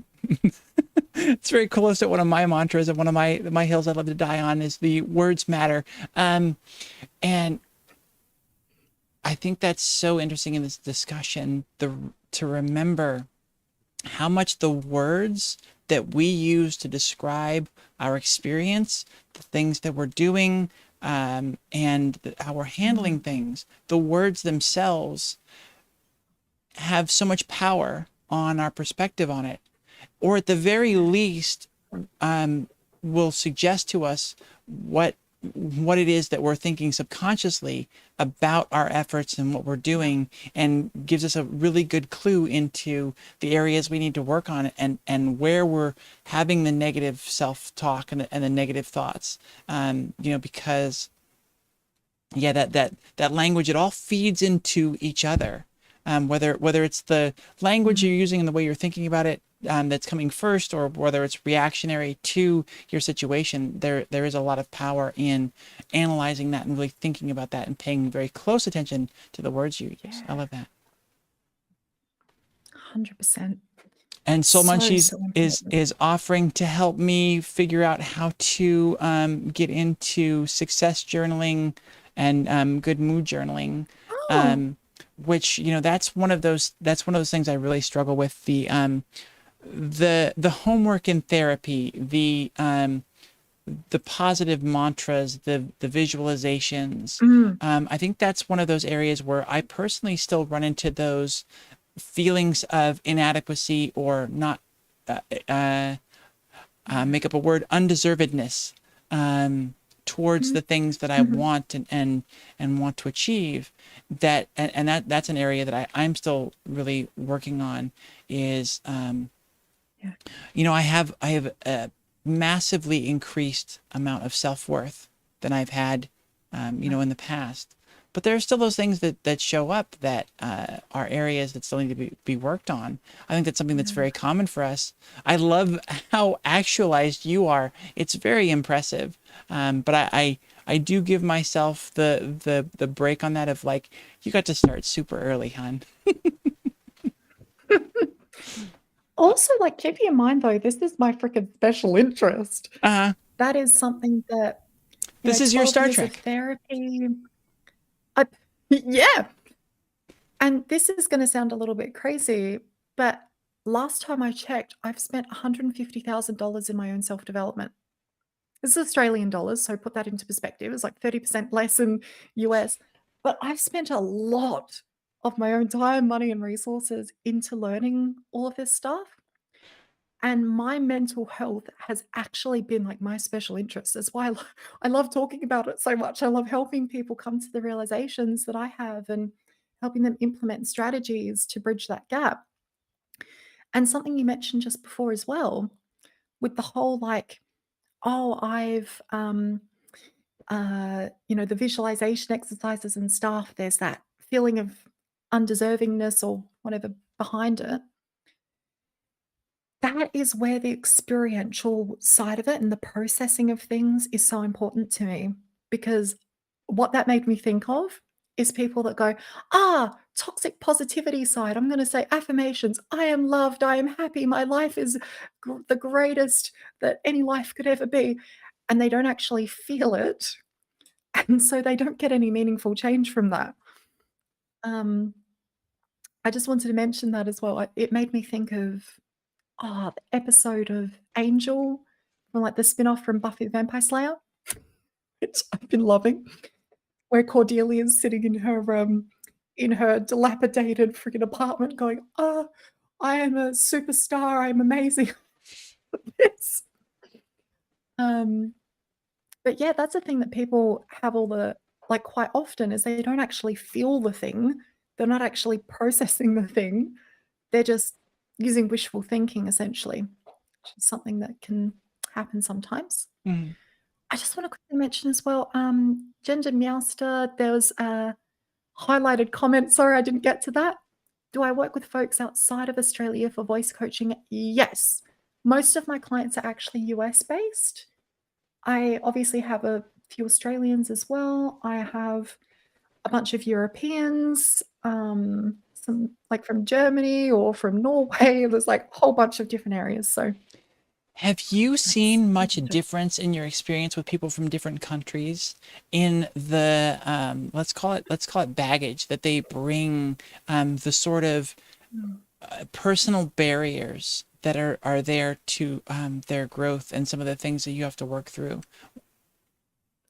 it's very close to one of my mantras and one of my hills I'd love to die on is the words matter. And I think that's so interesting in this discussion to remember how much the words that we use to describe our experience, the things that we're doing, and how we're handling things, the words themselves have so much power on our perspective on it, or at the very least, will suggest to us what it is that we're thinking subconsciously about our efforts and what we're doing, and gives us a really good clue into the areas we need to work on and where we're having the negative self-talk and the negative thoughts. Because that language, it all feeds into each other. Whether it's the language you're using and the way you're thinking about it, that's coming first, or whether it's reactionary to your situation, there is a lot of power in analyzing that and really thinking about that and paying very close attention to the words you use. I love that. 100%. And Soul Munchies So is offering to help me figure out how to get into success journaling and good mood journaling. Which that's one of those things I really struggle with. The homework in therapy, the positive mantras, the visualizations. I think that's one of those areas where I personally still run into those feelings of inadequacy or not make up a word, undeservedness towards the things that I want and want to achieve. That's an area that I'm still really working on. Is I have a massively increased amount of self-worth than I've had in the past. But there are still those things that show up that are areas that still need to be worked on. I think that's something that's very common for us. I love how actualized you are. It's very impressive. But I do give myself the break on that of like, you got to start super early, hon. Also, like, keep in mind though, this is my freaking special interest. Uh-huh. That is something that This is your 12 Star years of Trek. therapy. Yeah. And this is going to sound a little bit crazy, but last time I checked, I've spent $150,000 in my own self-development. This is Australian dollars, so put that into perspective. It's like 30% less in US. But I've spent a lot of my own time, money, and resources into learning all of this stuff. And my mental health has actually been like my special interest. That's why I love talking about it so much. I love helping people come to the realizations that I have and helping them implement strategies to bridge that gap. And something you mentioned just before as well, with the whole like, oh, I've the visualization exercises and stuff, there's that feeling of undeservingness or whatever behind it. That is where the experiential side of it and the processing of things is so important to me, because what that made me think of is people that go, toxic positivity side. I'm going to say affirmations. I am loved. I am happy. My life is the greatest that any life could ever be. And they don't actually feel it. And so they don't get any meaningful change from that. I just wanted to mention that as well. It made me think of the episode of Angel from like the spin-off from Buffy the Vampire Slayer, which I've been loving, where Cordelia is sitting in her dilapidated freaking apartment going, I am a superstar, I'm amazing. Yes. But yeah, that's the thing that people have quite often is they don't actually feel the thing. They're not actually processing the thing. They're just using wishful thinking, essentially, which is something that can happen sometimes. I just want to quickly mention as well, Ginger Meowster, there was a highlighted comment. Sorry, I didn't get to that. Do I work with folks outside of Australia for voice coaching? Yes. Most of my clients are actually US based. I obviously have a few Australians as well. I have a bunch of Europeans, some like from Germany or from Norway. There's like a whole bunch of different areas. So Have you seen much difference in your experience with people from different countries in the let's call it baggage that they bring, the sort of personal barriers that are there to their growth and some of the things that you have to work through?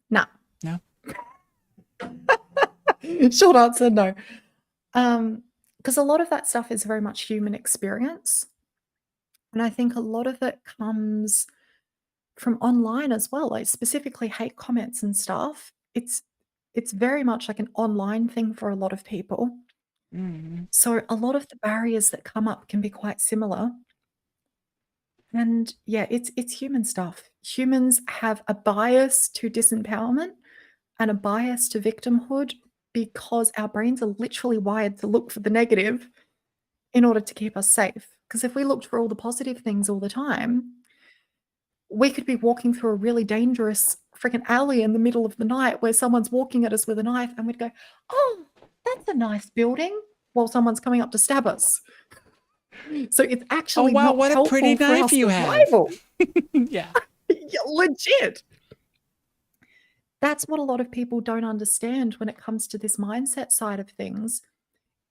no. No? Short answer, no. Because a lot of that stuff is very much human experience. And I think a lot of it comes from online as well, like specifically hate comments and stuff. It's very much like an online thing for a lot of people. Mhm. So a lot of the barriers that come up can be quite similar. And yeah, it's human stuff. Humans have a bias to disempowerment and a bias to victimhood because our brains are literally wired to look for the negative in order to keep us safe. Because if we looked for all the positive things all the time, we could be walking through a really dangerous freaking alley in the middle of the night where someone's walking at us with a knife and we'd go, oh, that's a nice building, while someone's coming up to stab us. So it's Oh actually wow, not what a pretty helpful for our knife you have. survival. Yeah. Yeah, legit. That's what a lot of people don't understand when it comes to this mindset side of things,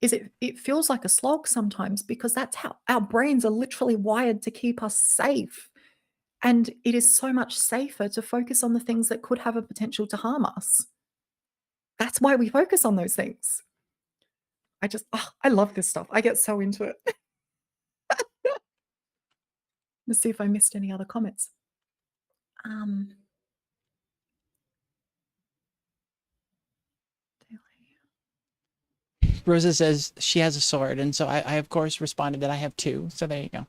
is it feels like a slog sometimes because that's how our brains are literally wired to keep us safe. And it is so much safer to focus on the things that could have a potential to harm us. That's why we focus on those things. I love this stuff. I get so into it. Let's see if I missed any other comments. Rosa says she has a sword, and so I of course responded that I have two. So there you go.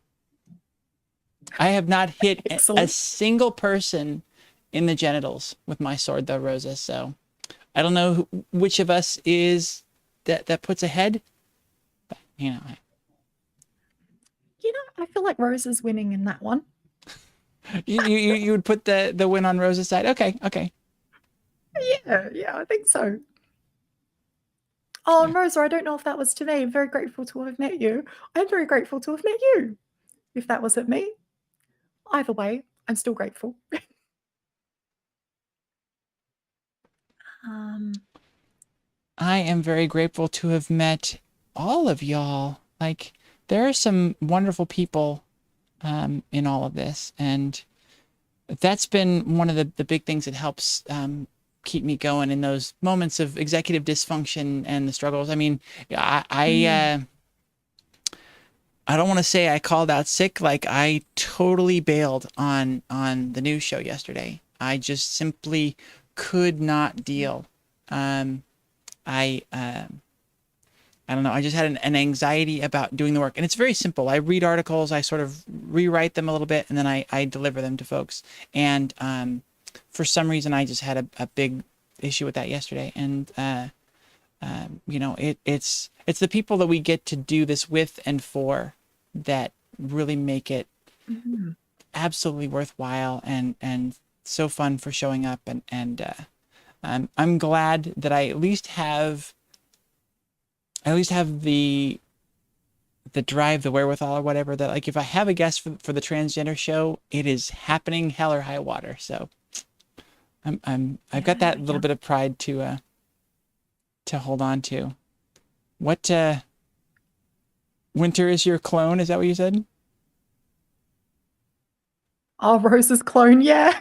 I have not hit a single person in the genitals with my sword, though, Rosa. So I don't know which of us is that puts ahead. But, you know, I feel like Rose is winning in that one. you would put the win on Rosa's side. Okay, okay. Yeah, I think so. Oh, and Rosa, I don't know if that was today. I'm very grateful to have met you. I'm very grateful to have met you. If that wasn't me, either way, I'm still grateful. I am very grateful to have met all of y'all. Like, there are some wonderful people in all of this, and that's been one of the big things that helps keep me going in those moments of executive dysfunction and the struggles. I mean, I don't want to say I called out sick. Like, I totally bailed on the news show yesterday. I just simply could not deal. I don't know. I just had an anxiety about doing the work, and it's very simple. I read articles, I sort of rewrite them a little bit, and then I deliver them to folks. And for some reason, I just had a big issue with that yesterday. And you know, it's the people that we get to do this with and for that really make it absolutely worthwhile and so fun for showing up. And I'm glad that I at least have the drive, the wherewithal, or whatever, that like if I have a guest for the transgender show, it is happening hell or high water. So I've got that little bit of pride to hold on to. What Winter is your clone? Is that what you said? Oh, Rose's clone, yeah.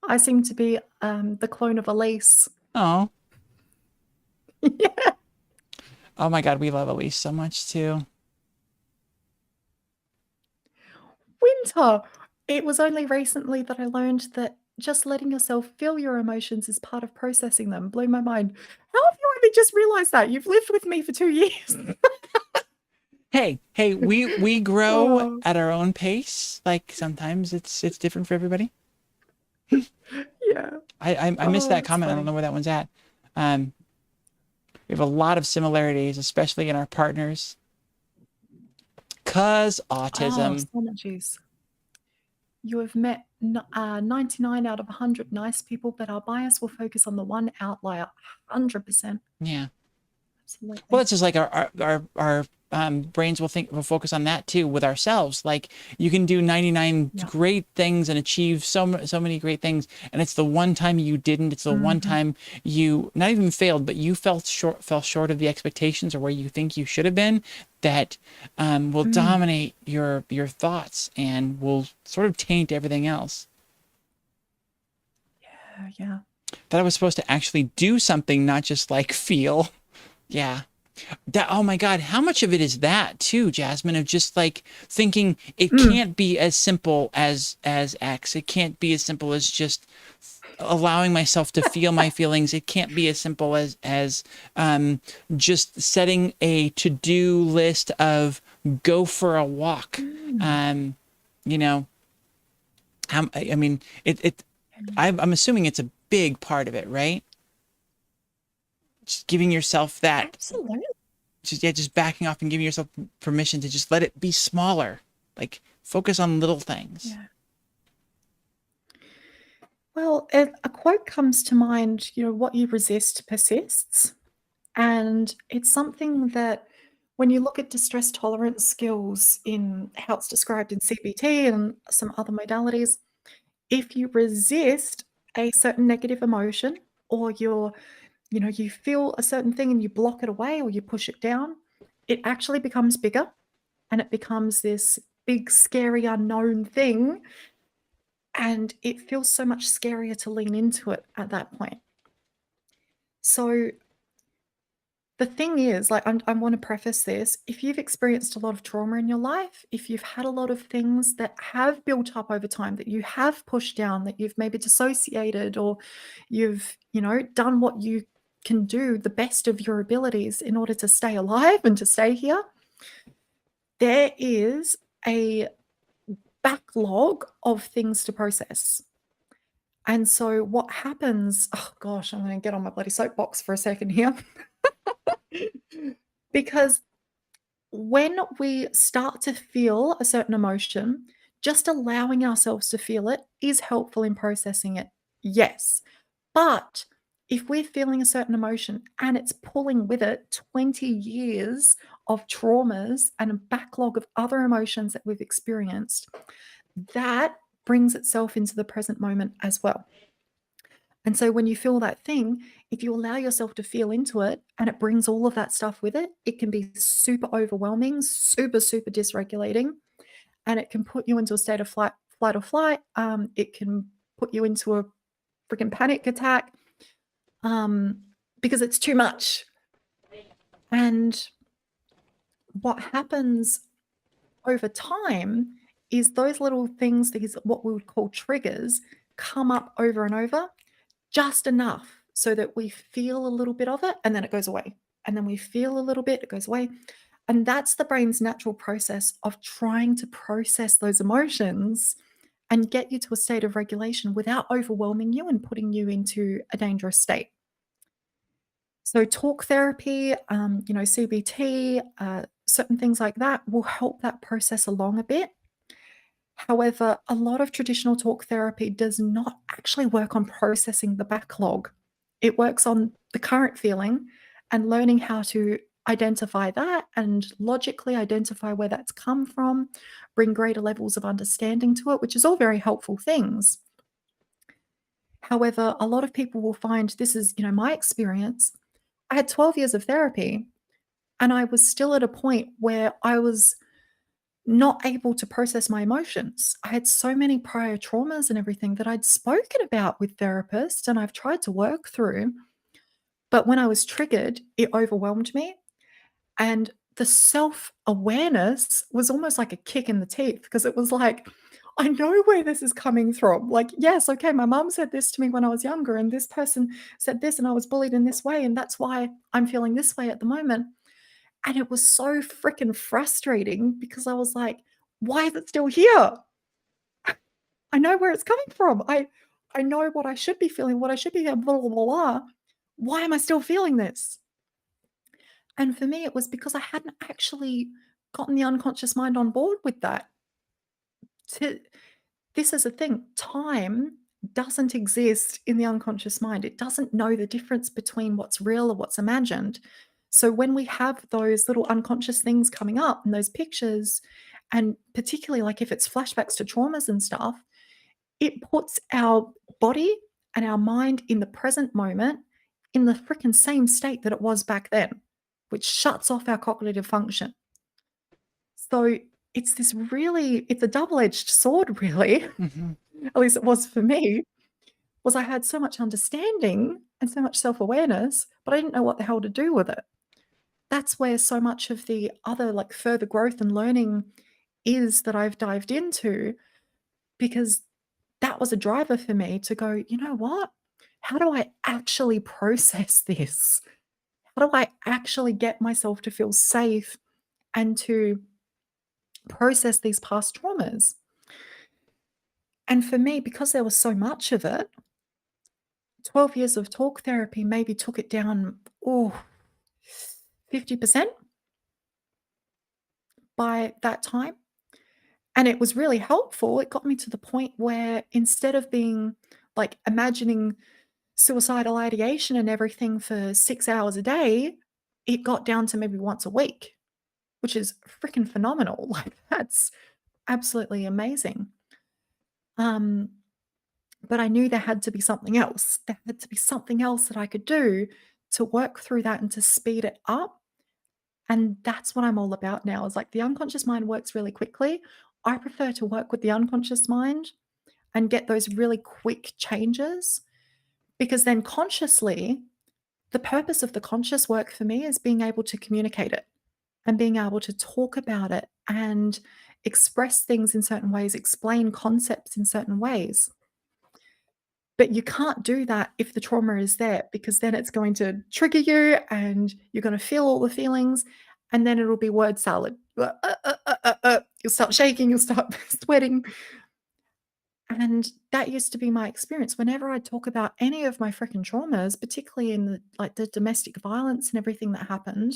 I seem to be the clone of Elise. Oh. Oh my God, we love Elise so much too. Winter. It was only recently that I learned that just letting yourself feel your emotions is part of processing them. Blew my mind. How have you only just realized that? You've lived with me for 2 years. Hey, we grow at our own pace. Like sometimes it's different for everybody. Yeah. I missed Oh, that it's comment. I don't funny. know where that one's at. We have a lot of similarities, especially in our partners. 'Cause Oh, autism. so much is. You have met 99 out of 100 nice people, but our bias will focus on the one outlier 100%. Yeah. Absolutely. Well, it's just like our brains will focus on that too with ourselves. Like you can do 99 Yeah. great things and achieve so many great things, and it's the one time you didn't. It's the one Mhm. time you not even failed, but you fell short of the expectations or where you think you should have been. That will Mm. dominate your thoughts and will sort of taint everything else. Yeah. That I was supposed to actually do something, not just like feel. Yeah. Oh my God, how much of it is that too, Jasmine, of just like thinking it can't be as simple as X. It can't be as simple as just allowing myself to feel my feelings. It can't be as simple as just setting a to-do list of go for a walk. You know, I mean, I'm assuming it's a big part of it, right? Just giving yourself that. Absolutely. Just backing off and giving yourself permission to just let it be smaller. Like focus on little things. Yeah. Well, a quote comes to mind, what you resist persists. And it's something that when you look at distress tolerance skills in how it's described in CBT and some other modalities, if you resist a certain negative emotion or you feel a certain thing and you block it away or you push it down, it actually becomes bigger and it becomes this big, scary, unknown thing. And it feels so much scarier to lean into it at that point. So the thing is, like, I want to preface this. If you've experienced a lot of trauma in your life, if you've had a lot of things that have built up over time that you have pushed down, that you've maybe dissociated, or you've, done what you can do the best of your abilities in order to stay alive and to stay here, there is a backlog of things to process. And so what happens, oh gosh, I'm going to get on my bloody soapbox for a second here. Because when we start to feel a certain emotion, just allowing ourselves to feel it is helpful in processing it. Yes. But if we're feeling a certain emotion and it's pulling with it 20 years of traumas and a backlog of other emotions that we've experienced, that brings itself into the present moment as well. And so when you feel that thing, if you allow yourself to feel into it and it brings all of that stuff with it, it can be super overwhelming, super, super dysregulating, and it can put you into a state of fight or flight. It can put you into a freaking panic attack because it's too much. And what happens over time is those little things, these what we would call triggers, come up over and over just enough so that we feel a little bit of it and then it goes away. And then we feel a little bit, it goes away. And that's the brain's natural process of trying to process those emotions and get you to a state of regulation without overwhelming you and putting you into a dangerous state. So talk therapy, CBT, certain things like that will help that process along a bit. However, a lot of traditional talk therapy does not actually work on processing the backlog. It works on the current feeling and learning how to identify that and logically identify where that's come from, bring greater levels of understanding to it, which is all very helpful things. However, a lot of people will find this is, my experience. I had 12 years of therapy and I was still at a point where I was not able to process my emotions. I had so many prior traumas and everything that I'd spoken about with therapists and I've tried to work through. But when I was triggered, it overwhelmed me. And the self awareness was almost like a kick in the teeth because it was like, I know where this is coming from. Like, yes, okay, my mom said this to me when I was younger, and this person said this, and I was bullied in this way. And that's why I'm feeling this way at the moment. And it was so freaking frustrating because I was like, why is it still here? I know where it's coming from. I know what I should be feeling, what I should be blah, blah, blah, blah. Why am I still feeling this? And for me, it was because I hadn't actually gotten the unconscious mind on board with that. This is a thing. Time doesn't exist in the unconscious mind. It doesn't know the difference between what's real or what's imagined. So when we have those little unconscious things coming up in those pictures, and particularly like if it's flashbacks to traumas and stuff, it puts our body and our mind in the present moment in the freaking same state that it was back then, which shuts off our cognitive function. So it's a double-edged sword, really. At least it was for me, was I had so much understanding and so much self-awareness, but I didn't know what the hell to do with it. That's where so much of the other like further growth and learning is that I've dived into, because that was a driver for me to go, you know what? How do I actually process this? How do I actually get myself to feel safe and to process these past traumas? And for me, because there was so much of it, 12 years of talk therapy maybe took it down, 50% by that time. And it was really helpful. It got me to the point where instead of being like imagining suicidal ideation and everything for 6 hours a day, it got down to maybe once a week, which is freaking phenomenal. Like that's absolutely amazing. But I knew there had to be something else. There had to be something else that I could do to work through that and to speed it up. And that's what I'm all about now, is like the unconscious mind works really quickly. I prefer to work with the unconscious mind and get those really quick changes, because then consciously, the purpose of the conscious work for me is being able to communicate it and being able to talk about it and express things in certain ways, explain concepts in certain ways. But you can't do that if the trauma is there, because then it's going to trigger you and you're going to feel all the feelings, and then it'll be word salad. You'll start shaking, you'll start sweating. And that used to be my experience. Whenever I talk about any of my freaking traumas, particularly in the domestic violence and everything that happened,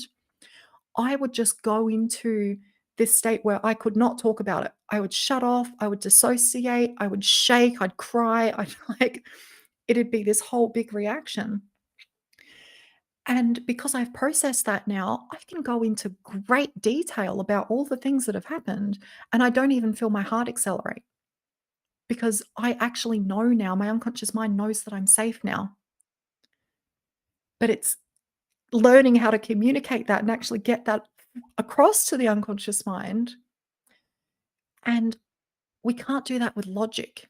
I would just go into this state where I could not talk about it. I would shut off, I would dissociate, I would shake, I'd cry, it'd be this whole big reaction. And because I've processed that now, I can go into great detail about all the things that have happened, and I don't even feel my heart accelerate, because I actually know now, my unconscious mind knows that I'm safe now. But it's learning how to communicate that and actually get that across to the unconscious mind. And we can't do that with logic.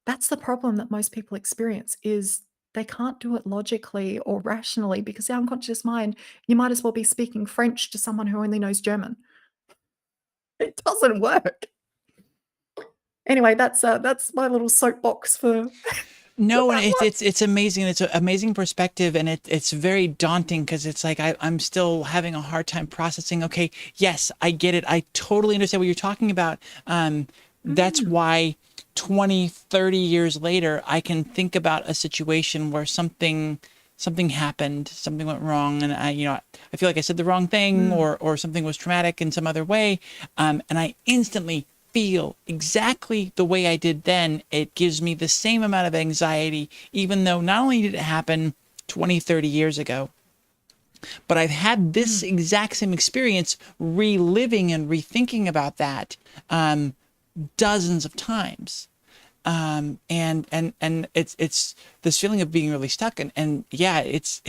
That's the problem that most people experience, is they can't do it logically or rationally, because the unconscious mind, you might as well be speaking French to someone who only knows German. It doesn't work. Anyway, that's my little soapbox for No, and it's amazing. It's an amazing perspective, and it's very daunting, because it's like I'm still having a hard time processing. Okay, yes, I get it. I totally understand what you're talking about. That's why 20, 30 years later, I can think about a situation where something happened, something went wrong, and I feel like I said the wrong thing, or something was traumatic in some other way, and I instantly feel exactly the way I did then. It gives me the same amount of anxiety, even though not only did it happen 20, 30 years ago, but I've had this exact same experience reliving and rethinking about that dozens of times. And it's this feeling of being really stuck, and yeah, it's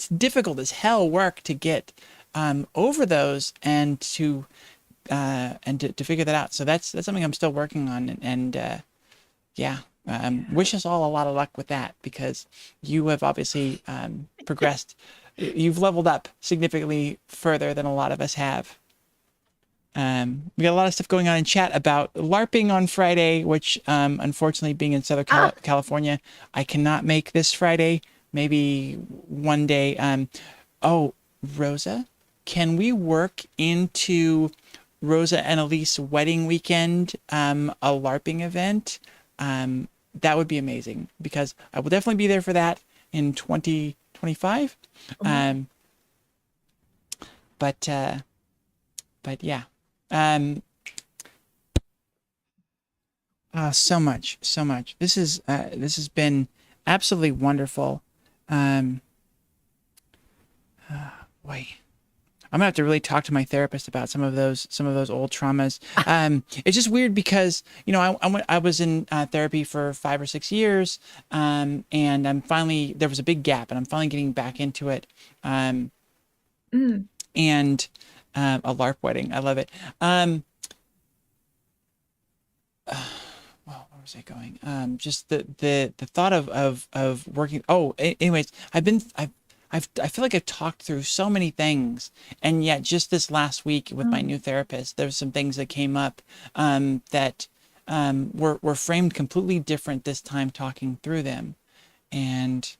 difficult as hell work to get over those and to figure that out. So that's something I'm still working on, and yeah, wish us all a lot of luck with that, because you have obviously progressed. You've leveled up significantly further than a lot of us have. We got a lot of stuff going on in chat about LARPing on Friday, which unfortunately, being in Southern California, I cannot make this Friday. Maybe one day. Oh, Rosa, can we work into Rosa and Elise wedding weekend a LARPing event? that would be amazing, because I will definitely be there for that in 2025. But yeah. So much. This has been absolutely wonderful. Boy, I'm gonna have to really talk to my therapist about some of those old traumas. It's just weird because, you know, I was in therapy for 5 or 6 years, and there was a big gap, and I'm finally getting back into it. And a LARP wedding, I love it. Well, where was I going? Just the thought of working. Oh, anyways, I feel like I've talked through so many things, and yet just this last week with my new therapist, there's some things that came up that were framed completely different this time, talking through them. And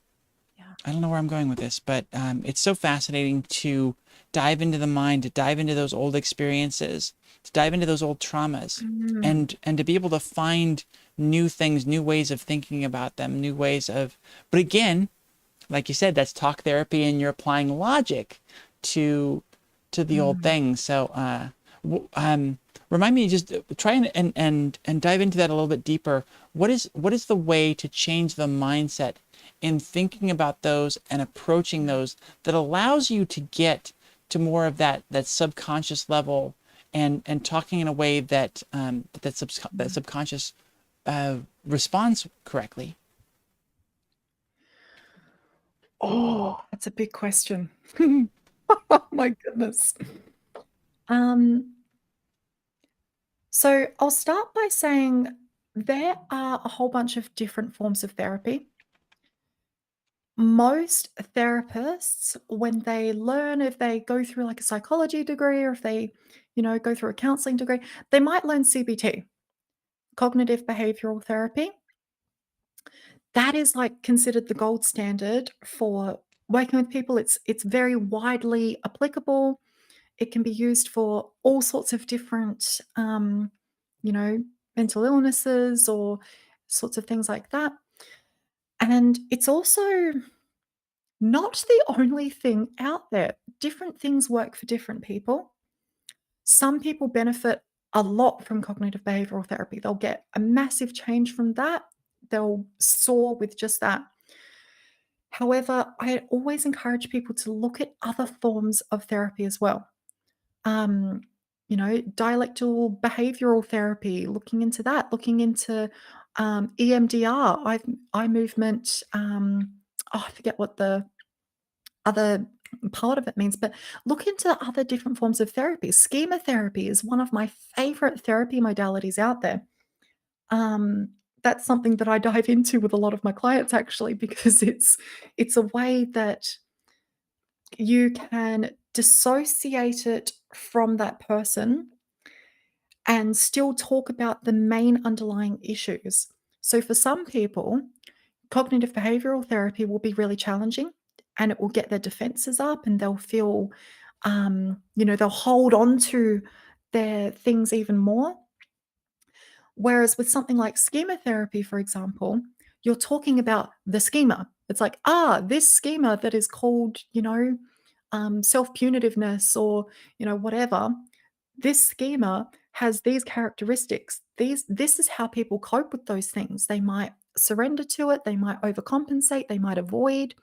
I don't know where I'm going with this, but it's so fascinating to dive into the mind, to dive into those old experiences, to dive into those old traumas, and to be able to find new things, new ways of thinking about them, new ways of. But again, like you said, that's talk therapy, and you're applying logic to the old things. So remind me, just try and dive into that a little bit deeper. What is the way to change the mindset in thinking about those and approaching those that allows you to get to more of that subconscious level, and talking in a way that that subconscious responds correctly? Oh, that's a big question. Oh my goodness. So I'll start by saying there are a whole bunch of different forms of therapy. Most therapists, when they learn, if they go through like a psychology degree, or if they, go through a counseling degree, they might learn CBT, cognitive behavioral therapy. That is like considered the gold standard for working with people. It's very widely applicable. It can be used for all sorts of different, mental illnesses or sorts of things like that. And it's also not the only thing out there. Different things work for different people. Some people benefit a lot from cognitive behavioral therapy. They'll get a massive change from that. They'll soar with just that. However, I always encourage people to look at other forms of therapy as well. Dialectal behavioral therapy, looking into that, looking into EMDR, eye movement. I forget what the other part of it means, but look into other different forms of therapy. Schema therapy is one of my favorite therapy modalities out there. That's something that I dive into with a lot of my clients, actually, because it's a way that you can dissociate it from that person and still talk about the main underlying issues. So for some people, cognitive behavioral therapy will be really challenging, and it will get their defenses up, and they'll feel, they'll hold on to their things even more. Whereas with something like schema therapy, for example, you're talking about the schema. It's like, this schema that is called, self-punitiveness, or, whatever. This schema has these characteristics. This is how people cope with those things. They might surrender to it, they might overcompensate, they might avoid.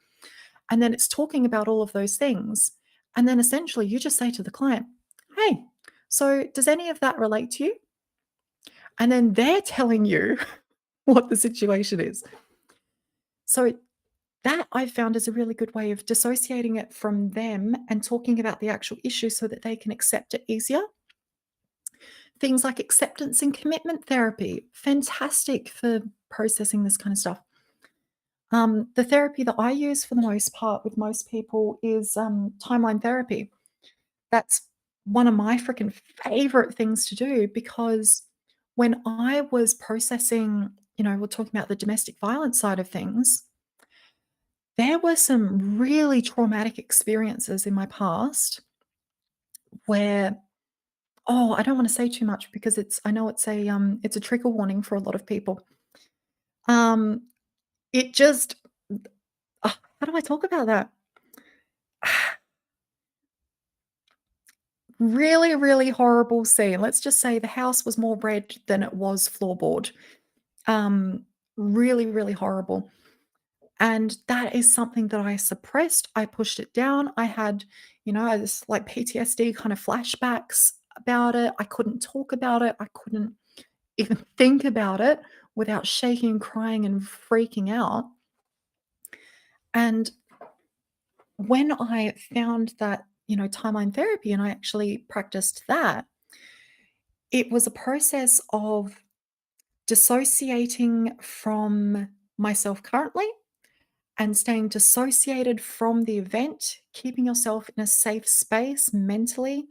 And then it's talking about all of those things. And then essentially you just say to the client, hey, so does any of that relate to you? And then they're telling you what the situation is. So that I've found is a really good way of dissociating it from them and talking about the actual issue so that they can accept it easier. Things like acceptance and commitment therapy, fantastic for processing this kind of stuff. The therapy that I use for the most part with most people is timeline therapy. That's one of my freaking favorite things to do, because when I was processing, we're talking about the domestic violence side of things, there were some really traumatic experiences in my past where, I don't want to say too much because I know it's a trigger warning for a lot of people. It just how do I talk about that? Really, really horrible scene. Let's just say the house was more red than it was floorboard. Really, really horrible. And that is something that I suppressed. I pushed it down. I had, I was like PTSD kind of flashbacks about it. I couldn't talk about it. I couldn't even think about it without shaking, crying, and freaking out. And when I found that, timeline therapy and I actually practiced that, it was a process of dissociating from myself currently and staying dissociated from the event, keeping yourself in a safe space mentally,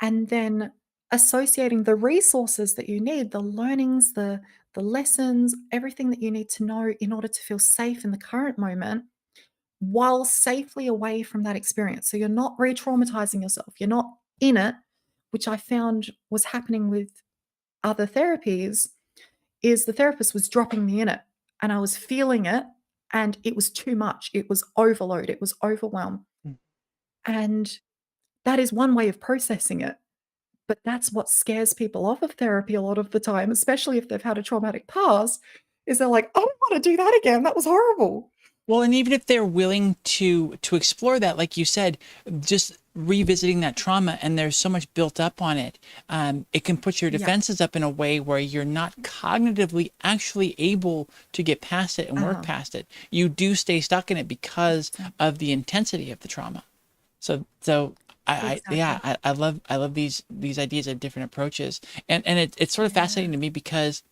and then associating the resources that you need, the learnings, the lessons, everything that you need to know in order to feel safe in the current moment while safely away from that experience. So you're not re-traumatizing yourself. You're not in it, which I found was happening with other therapies, is the therapist was dropping me in it and I was feeling it and it was too much. It was overload. It was overwhelm. And that is one way of processing it. But that's what scares people off of therapy a lot of the time, especially if they've had a traumatic past, is they're like, I don't want to do that again. That was horrible. Well, and even if they're willing to explore that, like you said, just revisiting that trauma, and there's so much built up on it, it can put your Yeah. defenses up in a way where you're not cognitively actually able to get past it and work past it. You do stay stuck in it because of the intensity of the trauma. So Exactly. I love these ideas of different approaches, and it's sort of fascinating to me because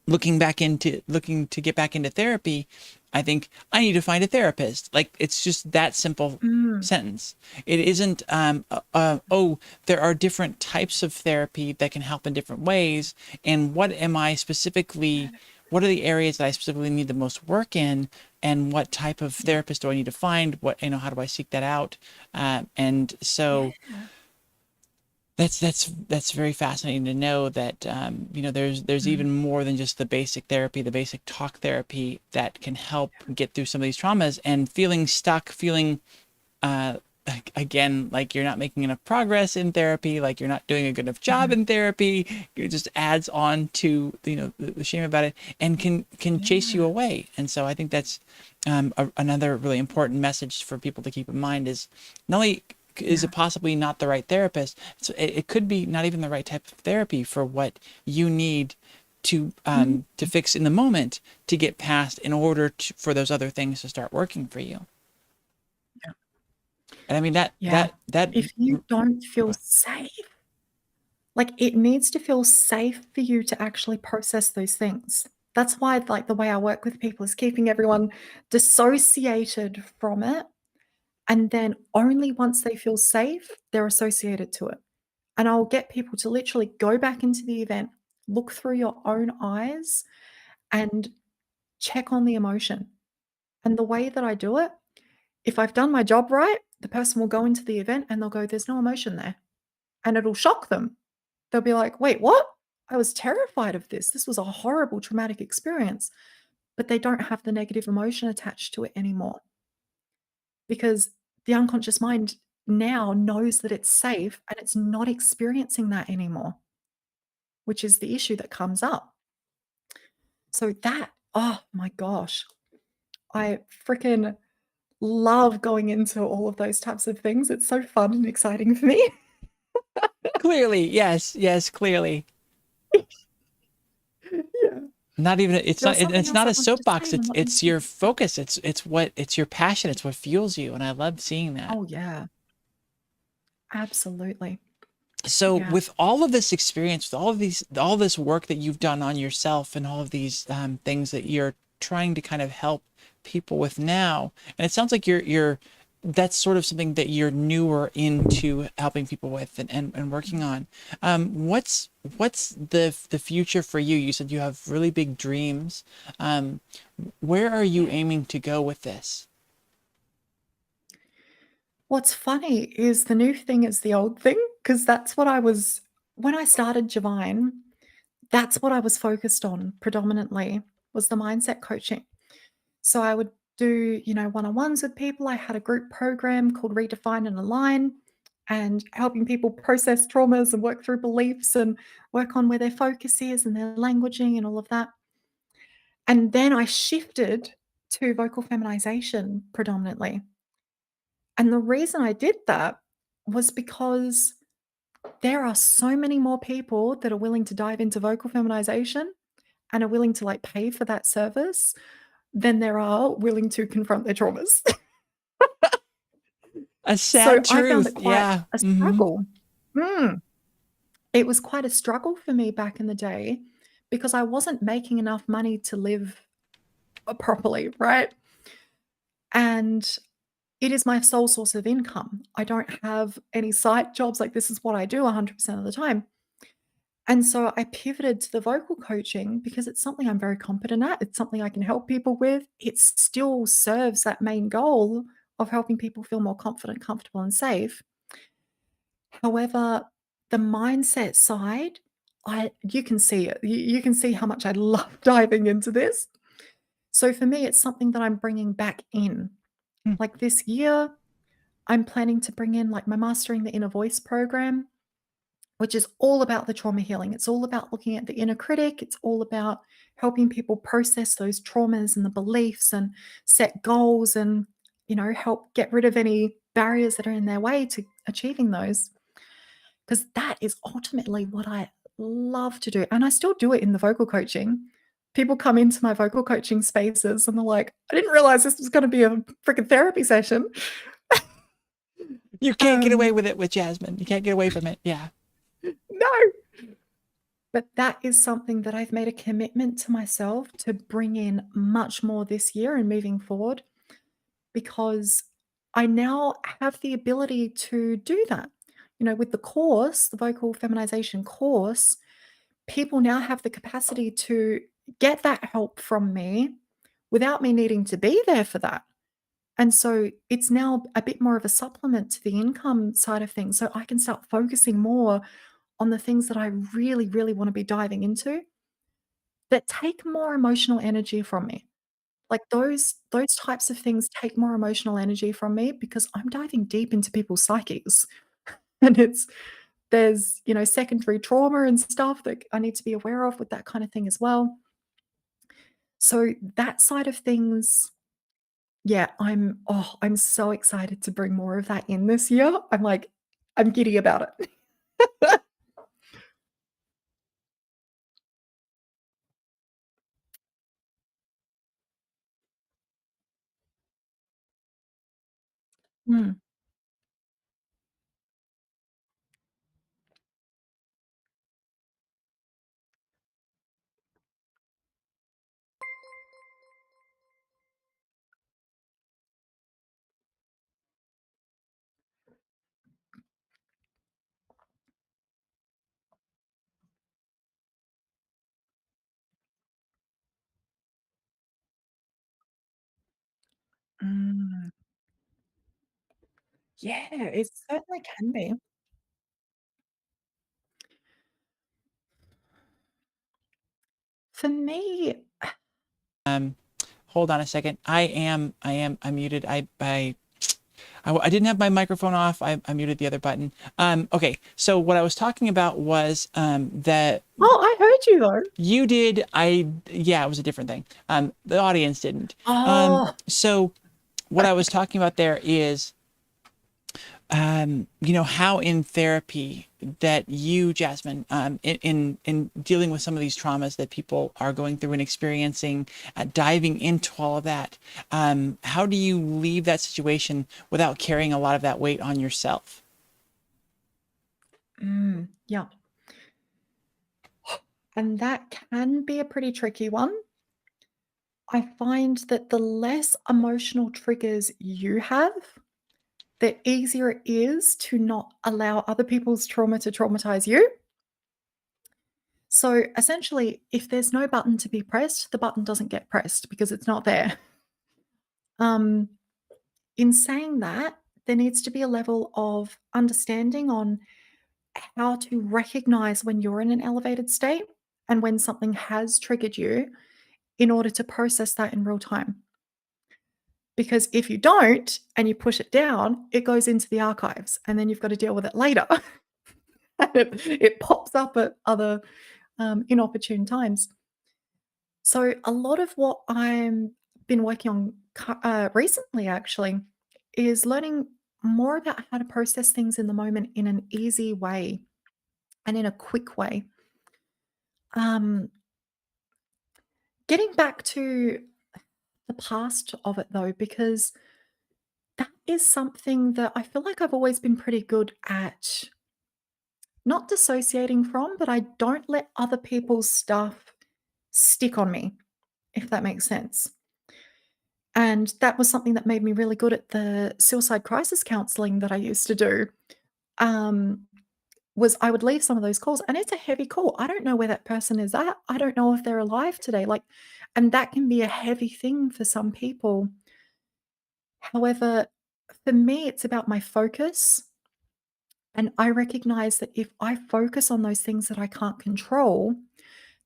looking to get back into therapy, I think I need to find a therapist. Like, it's just that simple sentence. It isn't, oh, there are different types of therapy that can help in different ways. And what are the areas that I specifically need the most work in? And what type of therapist do I need to find? How do I seek that out? And so that's very fascinating to know that there's even more than just the basic therapy, the basic talk therapy that can help get through some of these traumas, and feeling stuck, feeling again like you're not making enough progress in therapy, like you're not doing a good enough job in therapy. It just adds on to the shame about it, and can chase you away. And so I think that's another really important message for people to keep in mind is not only is it possibly not the right therapist, it could be not even the right type of therapy for what you need to fix in the moment to get past in order for those other things to start working for you. Yeah. And I mean that If you don't feel safe, like, it needs to feel safe for you to actually process those things. That's why, like, the way I work with people is keeping everyone dissociated from it. And then only once they feel safe, they're associated to it. And I'll get people to literally go back into the event, look through your own eyes, and check on the emotion. And the way that I do it, if I've done my job right, the person will go into the event and they'll go, there's no emotion there. And it'll shock them. They'll be like, wait, what? I was terrified of this. This was a horrible traumatic experience. But they don't have the negative emotion attached to it anymore. Because the unconscious mind now knows that it's safe and it's not experiencing that anymore, which is the issue that comes up. So that, oh my gosh, I freaking love going into all of those types of things. It's so fun and exciting for me. Clearly, yes, clearly. Yeah. Not even it's There was not something it's else not I a wanted to soapbox. say and what It's your focus. It's your passion. It's what fuels you, and I love seeing that. Oh yeah. Absolutely. So Yeah. with all of this experience, with all this work that you've done on yourself, and all of these things that you're trying to kind of help people with now, and it sounds like that's sort of something that you're newer into helping people with and working on. What's the future for you? You said you have really big dreams. Where are you aiming to go with this? What's funny is the new thing is the old thing, because that's what I was when I started Javine, that's what I was focused on predominantly, was the mindset coaching. So I would do, one-on-ones with people. I had a group program called Redefine and Align, and helping people process traumas and work through beliefs and work on where their focus is and their languaging and all of that. And then I shifted to vocal feminization predominantly. And the reason I did that was because there are so many more people that are willing to dive into vocal feminization and are willing to pay for that service than there are willing to confront their traumas. A So sad I found truth. it quite Yeah. a Mhm. struggle. It was quite a struggle for me back in the day because I wasn't making enough money to live properly, right? And it is my sole source of income. I don't have any side jobs. This is what I do 100% of the time. And so I pivoted to the vocal coaching because it's something I'm very competent at. It's something I can help people with. It still serves that main goal of helping people feel more confident, comfortable, and safe. However, the mindset side, you can see it. You can see how much I love diving into this. So for me, it's something that I'm bringing back in. Like this year, I'm planning to bring in my Mastering the Inner Voice program, which is all about the trauma healing. It's all about looking at the inner critic. It's all about helping people process those traumas and the beliefs and set goals and, help get rid of any barriers that are in their way to achieving those. Because that is ultimately what I love to do. And I still do it in the vocal coaching. People come into my vocal coaching spaces and they're like, I didn't realize this was going to be a freaking therapy session. You can't get away with it with Jasmine. You can't get away from it. Yeah. No. But that is something that I've made a commitment to myself to bring in much more this year and moving forward, because I now have the ability to do that. With the course, the vocal feminization course, people now have the capacity to get that help from me without me needing to be there for that. And so it's now a bit more of a supplement to the income side of things. So I can start focusing more on the things that I really, really want to be diving into that take more emotional energy from me. Those types of things take more emotional energy from me because I'm diving deep into people's psyches. And there's, secondary trauma and stuff that I need to be aware of with that kind of thing as well. So that side of things, yeah, I'm so excited to bring more of that in this year. I'm giddy about it. Mm. Mm. Yeah, it certainly can be. For me, Hold on a second. I'm muted. I didn't have my microphone off. I muted the other button. Okay. So what I was talking about was that I heard you though. you did. Yeah, it was a different thing. The audience didn't. Oh. So what I was talking about there is how in therapy that you, Jasmine, in dealing with some of these traumas that people are going through and experiencing, diving into all of that, how do you leave that situation without carrying a lot of that weight on yourself? Yeah. And that can be a pretty tricky one. I find that the less emotional triggers you have, the easier it is to not allow other people's trauma to traumatize you. So essentially, if there's no button to be pressed, the button doesn't get pressed because it's not there. In saying that, there needs to be a level of understanding on how to recognize when you're in an elevated state and when something has triggered you, in order to process that in real time. Because if you don't and you push it down, it goes into the archives and then you've got to deal with it later. It pops up at other inopportune times. So a lot of what I'm been working on recently actually is learning more about how to process things in the moment in an easy way and in a quick way. Getting back to the past of it though, because that is something that I feel like I've always been pretty good at not dissociating from, but I don't let other people's stuff stick on me, if that makes sense. And that was something that made me really good at the suicide crisis counseling that I used to do. Was I would leave some of those calls and it's a heavy call. I don't know where that person is at. I don't know if they're alive today. Like, and that can be a heavy thing for some people. However, for me, it's about my focus. And I recognize that if I focus on those things that I can't control,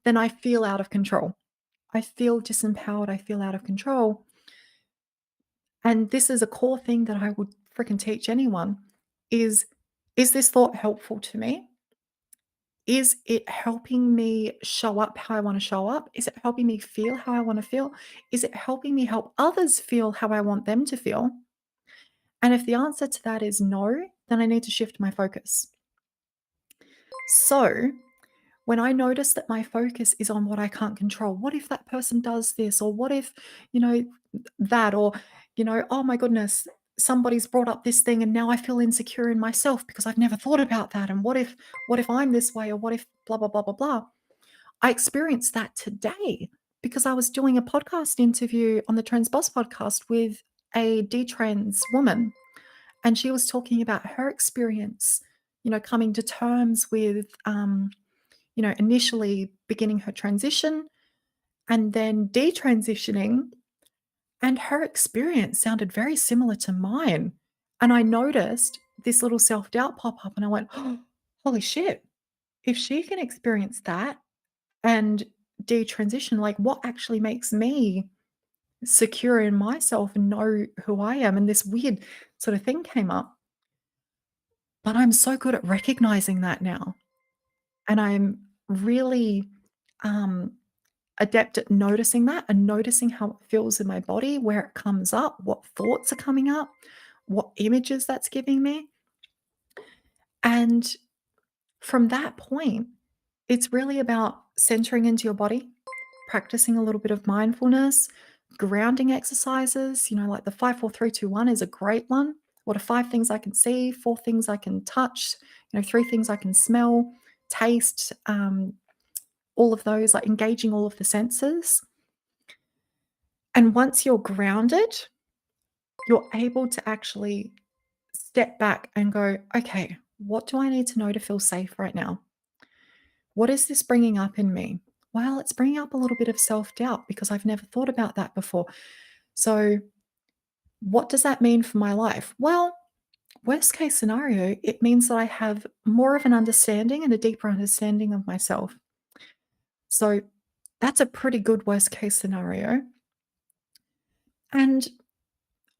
then I feel out of control. I feel disempowered. I feel out of control. And this is a core thing that I would freaking teach anyone is this thought helpful to me? Is it helping me show up how I want to show up? Is it helping me feel how I want to feel? Is it helping me help others feel how I want them to feel? And if the answer to that is no, then I need to shift my focus. So when I notice that my focus is on what I can't control, what if that person does this? Or what if, that? Or, oh my goodness, somebody's brought up this thing and now I feel insecure in myself because I've never thought about that. And what if I'm this way? Or what if blah, blah, blah, blah, blah. I experienced that today because I was doing a podcast interview on the Trans Boss podcast with a detrans woman. And she was talking about her experience, coming to terms with, initially beginning her transition and then detransitioning. And her experience sounded very similar to mine. And I noticed this little self-doubt pop up and I went, oh, holy shit, if she can experience that and detransition, like what actually makes me secure in myself and know who I am? And this weird sort of thing came up. But I'm so good at recognizing that now. And I'm really adept at noticing that and noticing how it feels in my body, where it comes up, what thoughts are coming up, what images that's giving me. And from that point, it's really about centering into your body, practicing a little bit of mindfulness, grounding exercises, like the 5, 4, 3, 2, 1 is a great one. What are 5 things I can see, 4 things I can touch, 3 things I can smell, taste, all of those, like engaging all of the senses. And once you're grounded, you're able to actually step back and go, okay, what do I need to know to feel safe right now? What is this bringing up in me? Well, it's bringing up a little bit of self-doubt because I've never thought about that before. So what does that mean for my life? Well, worst case scenario, it means that I have more of an understanding and a deeper understanding of myself. So that's a pretty good worst case scenario. And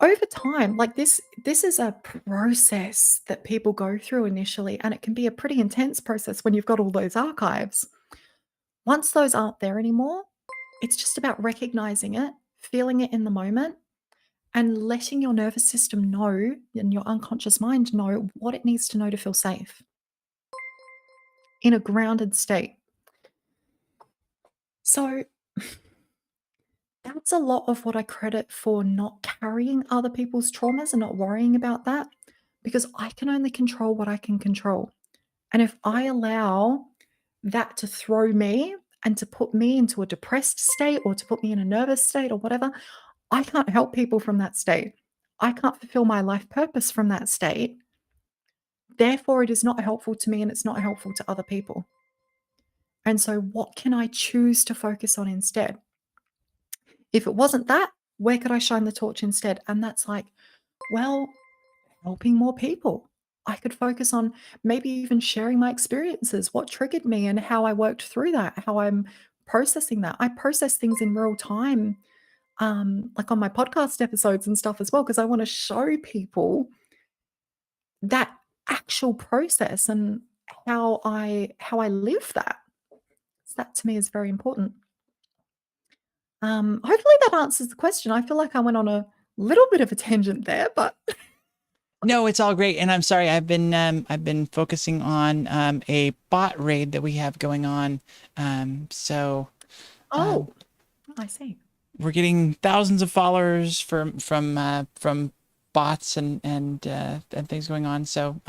over time, like this is a process that people go through initially, and it can be a pretty intense process when you've got all those archives. Once those aren't there anymore, it's just about recognizing it, feeling it in the moment, and letting your nervous system know and your unconscious mind know what it needs to know to feel safe in a grounded state. So that's a lot of what I credit for not carrying other people's traumas and not worrying about that, because I can only control what I can control. And if I allow that to throw me and to put me into a depressed state or to put me in a nervous state or whatever, I can't help people from that state. I can't fulfill my life purpose from that state. Therefore, it is not helpful to me and it's not helpful to other people. And so what can I choose to focus on instead? If it wasn't that, where could I shine the torch instead? And that's like, well, helping more people. I could focus on maybe even sharing my experiences, what triggered me and how I worked through that, how I'm processing that. I process things in real time, like on my podcast episodes and stuff as well, because I want to show people that actual process and how I live that. So that to me is very important. Hopefully that answers the question. I feel like I went on a little bit of a tangent there, but No, it's all great, and I'm sorry. I've been focusing on a bot raid that we have going on. So I see. we're getting thousands of followers from bots and things going on. So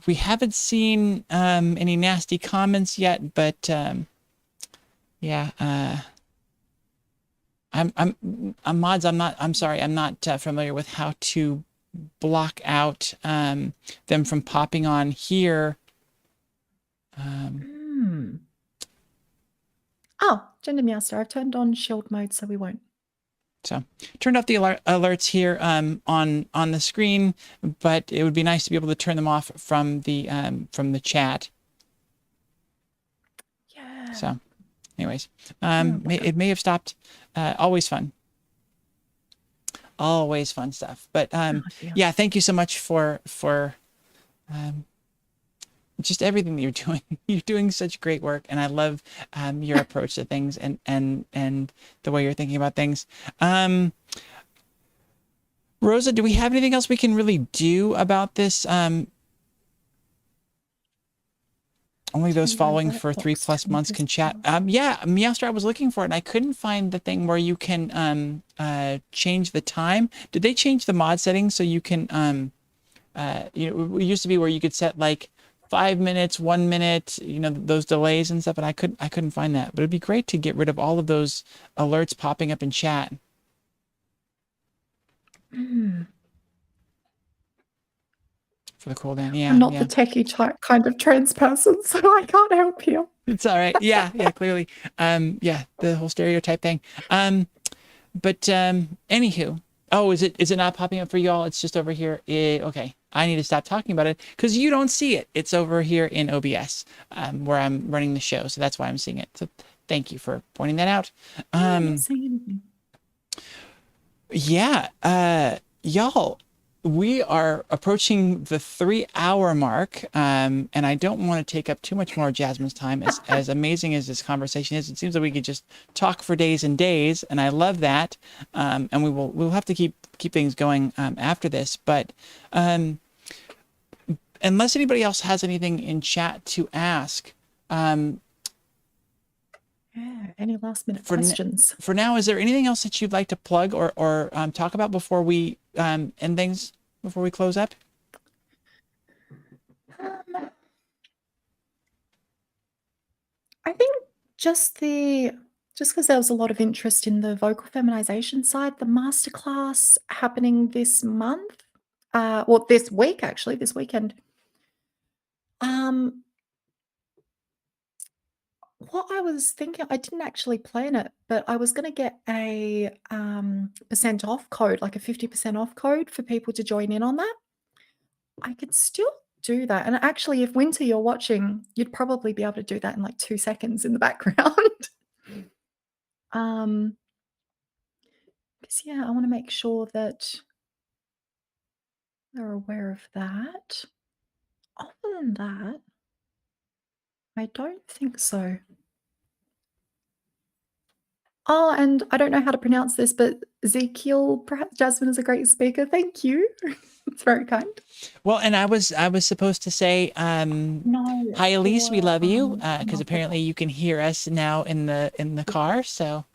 we haven't seen any nasty comments yet, but yeah. I'm mods. I'm sorry. I'm not familiar with how to block out them from popping on here. Oh, Gender Meowster, I've turned on shield mode, so we won't. So turned off the alerts here on the screen, but it would be nice to be able to turn them off from the chat. Yeah. So, anyways, it may have stopped. Always fun. Always fun stuff. But yeah, thank you so much for just everything that you're doing. You're doing such great work, and I love your approach to things and the way you're thinking about things. Rosa, do we have anything else we can really do about this? Only those following for 3+ months can chat. Yeah, Meowster, I was looking for it and I couldn't find the thing where you can change the time. Did they change the mod settings so you can it used to be where you could set like 5 minutes, 1 minute, those delays and stuff, and I couldn't find that. But it'd be great to get rid of all of those alerts popping up in chat. For the cooldown. Yeah. I'm not the techie type kind of trans person, so I can't help you. It's all right. Yeah, clearly. Yeah, the whole stereotype thing. But anywho, is it not popping up for y'all? It's just over here. Okay, I need to stop talking about it because you don't see it. It's over here in OBS, where I'm running the show, so that's why I'm seeing it. So thank you for pointing that out. Yeah, y'all, we are approaching the 3-hour mark, and I don't want to take up too much more of Jasmine's time. As amazing as this conversation is, it seems that we could just talk for days and days, and I love that. And we'll have to keep things going after this. But unless anybody else has anything in chat to ask, any last minute questions? For now, is there anything else that you'd like to plug or talk about before we end things, before we close up? I think just because there was a lot of interest in the vocal feminization side, the masterclass happening this month, this week actually, this weekend. What I was thinking, I didn't actually plan it, but I was going to get a % off code, like a 50% off code for people to join in on that. I could still do that. And actually, if Winter, you're watching, you'd probably be able to do that in like 2 seconds in the background. Because yeah, I want to make sure that they're aware of that. Other than that, I don't think so. Oh, and I don't know how to pronounce this, but Ezekiel, perhaps Jasmine is a great speaker. Thank you. It's very kind. Well, and I was supposed to say, hi Elise, we love you, because apparently you can hear us now in the car. So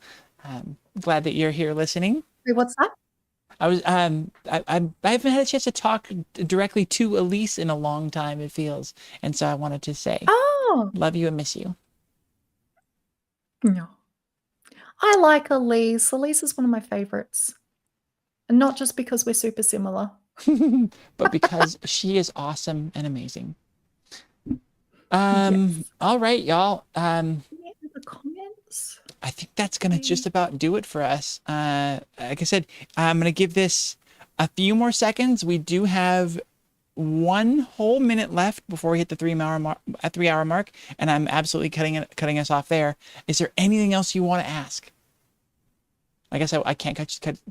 glad that you're here listening. Wait, what's that? I was I haven't had a chance to talk directly to Elise in a long time, it feels, and so I wanted to say, love you and miss you. No. I like Elise. Elise is one of my favorites. And not just because we're super similar. But because she is awesome and amazing. Yes. All right, y'all. The comments? I think that's going to just about do it for us. Like I said, I'm going to give this a few more seconds. We do have 1 whole minute left before we hit the 3-hour mark, and I'm absolutely cutting us off there. Is there anything else you want to ask? I guess I can't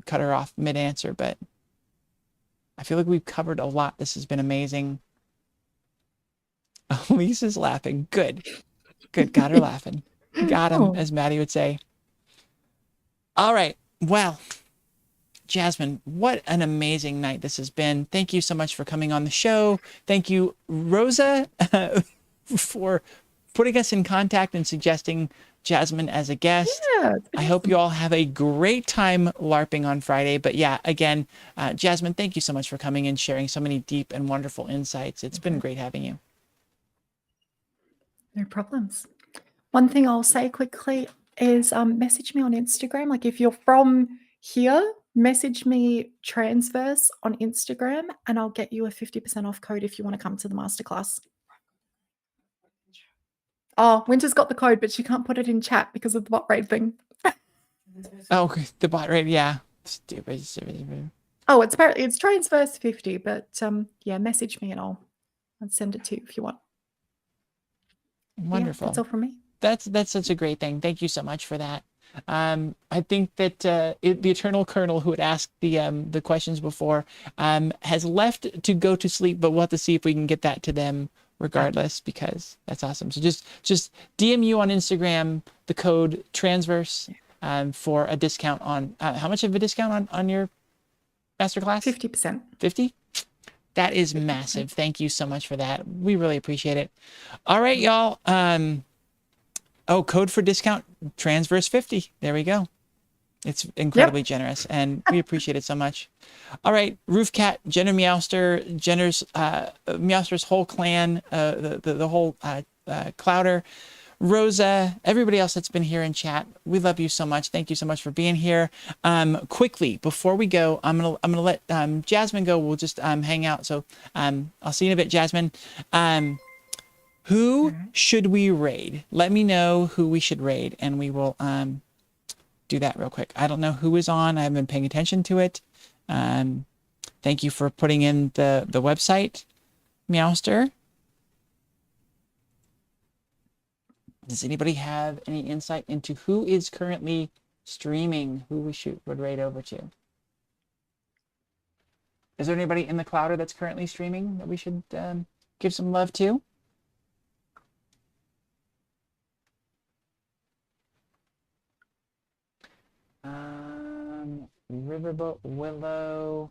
cut her off mid-answer, but I feel like we've covered a lot. This has been amazing. Elise is laughing. Good. Got her laughing. Got him, as Maddie would say. All right. Well, Jasmine, what an amazing night this has been. Thank you so much for coming on the show. Thank you, Rosa, for putting us in contact and suggesting Jasmine as a guest. Yeah, I hope you all have a great time LARPing on Friday. But yeah, again, Jasmine, thank you so much for coming and sharing so many deep and wonderful insights. It's been great having you. No problems. One thing I'll say quickly is message me on Instagram. Like if you're from here, message me Transverse on Instagram and I'll get you a 50% off code if you want to come to the masterclass. Oh, Winter's got the code, but she can't put it in chat because of the bot rate thing. Oh, the bot rate, yeah. Stupid. Oh, it's Transverse 50, but yeah, message me and I'll send it to you if you want. Wonderful. Yeah, that's all from me. That's such a great thing. Thank you so much for that. I think that the Eternal Colonel, who had asked the questions before, has left to go to sleep, but we'll have to see if we can get that to them regardless, because that's awesome. So just DM you on Instagram the code Transverse for a discount on how much of a discount on your masterclass? 50%. 50? That is massive. Thank you so much for that. We really appreciate it. All right, y'all. Oh, code for discount Transverse 50. There we go. It's incredibly generous, and we appreciate it so much. All right, Roofcat, Jenner Meowster, Jenner's Meowster's whole clan, the whole Clouder, Rosa, everybody else that's been here in chat. We love you so much. Thank you so much for being here. Quickly before we go, I'm gonna let Jasmine go. We'll just hang out. So I'll see you in a bit, Jasmine. Who should we raid? Let me know who we should raid, and we will do that real quick. I don't know who is on. I haven't been paying attention to it. Thank you for putting in the website, Meowster. Does anybody have any insight into who is currently streaming, who we would raid over to? Is there anybody in the Clouder that's currently streaming that we should give some love to? Riverboat, Willow,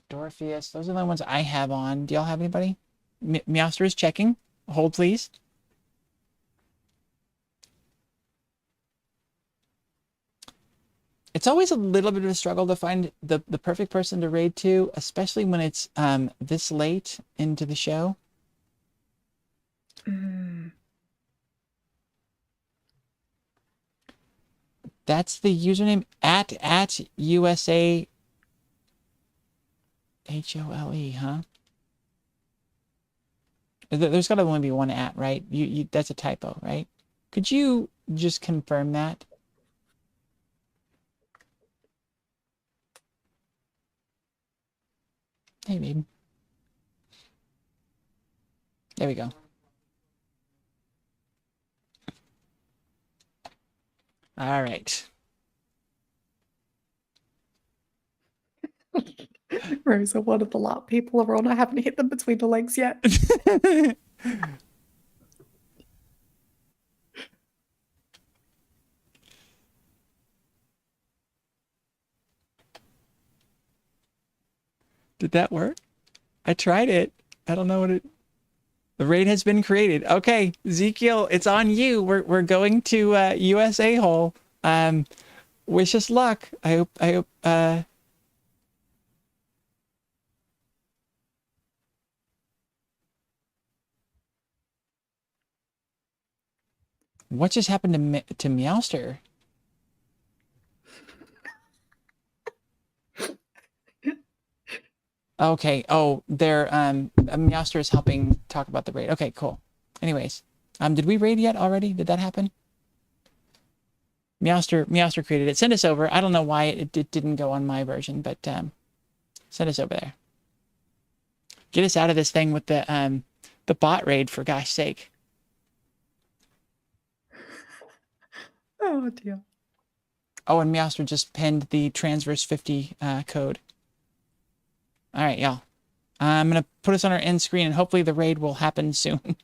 Dorpheus. Those are the ones I have on. Do y'all have anybody? Meowster is checking. Hold, please. It's always a little bit of a struggle to find the perfect person to raid to, especially when it's this late into the show. That's the username at USA HOLE, huh? There's got to only be one at, right? That's a typo, right? Could you just confirm that? Hey, babe. There we go. All right. Rosa, one of the LARP people are on. I haven't hit them between the legs yet. Did that work? I tried it. I don't know what it... The raid has been created. Okay, Ezekiel, it's on you. We're going to USA Hole. Wish us luck. I hope what just happened to Meowster? Okay. Oh, they're Meowster is helping talk about the raid. Okay, cool. Anyways, did we raid yet already? Did that happen? Meowster created it. Send us over. I don't know why it didn't go on my version, but send us over there. Get us out of this thing with the bot raid, for gosh sake. Oh dear. Oh, and Meowster just pinned the Transverse 50 code. All right, y'all. I'm going to put us on our end screen, and hopefully the raid will happen soon.